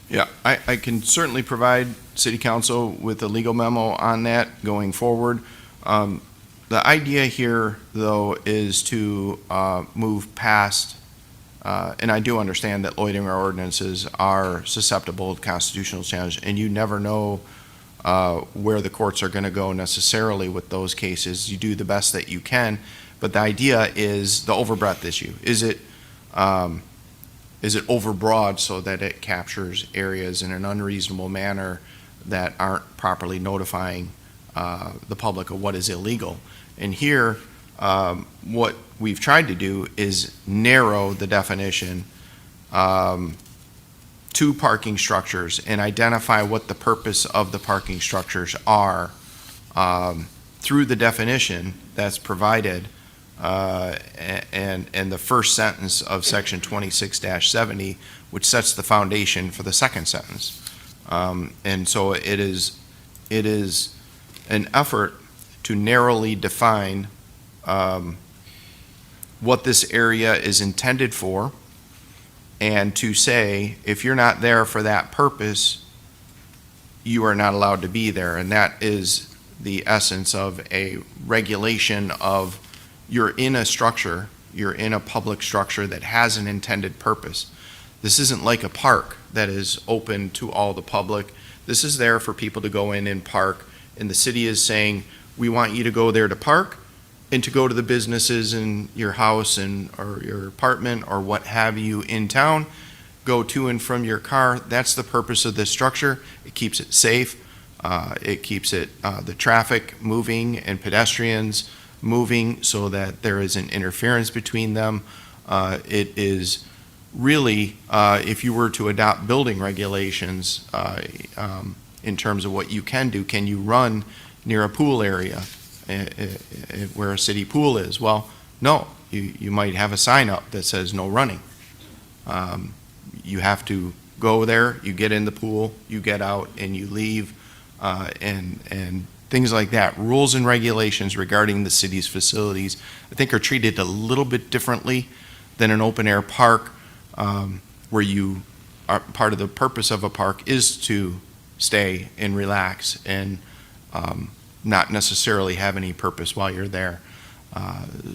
Yeah, I can certainly provide city council with a legal memo on that going forward. The idea here, though, is to move past, and I do understand that loitering ordinances are susceptible to constitutional challenge, and you never know where the courts are going to go necessarily with those cases. You do the best that you can, but the idea is the overbreadth issue. Is it overbroad so that it captures areas in an unreasonable manner that aren't properly notifying the public of what is illegal? And here, what we've tried to do is narrow the definition to parking structures and identify what the purpose of the parking structures are through the definition that's provided and the first sentence of section 26-70, which sets the foundation for the second sentence. And so it is an effort to narrowly define what this area is intended for, and to say, if you're not there for that purpose, you are not allowed to be there. And that is the essence of a regulation of, you're in a structure, you're in a public structure that has an intended purpose. This isn't like a park that is open to all the public. This is there for people to go in and park, and the city is saying, we want you to go there to park and to go to the businesses in your house and or your apartment or what have you in town, go to and from your car. That's the purpose of this structure. It keeps it safe. It keeps it the traffic moving and pedestrians moving so that there isn't interference between them. It is really, if you were to adopt building regulations in terms of what you can do, can you run near a pool area where a city pool is? Well, no. You might have a sign up that says no running. You have to go there, you get in the pool, you get out, and you leave, and things like that. Rules and regulations regarding the city's facilities, I think, are treated a little bit differently than an open air park, where you are part of the purpose of a park is to stay and relax and not necessarily have any purpose while you're there.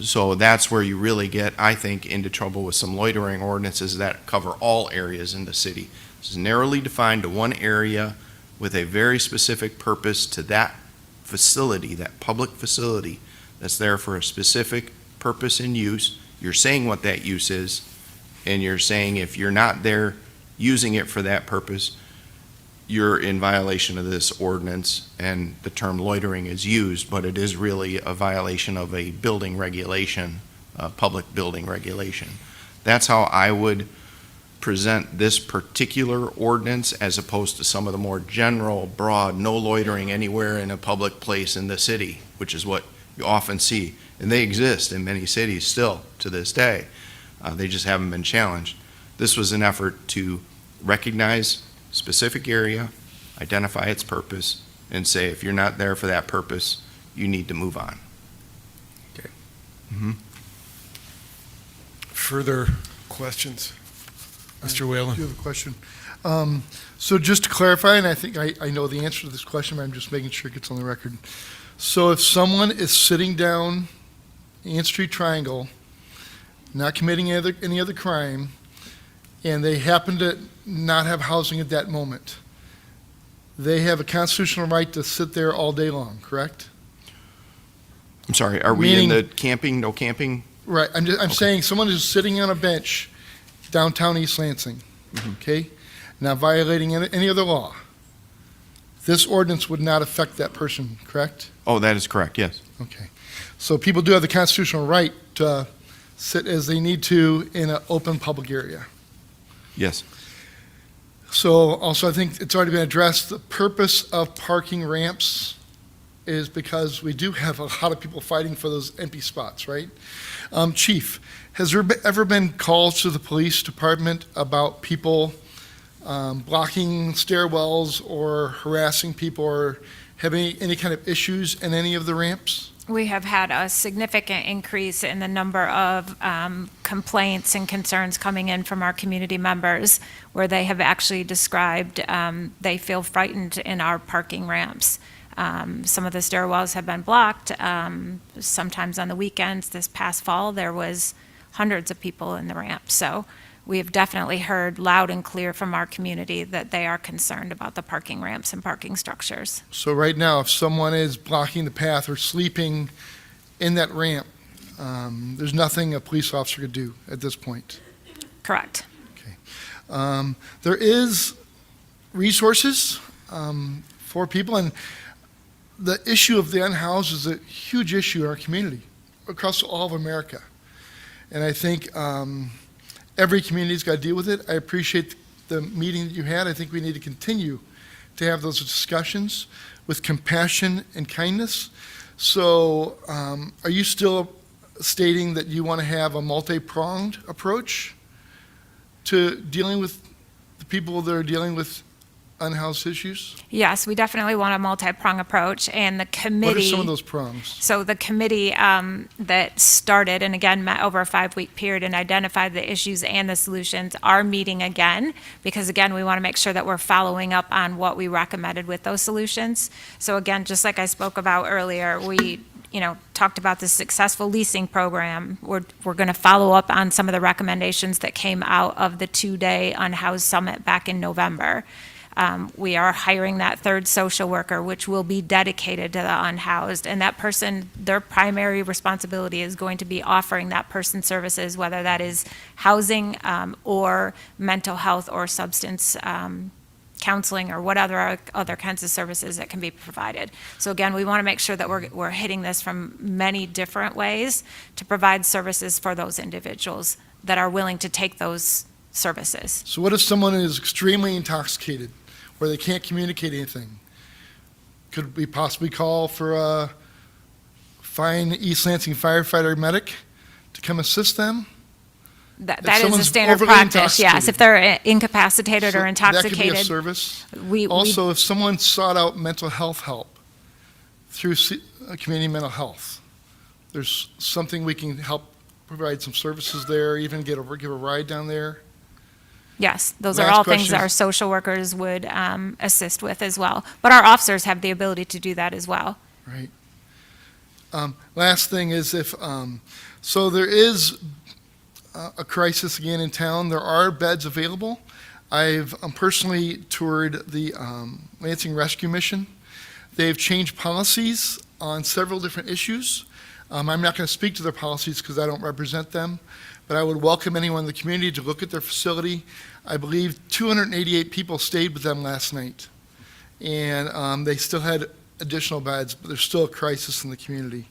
So that's where you really get, I think, into trouble with some loitering ordinances that cover all areas in the city. This is narrowly defined to one area with a very specific purpose to that facility, that public facility that's there for a specific purpose and use. You're saying what that use is, and you're saying if you're not there using it for that purpose, you're in violation of this ordinance, and the term loitering is used, but it is really a violation of a building regulation, public building regulation. That's how I would present this particular ordinance as opposed to some of the more general, broad, no loitering anywhere in a public place in the city, which is what you often see. And they exist in many cities still to this day. They just haven't been challenged. This was an effort to recognize specific area, identify its purpose, and say if you're not there for that purpose, you need to move on. Okay. Mm-hmm. Further questions? Mr. Whalen? I do have a question. So just to clarify, and I think I know the answer to this question, but I'm just making sure it gets on the record. So if someone is sitting down Ann Street Triangle, not committing any other crime, and they happen to not have housing at that moment, they have a constitutional right to sit there all day long, correct? I'm sorry, are we in the camping, no camping? Right, I'm saying someone is sitting on a bench downtown East Lansing, okay, not violating any other law. This ordinance would not affect that person, correct? Oh, that is correct, yes. Okay. So people do have the constitutional right to sit as they need to in an open public area. Yes. So also, I think it's already been addressed, the purpose of parking ramps is because we do have a lot of people fighting for those empty spots, right? Chief, has there ever been calls to the police department about people blocking stairwells or harassing people or having any kind of issues in any of the ramps? We have had a significant increase in the number of complaints and concerns coming in from our community members, where they have actually described they feel frightened in our parking ramps. Some of the stairwells have been blocked. Sometimes on the weekends, this past fall, there was hundreds of people in the ramp. So we have definitely heard loud and clear from our community that they are concerned about the parking ramps and parking structures. So right now, if someone is blocking the path or sleeping in that ramp, there's nothing a police officer could do at this point. Correct. There is resources for people, and the issue of the unhoused is a huge issue in our community across all of America. And I think every community's got to deal with it. I appreciate the meeting that you had. I think we need to continue to have those discussions with compassion and kindness. So are you still stating that you want to have a multi-pronged approach to dealing with the people that are dealing with unhoused issues? Yes, we definitely want a multi-prong approach, and the committee. What are some of those prongs? So the committee that started, and again, met over a 5-week period and identified the issues and the solutions, are meeting again, because again, we want to make sure that we're following up on what we recommended with those solutions. So again, just like I spoke about earlier, we talked about the successful leasing program. We're going to follow up on some of the recommendations that came out of the 2-day Unhoused Summit back in November. We are hiring that third social worker, which will be dedicated to the unhoused. And that person, their primary responsibility is going to be offering that person services, whether that is housing or mental health or substance counseling or what other kinds of services that can be provided. So again, we want to make sure that we're hitting this from many different ways to provide services for those individuals that are willing to take those services. So what if someone is extremely intoxicated, where they can't communicate anything? Could we possibly call for a fine East Lansing firefighter medic to come assist them? That is a standard practice, yes. If they're incapacitated or intoxicated. That could be a service. Also, if someone sought out mental health help through community mental health, there's something we can help provide some services there, even give a ride down there. Yes, those are all things that our social workers would assist with as well. But our officers have the ability to do that as well. Right. Last thing is so there is a crisis again in town. There are beds available. I've personally toured the Lansing Rescue Mission. They've changed policies on several different issues. I'm not going to speak to their policies because I don't represent them, but I would welcome anyone in the community to look at their facility. I believe 288 people stayed with them last night, and they still had additional beds, but there's still a crisis in the community.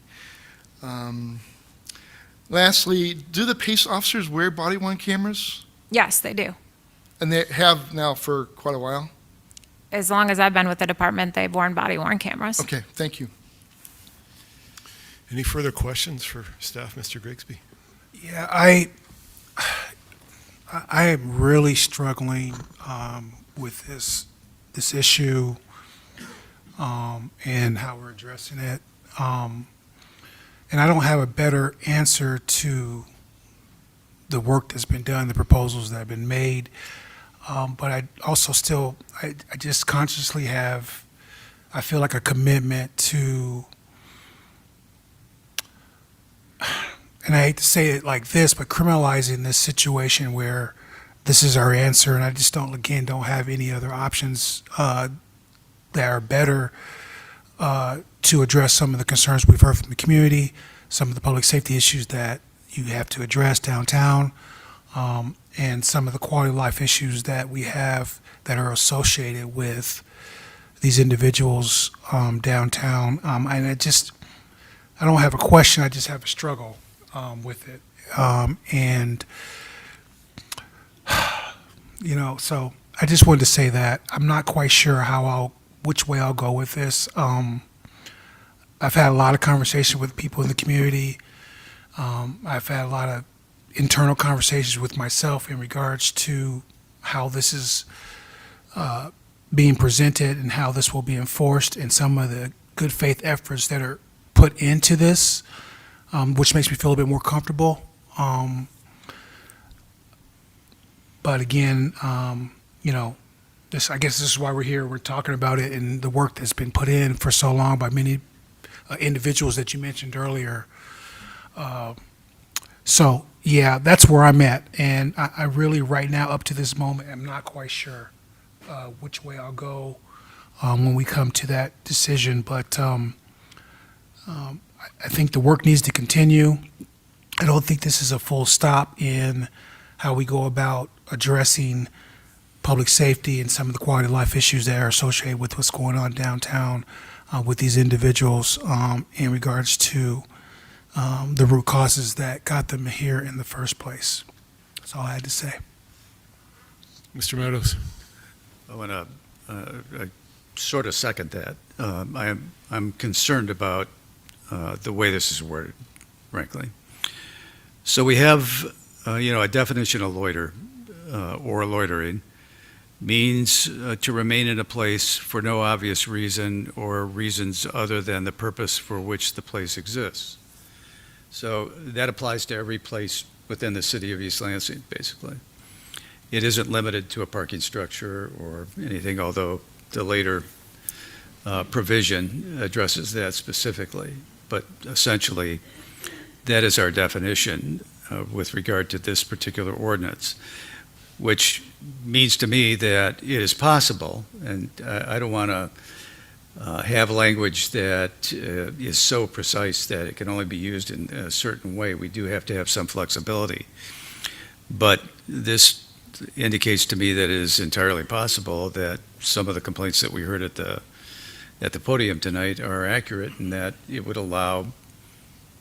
Lastly, do the PACE officers wear body-worn cameras? Yes, they do. And they have now for quite a while? As long as I've been with the department, they've worn body-worn cameras. Okay, thank you. Any further questions for staff, Mr. Grigsby? Yeah, I am really struggling with this issue and how we're addressing it. And I don't have a better answer to the work that's been done, the proposals that have been made. But I also still, I just consciously have, I feel like a commitment to, and I hate to say it like this, but criminalizing this situation where this is our answer, and I just don't have any other options that are better to address some of the concerns we've heard from the community, some of the public safety issues that you have to address downtown, and some of the quality of life issues that we have that are associated with these individuals downtown. And I don't have a question, I just have a struggle with it. And, so I just wanted to say that I'm not quite sure which way I'll go with this. I've had a lot of conversation with people in the community. I've had a lot of internal conversations with myself in regards to how this is being presented and how this will be enforced, and some of the good faith efforts that are put into this, which makes me feel a bit more comfortable. But again, I guess this is why we're here. We're talking about it and the work that's been put in for so long by many individuals that you mentioned earlier. So, yeah, that's where I'm at. And I really, right now, up to this moment, am not quite sure which way I'll go when we come to that decision. But I think the work needs to continue. I don't think this is a full stop in how we go about addressing public safety and some of the quality of life issues that are associated with what's going on downtown with these individuals in regards to the root causes that got them here in the first place. That's all I had to say. Mr. Meadows. I want to sort of second that. I'm concerned about the way this is worded, frankly. So we have, a definition of loiter or loitering means to remain in a place for no obvious reason or reasons other than the purpose for which the place exists. So that applies to every place within the city of East Lansing, basically. It isn't limited to a parking structure or anything, although the later provision addresses that specifically. But essentially, that is our definition with regard to this particular ordinance, which means to me that it is possible, and I don't want to have language that is so precise that it can only be used in a certain way. We do have to have some flexibility. But this indicates to me that it is entirely possible that some of the complaints that we heard at the podium tonight are accurate, and that it would allow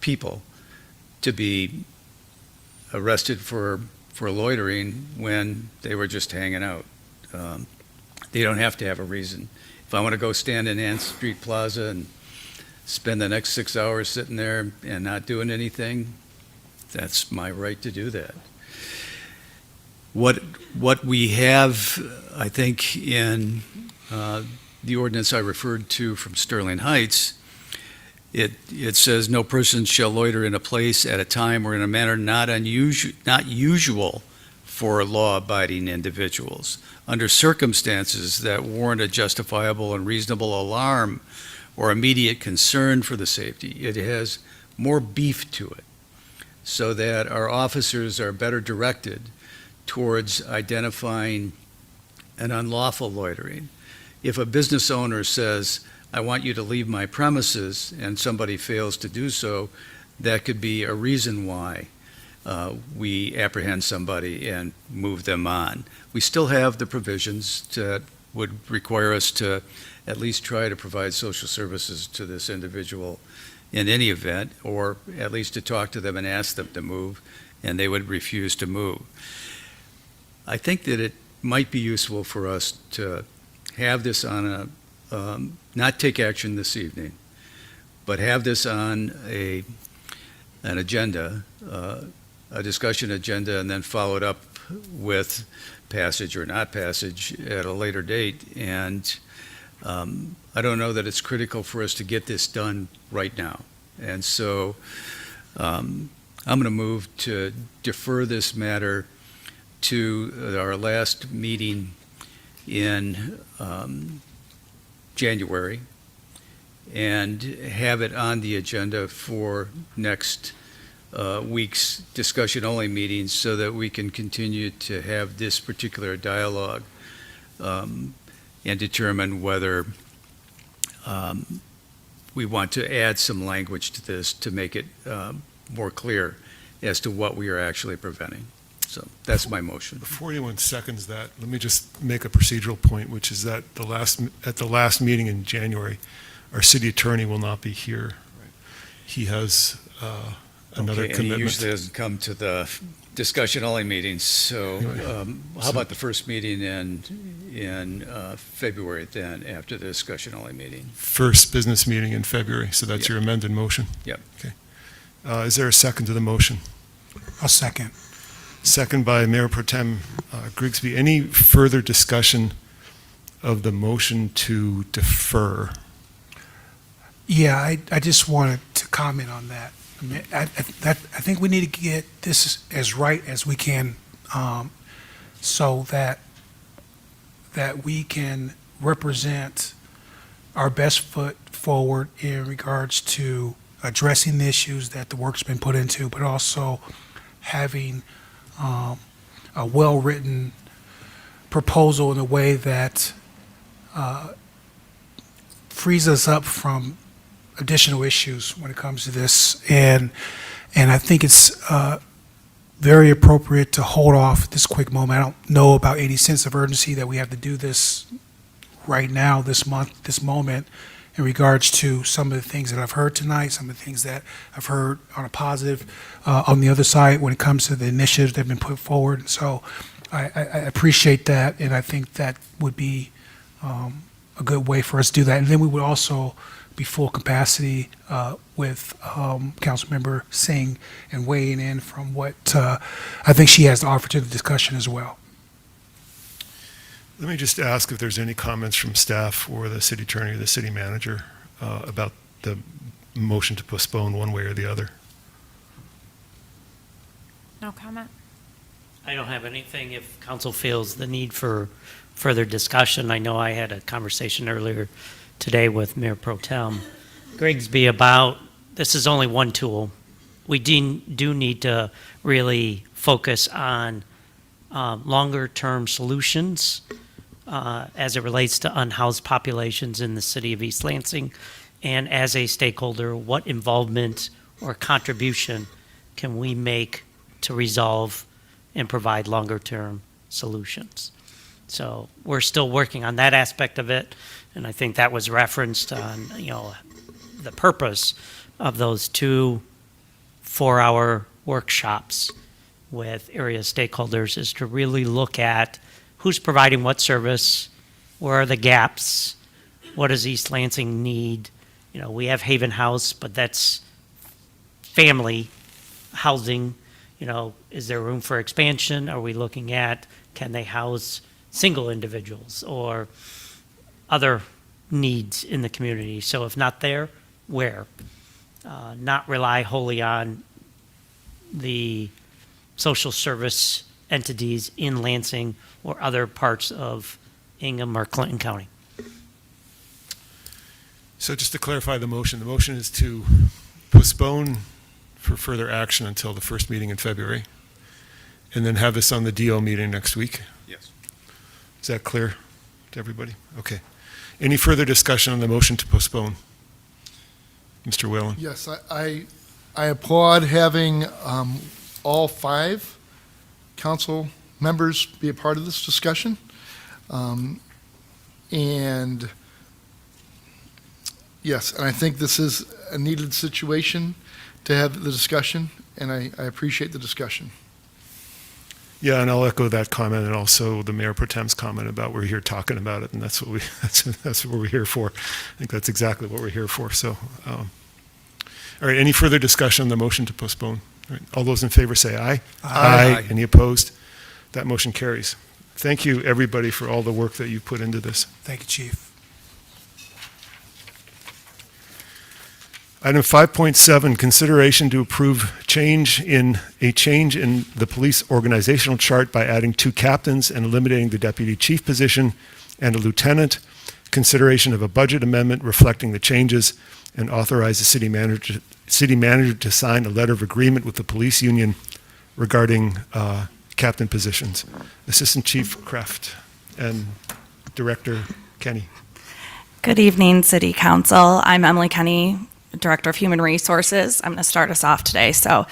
people to be arrested for loitering when they were just hanging out. They don't have to have a reason. If I want to go stand in Ann Street Plaza and spend the next 6 hours sitting there and not doing anything, that's my right to do that. What we have, I think, in the ordinance I referred to from Sterling Heights, it says no person shall loiter in a place at a time or in a manner not usual for law-abiding individuals, under circumstances that warrant a justifiable and reasonable alarm or immediate concern for the safety. It has more beef to it, so that our officers are better directed towards identifying an unlawful loitering. If a business owner says, I want you to leave my premises, and somebody fails to do so, that could be a reason why we apprehend somebody and move them on. We still have the provisions that would require us to at least try to provide social services to this individual in any event, or at least to talk to them and ask them to move, and they would refuse to move. I think that it might be useful for us to have this on not take action this evening, but have this on an agenda, a discussion agenda, and then follow it up with passage or not passage at a later date. And I don't know that it's critical for us to get this done right now. And so I'm going to move to defer this matter to our last meeting in January, and have it on the agenda for next week's discussion-only meetings, so that we can continue to have this particular dialogue and determine whether we want to add some language to this to make it more clear as to what we are actually preventing. So that's my motion. Before anyone seconds that, let me just make a procedural point, which is that at the last meeting in January, our city attorney will not be here. He has another Okay, and commitment. he usually doesn't come to the discussion-only meetings, so how about the first meeting in February then, after the discussion-only meeting? First business meeting in February, so that's your amended motion? Yep. Okay. Is there a second to the motion? I'll second. Second by Mayor Pro Tem Grigsby. Any further discussion of the motion to defer? Yeah, I just wanted to comment on that. I mean, I think we need to get this as right as we can, so that we can represent our best foot forward in regards to addressing the issues that the work's been put into, but also having a well-written proposal in a way that frees us up from additional issues when it comes to this. And I think it's very appropriate to hold off at this quick moment. I don't know about any sense of urgency that we have to do this right now, this month, this moment, in regards to some of the things that I've heard tonight, some of the things that I've heard on a positive on the other side when it comes to the initiatives that have been put forward. So I appreciate that, and I think that would be a good way for us to do that. And then we would also be full capacity with Councilmember Singh and weighing in from what I think she has to offer to the discussion as well. Let me just ask if there's any comments from staff or the city attorney or the city manager about the motion to postpone one way or the other. No comment? I don't have anything. If council feels the need for further discussion, I know I had a conversation earlier today with Mayor Pro Tem Grigsby about this is only one tool. We do need to really focus on longer-term solutions as it relates to unhoused populations in the city of East Lansing. And as a stakeholder, what involvement or contribution can we make to resolve and provide longer-term solutions? So we're still working on that aspect of it, and I think that was referenced on, the purpose of those 2 4-hour workshops with area stakeholders is to really look at who's providing what service, where are the gaps, what does East Lansing need? We have Haven House, but that's family housing. Is there room for expansion? Are we looking at, can they house single individuals or other needs in the community? So if not there, where? Not rely wholly on the social service entities in Lansing or other parts of Ingham or Clinton County. So just to clarify the motion is to postpone for further action until the first meeting in February, and then have this on the DO meeting next week? Yes. Is that clear to everybody? Okay. Any further discussion on the motion to postpone? Mr. Whalen? Yes, I applaud having all 5 council members be a part of this discussion. And yes, and I think this is a needed situation to have the discussion, and I appreciate the discussion. Yeah, and I'll echo that comment, and also the Mayor Pro Tem's comment about we're here talking about it, and that's what that's what we're here for. I think that's exactly what we're here for. So, all right, any further discussion on the motion to postpone? All right, all those in favor say aye. Aye. Any opposed? That motion carries. Thank you, everybody, for all the work that you put into this. Thank you, Chief. Item 5.7, consideration to approve a change in the police organizational chart by adding 2 captains and eliminating the deputy chief position and a lieutenant. Consideration of a budget amendment reflecting the changes, and authorize the city manager to sign a letter of agreement with the police union regarding captain positions. Assistant Chief Kraft and Director Kenny. Good evening, City Council. I'm Emily Kenny, Director of Human Resources. I'm going to start us off today. So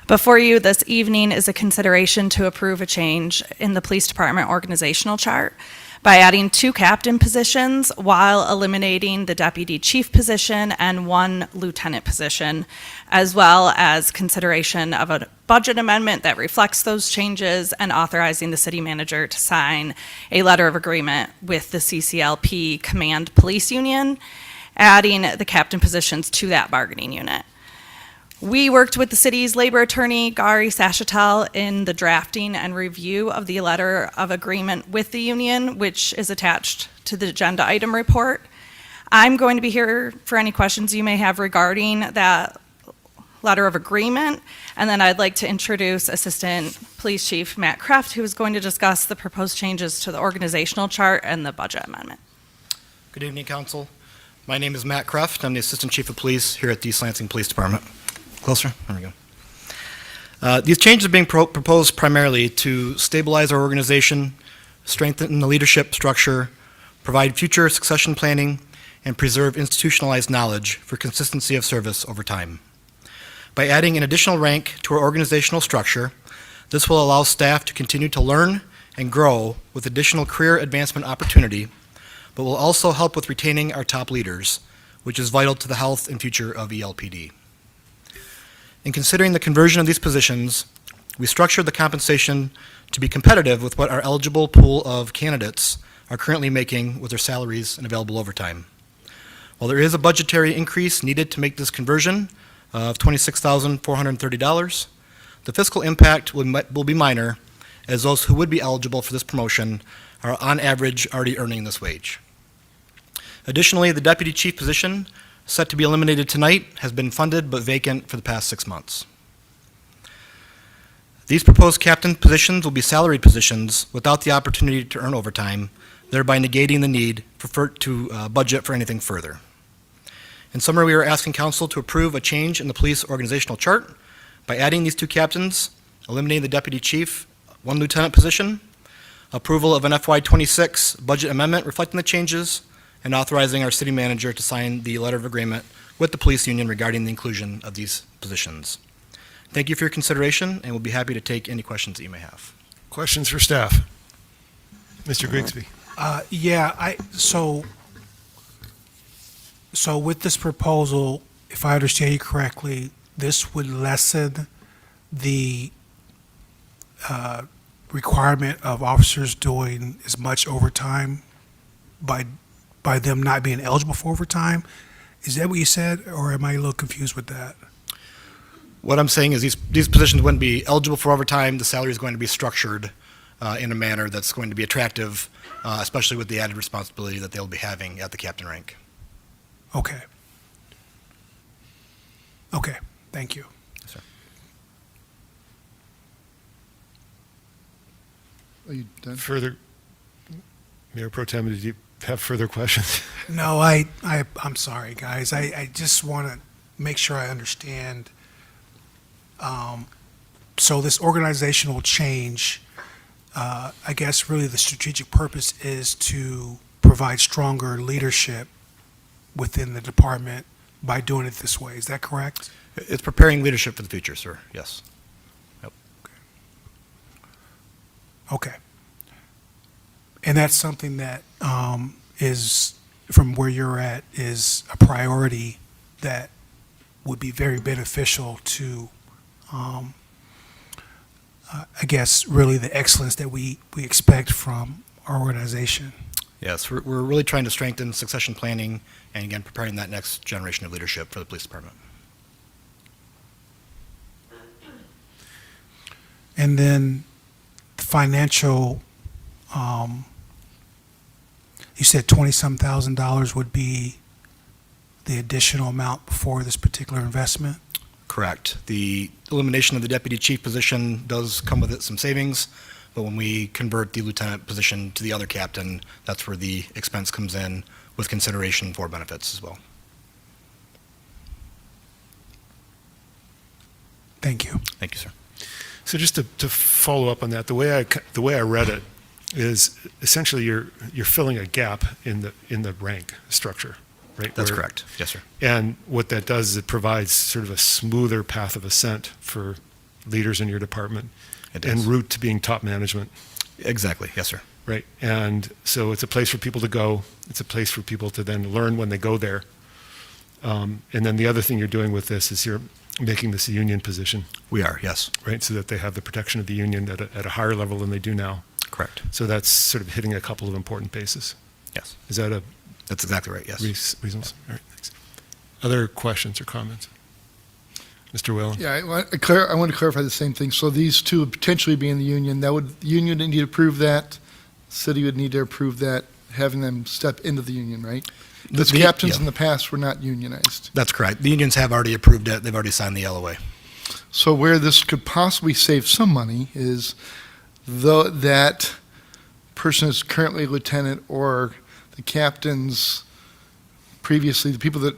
before you this evening is a consideration to approve a change in the police department organizational chart by adding 2 captain positions while eliminating the deputy chief position and 1 lieutenant position, as well as consideration of a budget amendment that reflects those changes and authorizing the city manager to sign a letter of agreement with the CCLP Command Police Union, adding the captain positions to that bargaining unit. We worked with the city's labor attorney, Gary Sachatel, in the drafting and review of the letter of agreement with the union, which is attached to the agenda item report. I'm going to be here for any questions you may have regarding that letter of agreement. And then I'd like to introduce Assistant Police Chief Matt Kreft, who is going to discuss the proposed changes to the organizational chart and the budget amendment. Good evening, Council. My name is Matt Kreft. I'm the Assistant Chief of Police here at the East Lansing Police Department. Closer? There we go. These changes are being proposed primarily to stabilize our organization, strengthen the leadership structure, provide future succession planning, and preserve institutionalized knowledge for consistency of service over time. By adding an additional rank to our organizational structure, this will allow staff to continue to learn and grow with additional career advancement opportunity, but will also help with retaining our top leaders, which is vital to the health and future of ELPD. In considering the conversion of these positions, we structured the compensation to be competitive with what our eligible pool of candidates are currently making with their salaries and available overtime. While there is a budgetary increase needed to make this conversion of $26,430, the fiscal impact will be minor, as those who would be eligible for this promotion are on average already earning this wage. Additionally, the deputy chief position, set to be eliminated tonight, has been funded but vacant for the past 6 months. These proposed captain positions will be salaried positions without the opportunity to earn overtime, thereby negating the need to budget for anything further. In summary, we are asking council to approve a change in the police organizational chart by adding these 2 captains, eliminating the deputy chief, 1 lieutenant position, approval of an FY26 budget amendment reflecting the changes, and authorizing our city manager to sign the letter of agreement with the police union regarding the inclusion of these positions. Thank you for your consideration, and we'll be happy to take any questions that you may have. Questions for staff? Mr. Grigsby. So with this proposal, if I understand you correctly, this would lessen the requirement of officers doing as much overtime by them not being eligible for overtime. Is that what you said, or am I a little confused with that? What I'm saying is these positions wouldn't be eligible for overtime. The salary is going to be structured in a manner that's going to be attractive, especially with the added responsibility that they'll be having at the captain rank. Okay. Okay, thank you. Yes, sir. Are you done? Further, Mayor Pro Tem, did you have further questions? No, I'm sorry, guys. I just want to make sure I understand. So this organizational change, I guess really the strategic purpose is to provide stronger leadership within the department by doing it this way. Is that correct? It's preparing leadership for the future, sir. Yes. Yep. Okay. And that's something that is, from where you're at, is a priority that would be very beneficial to, I guess, really the excellence that we expect from our organization. Yes, we're really trying to strengthen succession planning and, again, preparing that next generation of leadership for the police department. And then the financial, you said $20-some thousand would be the additional amount for this particular investment? Correct. The elimination of the deputy chief position does come with it some savings, but when we convert the lieutenant position to the other captain, that's where the expense comes in with consideration for benefits as well. Thank you. Thank you, sir. So just to follow up on that, the way I read it is essentially you're filling a gap in the rank structure, right? That's correct. Yes, sir. And what that does is it provides sort of a smoother path of ascent for leaders in your department and route to being top management. Exactly. Yes, sir. Right. And so it's a place for people to go. It's a place for people to then learn when they go there. And then the other thing you're doing with this is you're making this a union position. We are, yes. Right, so that they have the protection of the union at a higher level than they do now. Correct. So that's sort of hitting a couple of important bases. Yes. Is that That's exactly right, yes. Reasonable? All right, thanks. Other questions or comments? Mr. Whalen? Yeah, I want to clarify the same thing. So these two would potentially be in the union. The union would need to approve that. The city would need to approve that, having them step into the union, right? Because captains in the past were not unionized. That's correct. The unions have already approved it. They've already signed the LOA. So where this could possibly save some money is that person is currently lieutenant or the captains previously, the people that,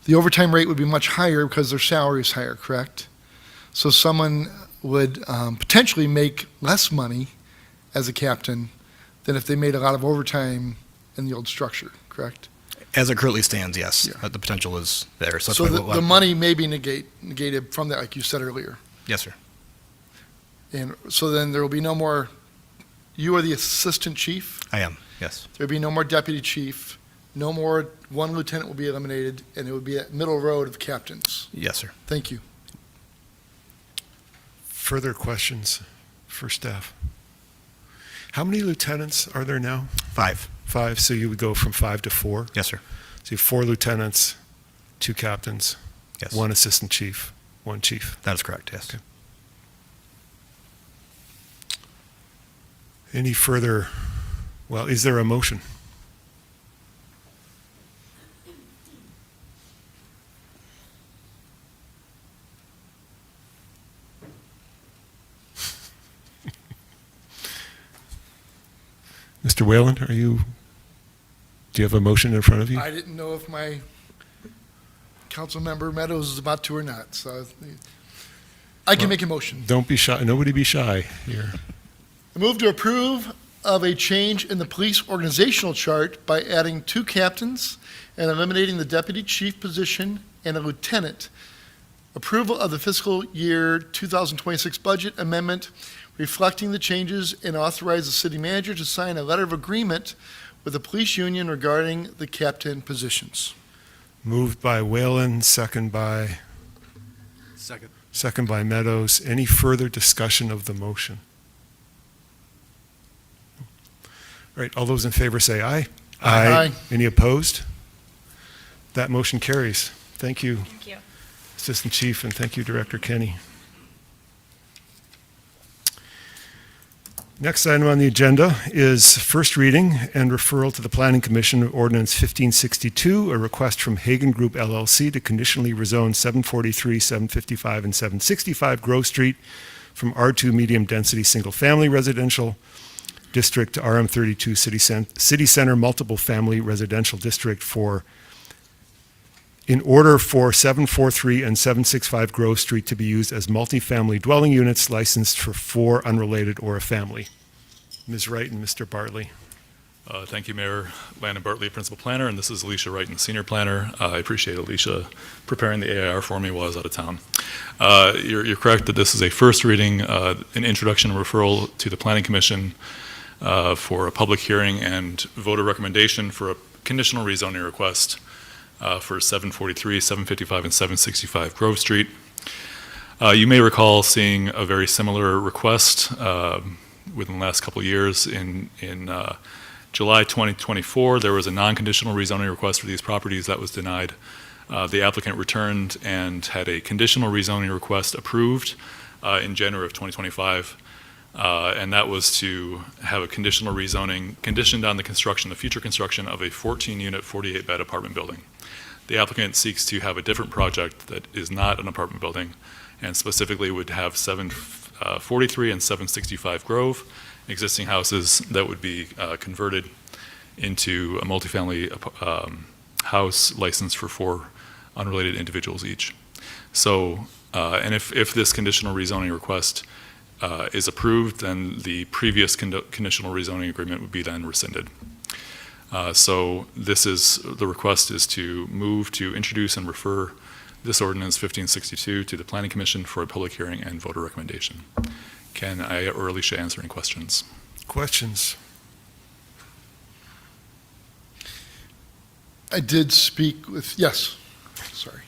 the overtime rate would be much higher because their salary is higher, correct? So someone would potentially make less money as a captain than if they made a lot of overtime in the old structure, correct? As it currently stands, yes. The potential is there. So, So the money may be negated from that, like you said earlier. Yes, sir. And so then there will be no more, you are the assistant chief? I am, yes. There'll be no more deputy chief, no more, one lieutenant will be eliminated, and it would be a middle road of captains. Yes, sir. Thank you. Further questions for staff? How many lieutenants are there now? 5. 5, so you would go from 5 to 4? Yes, sir. So you have 4 lieutenants, 2 captains, Yes. 1 assistant chief, 1 chief. That is correct, yes. Okay. Any further, well, is there a motion? Mr. Whalen, do you have a motion in front of you? I didn't know if my council member Meadows is about to or not, so I can make a motion. Don't be shy, nobody be shy here. I move to approve of a change in the police organizational chart by adding 2 captains and eliminating the deputy chief position and a lieutenant. Approval of the fiscal year 2026 budget amendment reflecting the changes and authorize the city manager to sign a letter of agreement with the police union regarding the captain positions. Moved by Whalen, second by Meadows. Any further discussion of the motion? All right, all those in favor say aye. Aye. Any opposed? That motion carries. Thank you. Thank you. Assistant Chief, and thank you, Director Kenny. Next item on the agenda is first reading and referral to the Planning Commission of Ordinance 1562, a request from Hagen Group LLC to conditionally rezone 743, 755, and 765 Grove Street from R2 Medium Density Single Family Residential District to RM32 City Center Multiple Family Residential District in order for 743 and 765 Grove Street to be used as multifamily dwelling units licensed for 4 unrelated or a family. Ms. Wright and Mr. Bartley. Thank you, Mayor Landon Bartley, Principal Planner, and this is Alicia Wright, Senior Planner. I appreciate Alicia preparing the AIR for me while I was out of town. You're correct that this is a first reading, an introduction and referral to the Planning Commission for a public hearing and voter recommendation for a conditional rezoning request for 743, 755, and 765 Grove Street. You may recall seeing a very similar request within the last couple of years. In July 2024, there was a non-conditional rezoning request for these properties that was denied. The applicant returned and had a conditional rezoning request approved in January of 2025. And that was to have a conditional rezoning conditioned on the future construction of a 14-unit, 48-bed apartment building. The applicant seeks to have a different project that is not an apartment building, and specifically would have 743 and 765 Grove, existing houses that would be converted into a multifamily house licensed for 4 unrelated individuals each. So, and if this conditional rezoning request is approved, then the previous conditional rezoning agreement would be then rescinded. So the request is to move to introduce and refer this ordinance 1562 to the Planning Commission for a public hearing and voter recommendation. Can I or Alicia answer any questions? Questions? I did speak with, yes, sorry.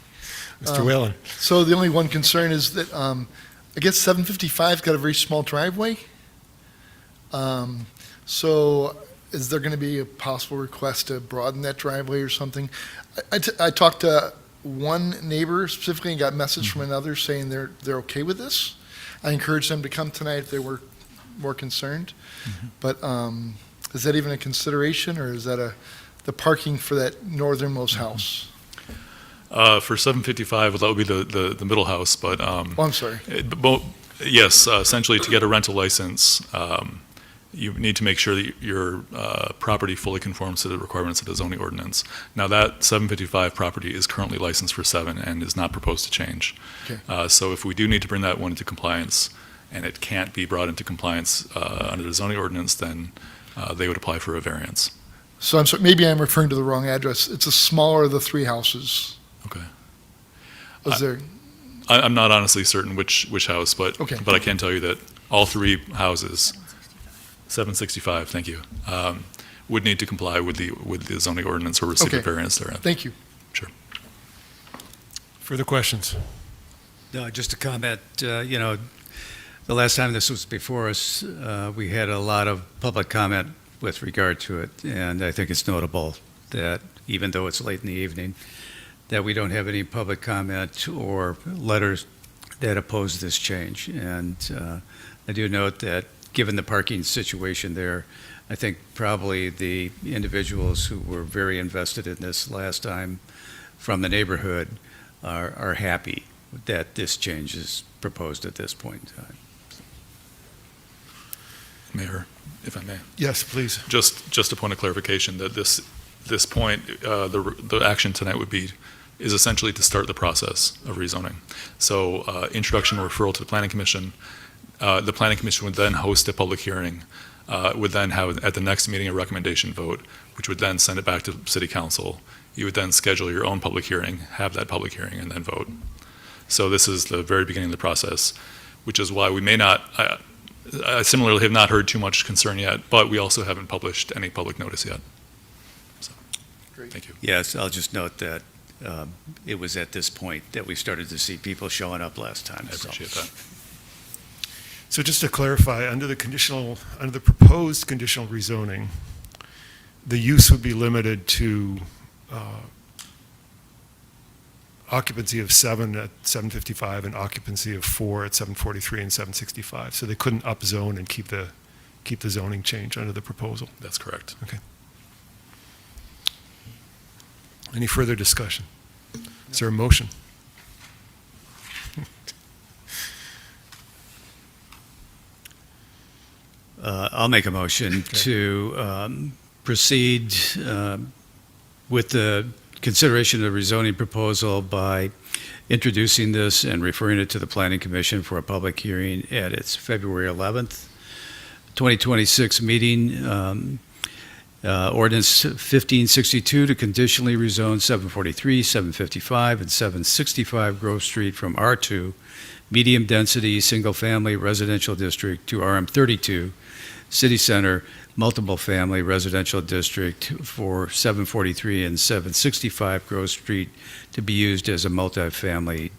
Mr. Whalen. So the only one concern is that I guess 755's got a very small driveway. So is there going to be a possible request to broaden that driveway or something? I talked to one neighbor specifically and got a message from another saying they're okay with this. I encouraged them to come tonight if they were more concerned. But is that even a consideration, or is that the parking for that northernmost house? For 755, that would be the middle house, but. Oh, I'm sorry. Yes, essentially to get a rental license, you need to make sure that your property fully conforms to the requirements of the zoning ordinance. Now that 755 property is currently licensed for 7 and is not proposed to change. Okay. So if we do need to bring that one into compliance and it can't be brought into compliance under the zoning ordinance, then they would apply for a variance. So I'm sorry, maybe I'm referring to the wrong address. It's a smaller of the 3 houses. Okay. Was there? I'm not honestly certain which house, but Okay. but I can tell you that all 3 houses, 765, thank you, would need to comply with the zoning ordinance or receive a Okay. variance therein. Thank you. Sure. Further questions? Just a comment, the last time this was before us, we had a lot of public comment with regard to it, and I think it's notable that even though it's late in the evening, that we don't have any public comment or letters that oppose this change. And I do note that given the parking situation there, I think probably the individuals who were very invested in this last time from the neighborhood are happy that this change is proposed at this point in time. Mayor, if I may. Yes, please. Just a point of clarification that this point, the action tonight is essentially to start the process of rezoning. So introduction or referral to the Planning Commission. The Planning Commission would then host a public hearing, would then have at the next meeting a recommendation vote, which would then send it back to City Council. You would then schedule your own public hearing, have that public hearing, and then vote. So this is the very beginning of the process, which is why we may not, I similarly have not heard too much concern yet, but we also haven't published any public notice yet. So, Great. Thank you. Yes, I'll just note that it was at this point that we started to see people showing up last time. I appreciate that. So just to clarify, under the proposed conditional rezoning, the use would be limited to occupancy of 7 at 755 and occupancy of 4 at 743 and 765. So they couldn't upzone and keep the zoning change under the proposal. That's correct. Okay. Any further discussion? Is there a motion? I'll make a motion to proceed with the consideration of the rezoning proposal by introducing this and referring it to the Planning Commission for a public hearing at its February 11th, 2026 meeting. Ordinance 1562 to conditionally rezone 743, 755, and 765 Grove Street from R2, medium-density, single-family residential district to RM32, City Center, multiple-family residential district for 743 and 765 Grove Street to be used as multifamily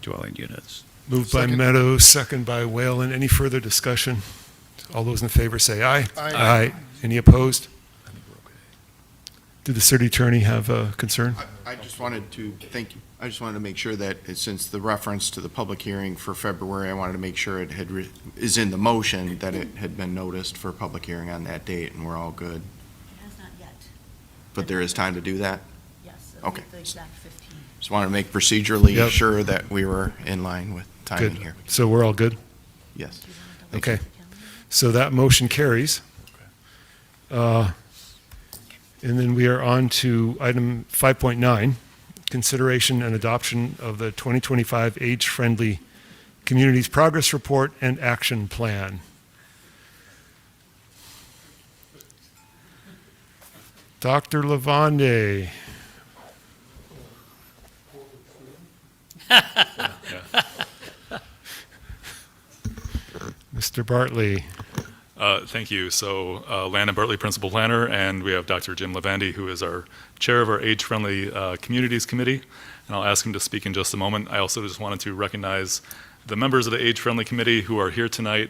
dwelling units. Moved by Meadows, second by Whalen. Any further discussion? All those in favor say aye. Aye. Any opposed? Did the city attorney have a concern? I just wanted to, thank you. I just wanted to make sure that since the reference to the public hearing for February, I wanted to make sure it is in the motion that it had been noticed for public hearing on that date, and we're all good. It has not yet. But there is time to do that? Yes. Okay. The exact 15. Just wanted to make procedurally Yep. sure that we were in line with timing Good. here. So we're all good? Yes. Okay. So that motion carries. And then we are on to item 5.9, consideration and adoption of the 2025 Age-Friendly Communities Progress Report and Action Plan. Dr. Lavande. Mr. Bartley. Thank you. So Landon Bartley, Principal Planner, and we have Dr. Jim Lavande, who is our Chair of our Age-Friendly Communities Committee, and I'll ask him to speak in just a moment. I also just wanted to recognize the members of the Age-Friendly Committee who are here tonight.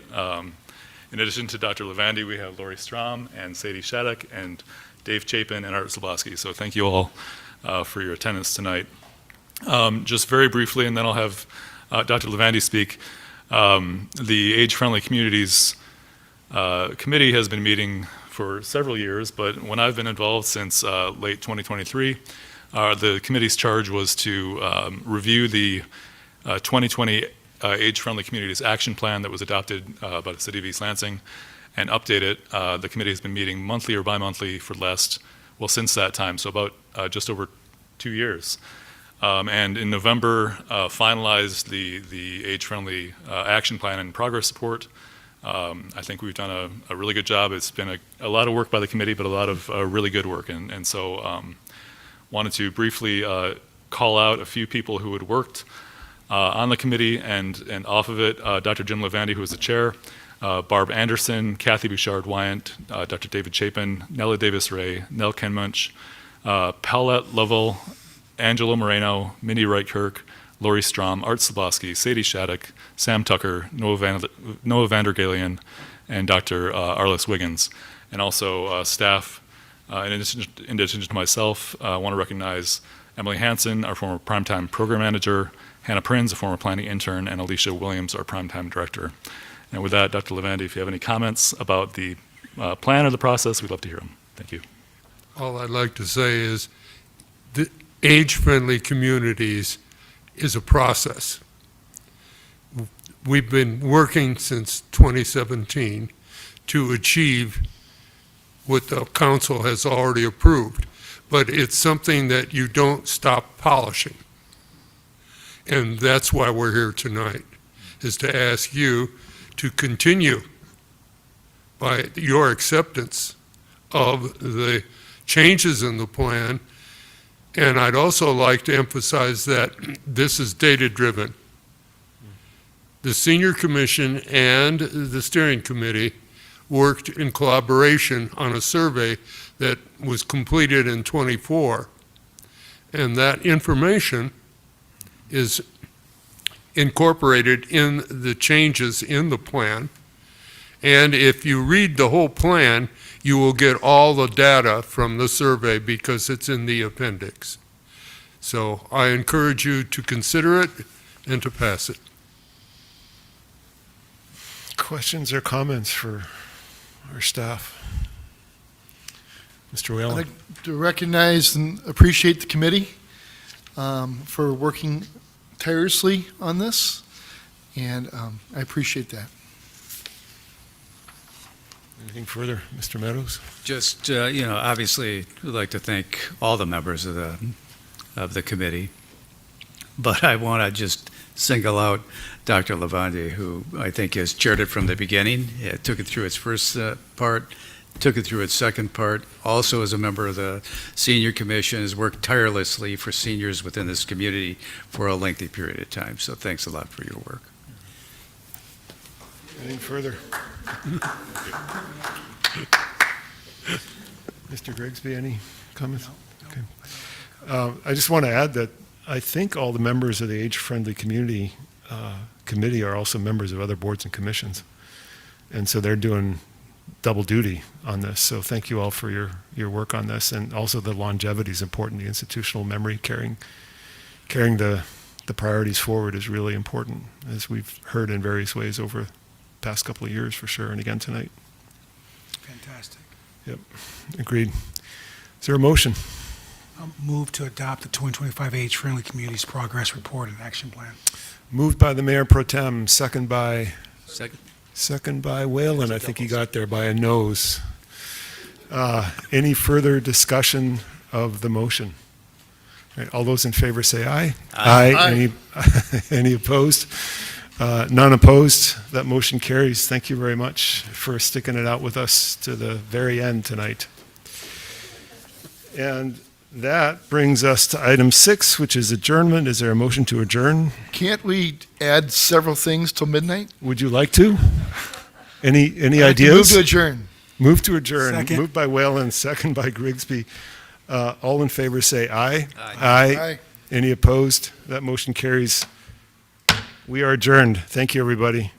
In addition to Dr. Lavande, we have Lori Strom and Sadie Shattuck and Dave Chapin and Art Zablosky. So thank you all for your attendance tonight. Just very briefly, and then I'll have Dr. Lavande speak. The Age-Friendly Communities Committee has been meeting for several years, but when I've been involved since late 2023, the committee's charge was to review the 2020 Age-Friendly Communities Action Plan that was adopted by the City of East Lansing and update it. The committee has been meeting monthly or bi-monthly for since that time, so about just over 2 years. And in November, finalized the Age-Friendly Action Plan and Progress Report. I think we've done a really good job. It's been a lot of work by the committee, but a lot of really good work. And so wanted to briefly call out a few people who had worked on the committee and off of it. Dr. Jim Levandy, who was the chair, Barb Anderson, Kathy Bouchard-Wyant, Dr. David Chapin, Nella Davis-Ray, Nell Kenmunch, Paulette Lovell, Angelo Moreno, Mindy Wright-Kirk, Lori Strom, Art Slabowski, Sadie Shattuck, Sam Tucker, Noah Vandergalian, and Dr. Arliss Wiggins. And also staff, in addition to myself, I want to recognize Emily Hansen, our former primetime program manager, Hannah Prins, a former planning intern, and Alicia Williams, our primetime director. And with that, Dr. Levandy, if you have any comments about the plan or the process, we'd love to hear them. Thank you. All I'd like to say is the age-friendly communities is a process. We've been working since 2017 to achieve what the council has already approved, but it's something that you don't stop polishing. And that's why we're here tonight, is to ask you to continue by your acceptance of the changes in the plan. And I'd also like to emphasize that this is data-driven. The Senior Commission and the Steering Committee worked in collaboration on a survey that was completed in '24. And that information is incorporated in the changes in the plan. And if you read the whole plan, you will get all the data from the survey because it's in the appendix. So I encourage you to consider it and to pass it. Questions or comments for our staff? Mr. I'd Whalen. like to recognize and appreciate the committee for working tirelessly on this, and I appreciate that. Anything further, Mr. Meadows? Just, obviously, we'd like to thank all the members of the committee, but I want to just single out Dr. Levandy, who I think has chaired it from the beginning. It took it through its first part, took it through its second part, also as a member of the Senior Commission, has worked tirelessly for seniors within this community for a lengthy period of time. So thanks a lot for your work. Anything further? Mr. Grigsby, any comments? Okay. I just want to add that I think all the members of the Age-Friendly Community Committee are also members of other boards and commissions. And so they're doing double duty on this. So thank you all for your work on this. And also the longevity is important. The institutional memory, carrying the priorities forward is really important, as we've heard in various ways over the past couple of years for sure, and again tonight. Fantastic. Yep, agreed. Is there a motion? I'll move to adopt the 2025 Age-Friendly Communities Progress Report and Action Plan. Moved by the Mayor Pro Tem, second by Second. Whalen. I think he got there by a nose. Any further discussion of the motion? All right, all those in favor say aye. Aye. Any opposed? None opposed. That motion carries. Thank you very much for sticking it out with us to the very end tonight. And that brings us to item 6, which is adjournment. Is there a motion to adjourn? Can't we add several things till midnight? Would you like to? Any I'd like to ideas? move to adjourn. Move to adjourn. Second. Moved by Whalen, second by Grigsby. All in favor say aye. Aye. Any opposed? That motion carries. We are adjourned. Thank you, everybody.